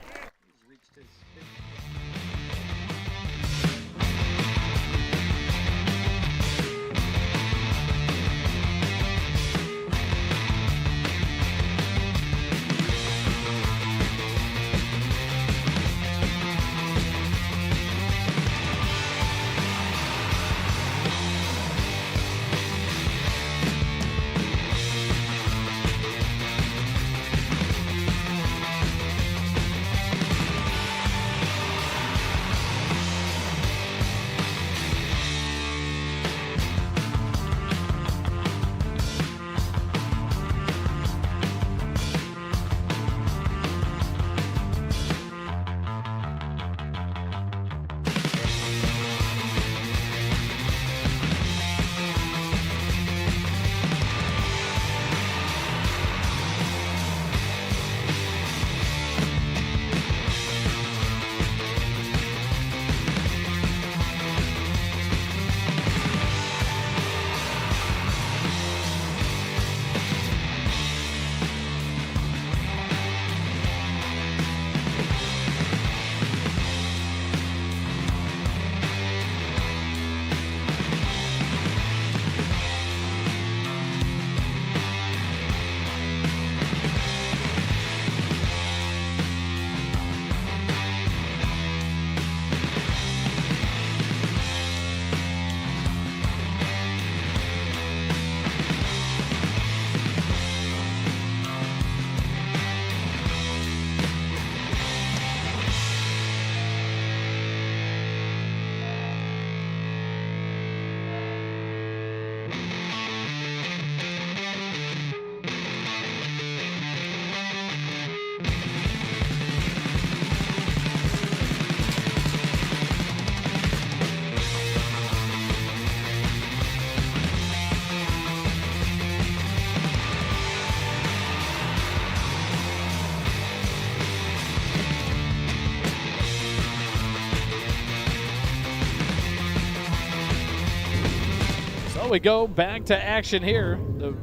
We go back to action here. The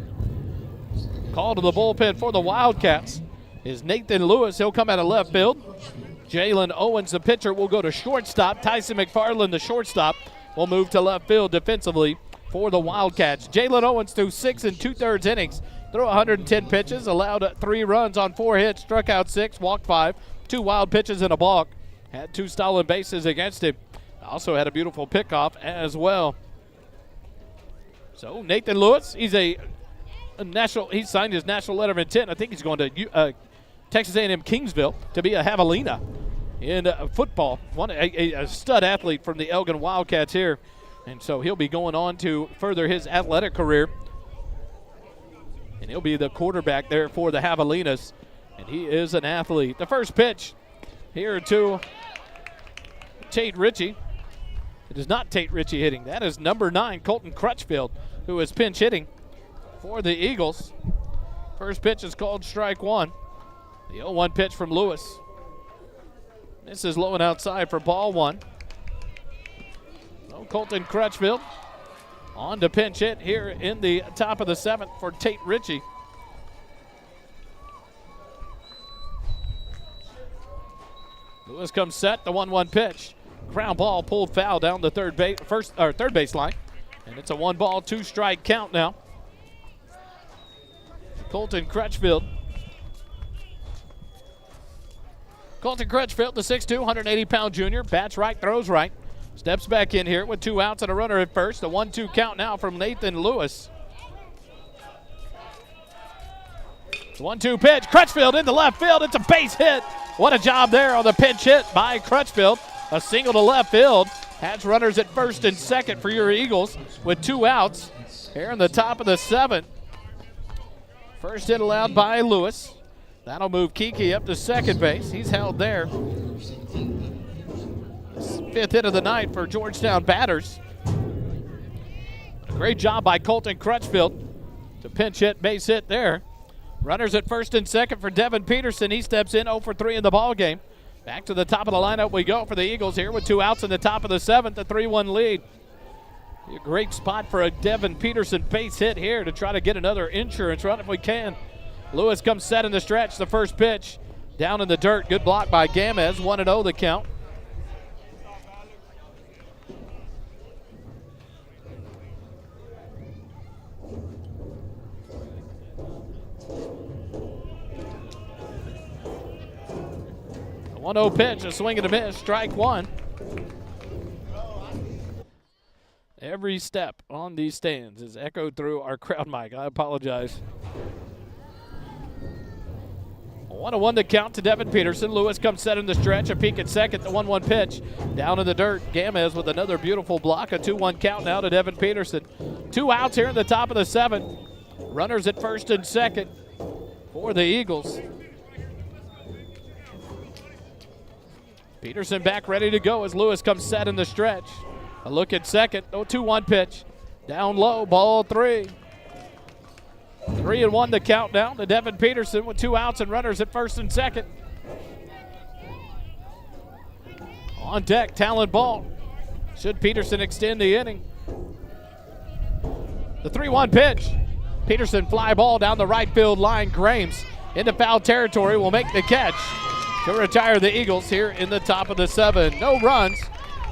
call to the bullpen for the Wildcats is Nathan Lewis. He'll come out of left field. Jalen Owens, the pitcher, will go to shortstop. Tyson McFarland, the shortstop, will move to left field defensively for the Wildcats. Jalen Owens threw 6 2/3 innings, threw 110 pitches, allowed 3 runs on 4 hits, struck out 6, walked 5, 2 wild pitches and a balk. Had 2 stolen bases against him. Also had a beautiful pickoff as well. So Nathan Lewis, he's a national. He signed his national letter of intent. I think he's going to Texas A&M Kingsville to be a javelina in football. A stud athlete from the Elgin Wildcats here, and so he'll be going on to further his athletic career, and he'll be the quarterback there for the Javelinas. And he is an athlete. The first pitch here to Tate Ritchie. It is not Tate Ritchie hitting. That is number 9, Colton Crutchfield, who is pinch hitting for the Eagles. First pitch is called strike 1. The 0-1 pitch from Lewis. This is low and outside for ball 1. So Colton Crutchfield on to pinch hit here in the top of the 7th for Tate Ritchie. Lewis comes set, the 1-1 pitch. Ground ball pulled foul down the third base line. And it's a 1-ball, 2-strike count now. Colton Crutchfield. Colton Crutchfield, the 6'2", 180-pound junior, bats right, throws right. Steps back in here with 2 outs and a runner at first. The 1-2 count now from Nathan Lewis. The 1-2 pitch, Crutchfield into left field. It's a base hit. What a job there on the pinch hit by Crutchfield. A single to left field. Has runners at first and second for your Eagles with 2 outs here in the top of the 7th. First hit allowed by Lewis. That'll move Kiki up to second base. He's held there. 5th hit of the night for Georgetown batters. A great job by Colton Crutchfield to pinch hit, base hit there. Runners at first and second for Devin Peterson. He steps in 0 for 3 in the ball game. Back to the top of the lineup we go for the Eagles here with 2 outs in the top of the 7th, a 3-1 lead. A great spot for a Devin Peterson base hit here to try to get another insurance run if we can. Lewis comes set in the stretch. The first pitch down in the dirt. Good block by Gamez. 1-0 the count. The 1-0 pitch, a swing and a miss. Strike 1. Every step on these stands is echoed through our crowd mic. I apologize. 1-1 to count to Devin Peterson. Lewis comes set in the stretch. A peek at second. The 1-1 pitch down in the dirt. Gamez with another beautiful block. A 2-1 count now to Devin Peterson. 2 outs here in the top of the 7th. Runners at first and second for the Eagles. Peterson back ready to go as Lewis comes set in the stretch. A look at second. 0-2-1 pitch. Down low. Ball 3. 3-1 the count down to Devin Peterson with 2 outs and runners at first and second. On deck, Talon Ball. Should Peterson extend the inning? The 3-1 pitch. Peterson fly ball down the right field line. Grames into foul territory will make the catch to retire the Eagles here in the top of the 7th. No runs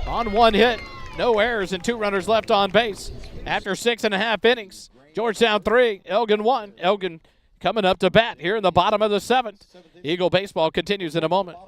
on 1 hit. No errors and 2 runners left on base. After 6.5 innings, Georgetown 3, Elgin 1. Elgin coming up to bat here in the bottom of the 7th. Eagle baseball continues in a moment.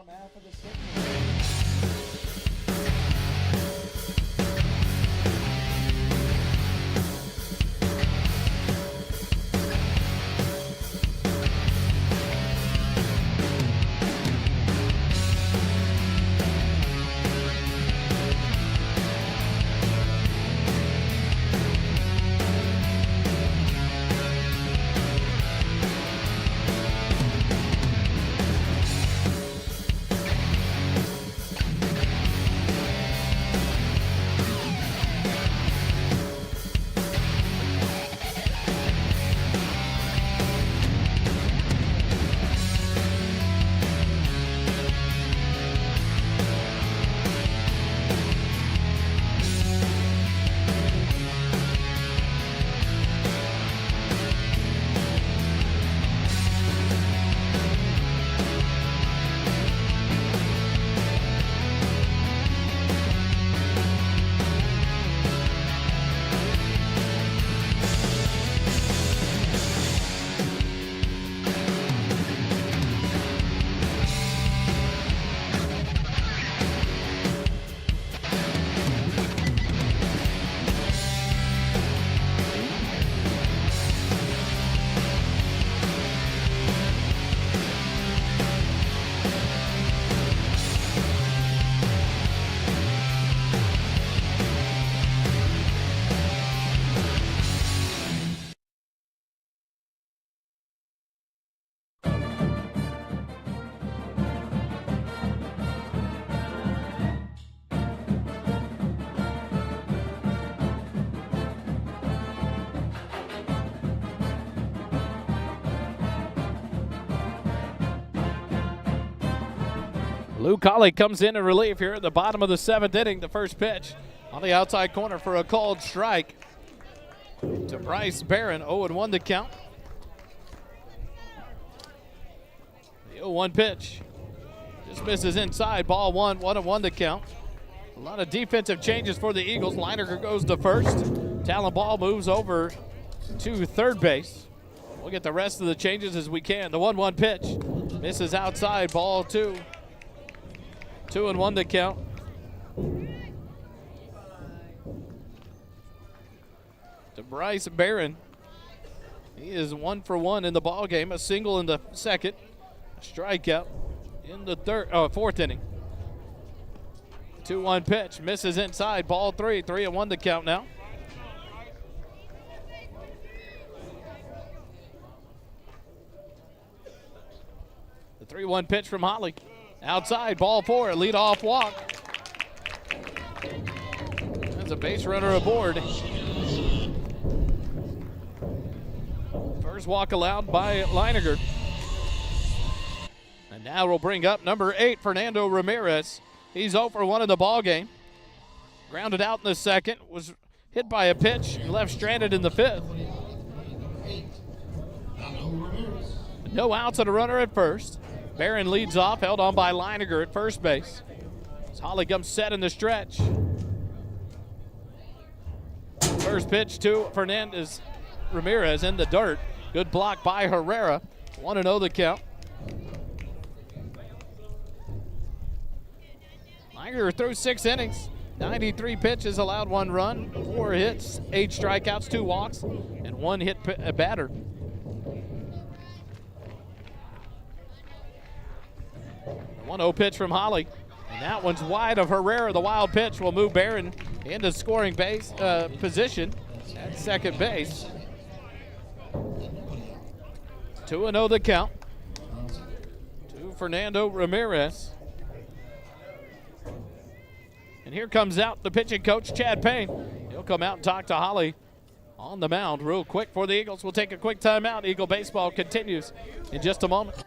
Lou Colley comes in relief here at the bottom of the 7th inning. The first pitch on the outside corner for a called strike to Bryce Barron. 0-1 the count. The 0-1 pitch just misses inside. Ball 1, 1-1 the count. A lot of defensive changes for the Eagles. Leininger goes to first. Talon Ball moves over to third base. We'll get the rest of the changes as we can. The 1-1 pitch misses outside. Ball 2. 2-1 to count. To Bryce Barron. He is 1 for 1 in the ball game. A single in the second. A strikeout in the fourth inning. 2-1 pitch. Misses inside. Ball 3. 3-1 to count now. The 3-1 pitch from Holly. Outside. Ball 4. A leadoff walk. That's a base runner aboard. First walk allowed by Leininger. And now we'll bring up number 8, Fernando Ramirez. He's 0 for 1 in the ball game. Grounded out in the second. Was hit by a pitch and left stranded in the fifth. No outs and a runner at first. Barron leads off, held on by Leininger at first base. As Holly comes set in the stretch. First pitch to Fernandez Ramirez in the dirt. Good block by Herrera. 1-0 the count. Leininger threw 6 innings. 93 pitches, allowed 1 run, 4 hits, 8 strikeouts, 2 walks, and 1 hit batter. The 1-0 pitch from Holly. And that one's wide of Herrera. The wild pitch will move Barron into scoring base position at second base. 2-0 the count to Fernando Ramirez. And here comes out the pitching coach, Chad Payne. He'll come out and talk to Holly on the mound real quick for the Eagles. We'll take a quick timeout. Eagle baseball continues in just a moment.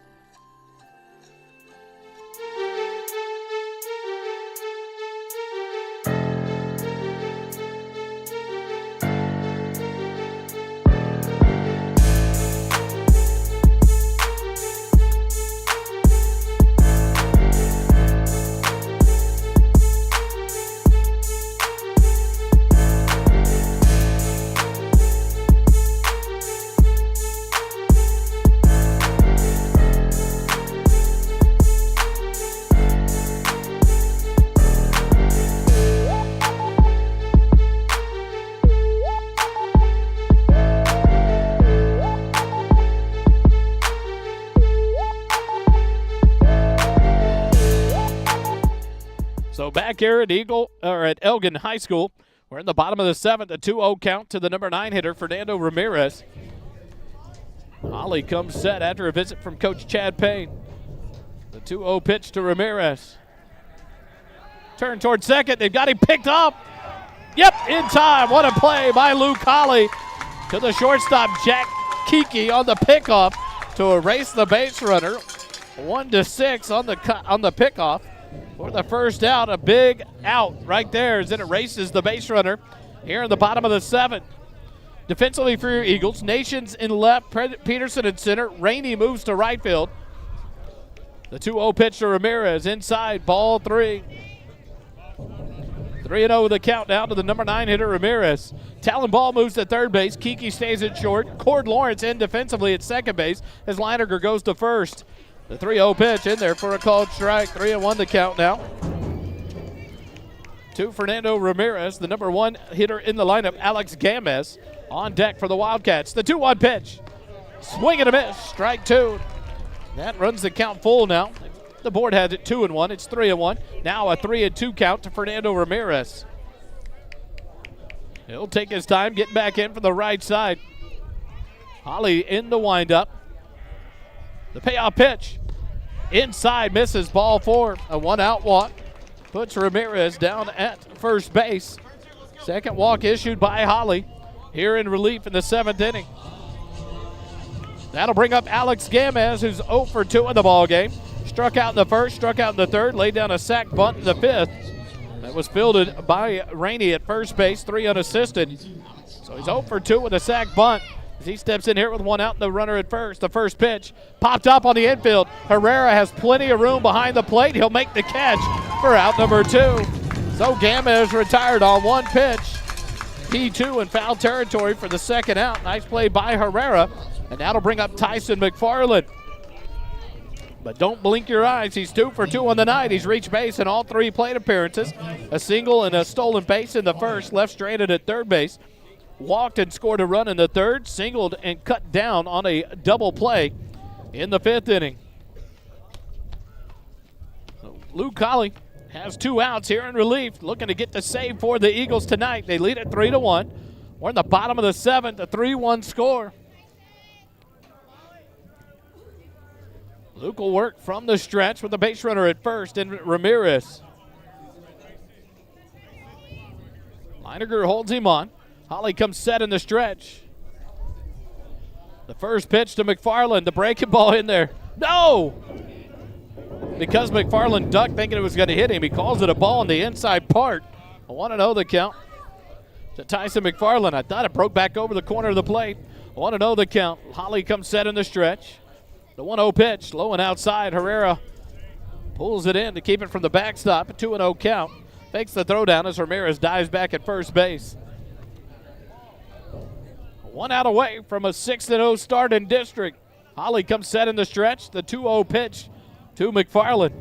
So back here at Elgin High School, we're in the bottom of the 7th, a 2-0 count to the number 9 hitter, Fernando Ramirez. Holly comes set after a visit from Coach Chad Payne. The 2-0 pitch to Ramirez. Turn towards second. They've got him picked up. Yep, in time. What a play by Luke Holly to the shortstop, Jack Kiki, on the pickoff to erase the base runner. 1-6 on the pickoff. For the first out, a big out right there as it erases the base runner here in the bottom of the 7th. Defensively for your Eagles, Nations in left, Peterson in center. Rainey moves to right field. The 2-0 pitch to Ramirez inside, ball 3. 3-0 the count down to the number 9 hitter, Ramirez. Talon Ball moves to third base. Kiki stays at short. Cord Lawrence in defensively at second base as Leininger goes to first. The 3-0 pitch in there for a called strike. 3-1 the count now. To Fernando Ramirez, the number 1 hitter in the lineup, Alex Gamez, on deck for the Wildcats. The 2-1 pitch. Swing and a miss. Strike 2. That runs the count full now. The board has it 2-1. It's 3-1. Now a 3-2 count to Fernando Ramirez. He'll take his time getting back in from the right side. Holly in the windup. The payoff pitch. Inside, misses, ball 4. A 1-out walk. Puts Ramirez down at first base. Second walk issued by Holly here in relief in the 7th inning. That'll bring up Alex Gamez, who's 0 for 2 in the ball game. Struck out in the first, struck out in the third, laid down a sac bunt in the 5th. That was fielded by Rainey at first base, 3 unassisted. So he's 0 for 2 with a sac bunt. As he steps in here with 1 out and the runner at first. The first pitch popped up on the infield. Herrera has plenty of room behind the plate. He'll make the catch for out number 2. So Gamez retired on 1 pitch. P2 in foul territory for the second out. Nice play by Herrera. And that'll bring up Tyson McFarland. But don't blink your eyes. He's 2 for 2 on the night. He's reached base in all 3 plate appearances. A single and a stolen base in the first. Left stranded at third base. Walked and scored a run in the third. Singled and cut down on a double play in the 5th inning. So Luke Colley has 2 outs here in relief, looking to get the save for the Eagles tonight. They lead at 3-1. We're in the bottom of the 7th, a 3-1 score. Luke will work from the stretch with the base runner at first and Ramirez. Leininger holds him on. Holly comes set in the stretch. The first pitch to McFarland, the breaking ball in there. No! Because McFarland ducked thinking it was going to hit him, he calls it a ball in the inside part. I want to know the count to Tyson McFarland. I thought it broke back over the corner of the plate. I want to know the count. Holly comes set in the stretch. The 1-0 pitch, low and outside. Herrera pulls it in to keep it from the backstop. A 2-0 count. Fakes the throw down as Ramirez dives back at first base. 1 out away from a 6-0 start in district. Holly comes set in the stretch. The 2-0 pitch to McFarland.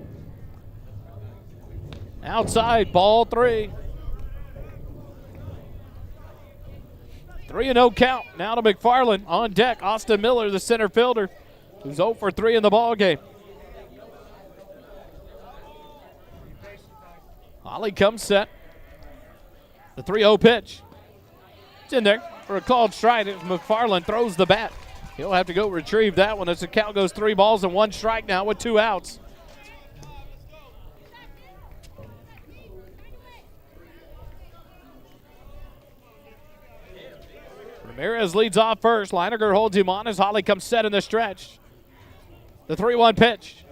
Outside, ball 3. 3-0 count. Now to McFarland. On deck, Austin Miller, the center fielder, who's 0 for 3 in the ballgame. Holly comes set. The 3-0 pitch. It's in there for a called strike. McFarland throws the bat. He'll have to go retrieve that one as the count goes 3 balls and 1 strike now with 2 outs. Ramirez leads off first. Leininger holds him on as Holly comes set in the stretch. The 3-1 pitch.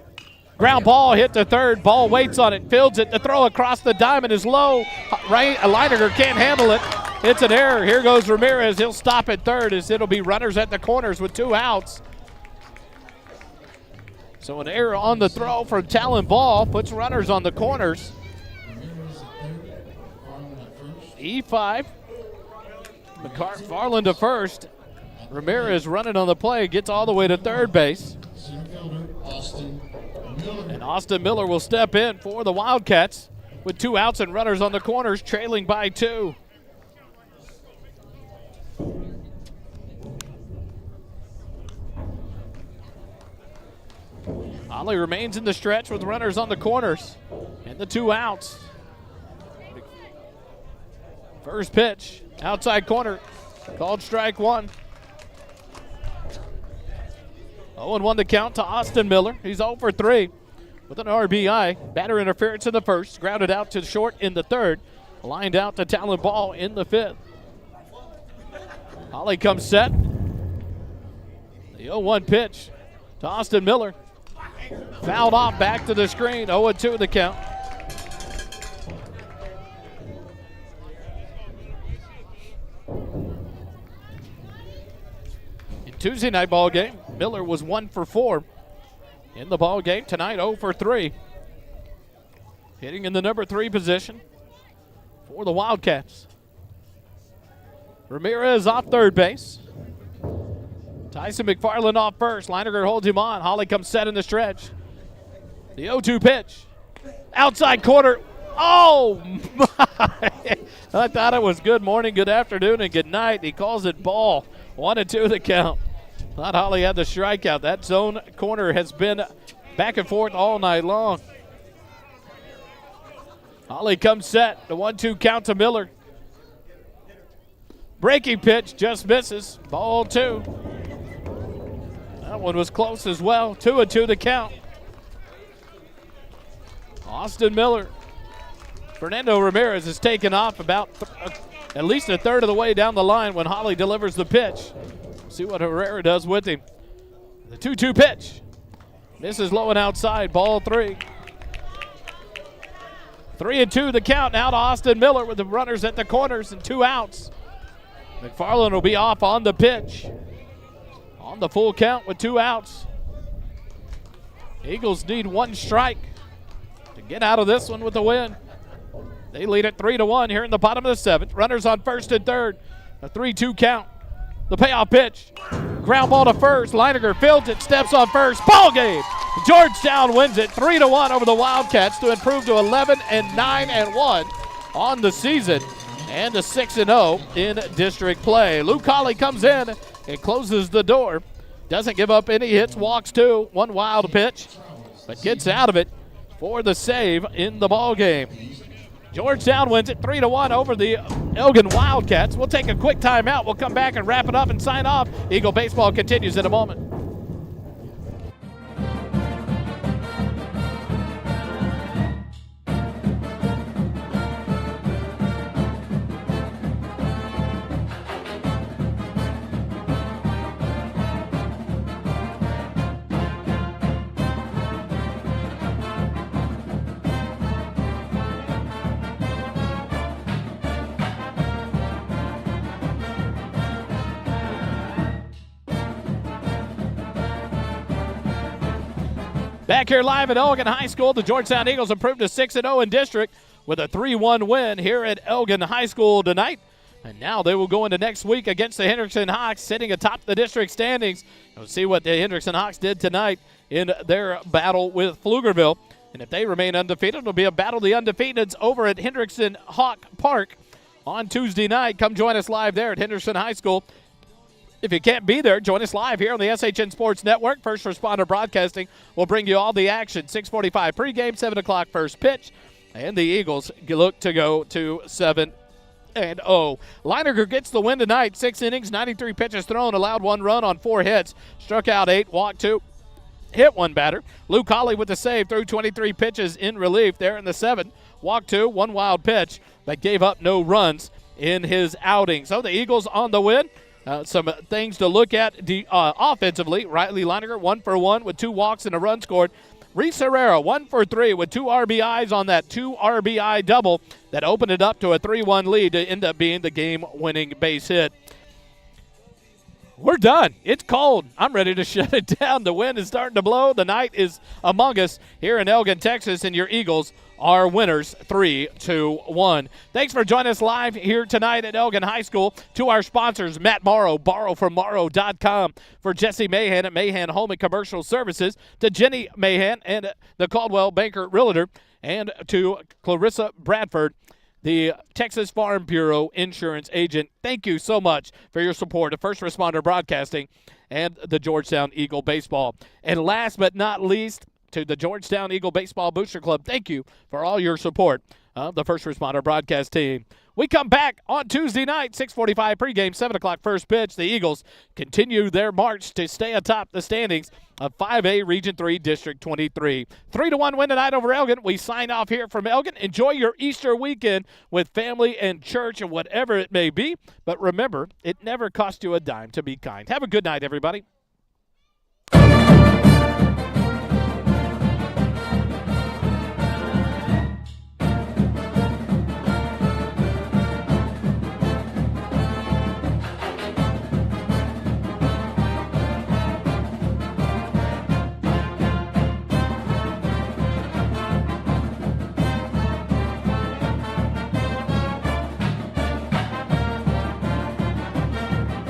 Ground ball hit to third. Ball waits on it, fields it. The throw across the diamond is low. Leininger can't handle it. It's an error. Here goes Ramirez. He'll stop at third as it'll be runners at the corners with 2 outs. So an error on the throw from Talon Ball puts runners on the corners. E5. McFarland to first. Ramirez running on the play, gets all the way to third base. And Austin Miller will step in for the Wildcats with 2 outs and runners on the corners, trailing by 2. Holly remains in the stretch with runners on the corners and the 2 outs. First pitch, outside corner, called strike 1. 0-1 the count to Austin Miller. He's 0 for 3 with an RBI. Batter interference in the first, grounded out to short in the third, lined out to Talon Ball in the 5th. Holly comes set. The 0-1 pitch to Austin Miller. Fouled off back to the screen. 0-2 the count. In Tuesday night ball game, Miller was 1 for 4 in the ball game. Tonight, 0 for 3. Hitting in the number 3 position for the Wildcats. Ramirez off third base. Tyson McFarland off first. Leininger holds him on. Holly comes set in the stretch. The 0-2 pitch. Outside corner. Oh, my. I thought it was good morning, good afternoon, and good night. He calls it ball. 1-2 the count. Thought Holly had the strikeout. That zone corner has been back and forth all night long. Holly comes set. The 1-2 count to Miller. Breaking pitch just misses. Ball 2. That one was close as well. 2-2 the count. Austin Miller. Fernando Ramirez is taken off about at least a third of the way down the line when Holly delivers the pitch. See what Herrera does with him. The 2-2 pitch. Misses low and outside. Ball 3. 3-2 the count now to Austin Miller with the runners at the corners and 2 outs. McFarland will be off on the pitch. On the full count with 2 outs. Eagles need 1 strike to get out of this one with the win. They lead at 3-1 here in the bottom of the 7th. Runners on first and third. A 3-2 count. The payoff pitch. ground ball to first. Leininger fields it, steps on first. Ball game. Georgetown wins it 3-1 over the Wildcats to improve to 11-9-1 on the season and to 6-0 in district play. Luke Colley comes in and closes the door. Doesn't give up any hits, walks two, one wild pitch, but gets out of it for the save in the ball game. Georgetown wins it 3-1 over the Elgin Wildcats. We'll take a quick timeout. We'll come back and wrap it up and sign off. Eagle baseball continues in a moment. Back here live at Elgin High School, the Georgetown Eagles improved to 6-0 in district with a 3-1 win here at Elgin High School tonight. And now they will go into next week against the Hendrickson Hawks, sitting atop the district standings. We'll see what the Hendrickson Hawks did tonight in their battle with Pflugerville. And if they remain undefeated, it'll be a battle of the undefeateds over at Hendrickson Hawk Park on Tuesday night. Come join us live there at Henderson High School. If you can't be there, join us live here on the SHN Sports Network. First Responder Broadcasting will bring you all the action. 6:45 pregame, 7 o'clock first pitch. And the Eagles look to go to 7-0. Leininger gets the win tonight. 6 innings, 93 pitches thrown, allowed 1 run on 4 hits. Struck out 8, walked 2, hit 1 batter. Luke Colley with the save, threw 23 pitches in relief there in the 7th. Walked 2, 1 wild pitch, but gave up no runs in his outing. So the Eagles on the win. Some things to look at offensively. Riley Leininger 1 for 1 with 2 walks and a run scored. Reese Herrera 1 for 3 with 2 RBIs on that 2 RBI double that opened it up to a 3-1 lead to end up being the game-winning base hit. We're done. It's cold. I'm ready to shut it down. The wind is starting to blow. The night is among us here in Elgin, Texas, and your Eagles are winners 3-1. Thanks for joining us live here tonight at Elgin High School. To our sponsors, Matt Morrow, borrowfrommorrow.com. For Jesse Mahan at Mahan Home and Commercial Services. To Jenny Mahan and the Caldwell Banker Realtor. And to Clarissa Bradford, the Texas Farm Bureau insurance agent. Thank you so much for your support of First Responder Broadcasting and the Georgetown Eagle Baseball. And last but not least, to the Georgetown Eagle Baseball Booster Club, thank you for all your support of the First Responder Broadcast team. We come back on Tuesday night, 6:45 pregame, 7 o'clock first pitch. The Eagles continue their march to stay atop the standings of 5A Region 3 District 23. 3-1 win tonight over Elgin. We sign off here from Elgin. Enjoy your Easter weekend with family and church and whatever it may be. But remember, it never costs you a dime to be kind. Have a good night, everybody.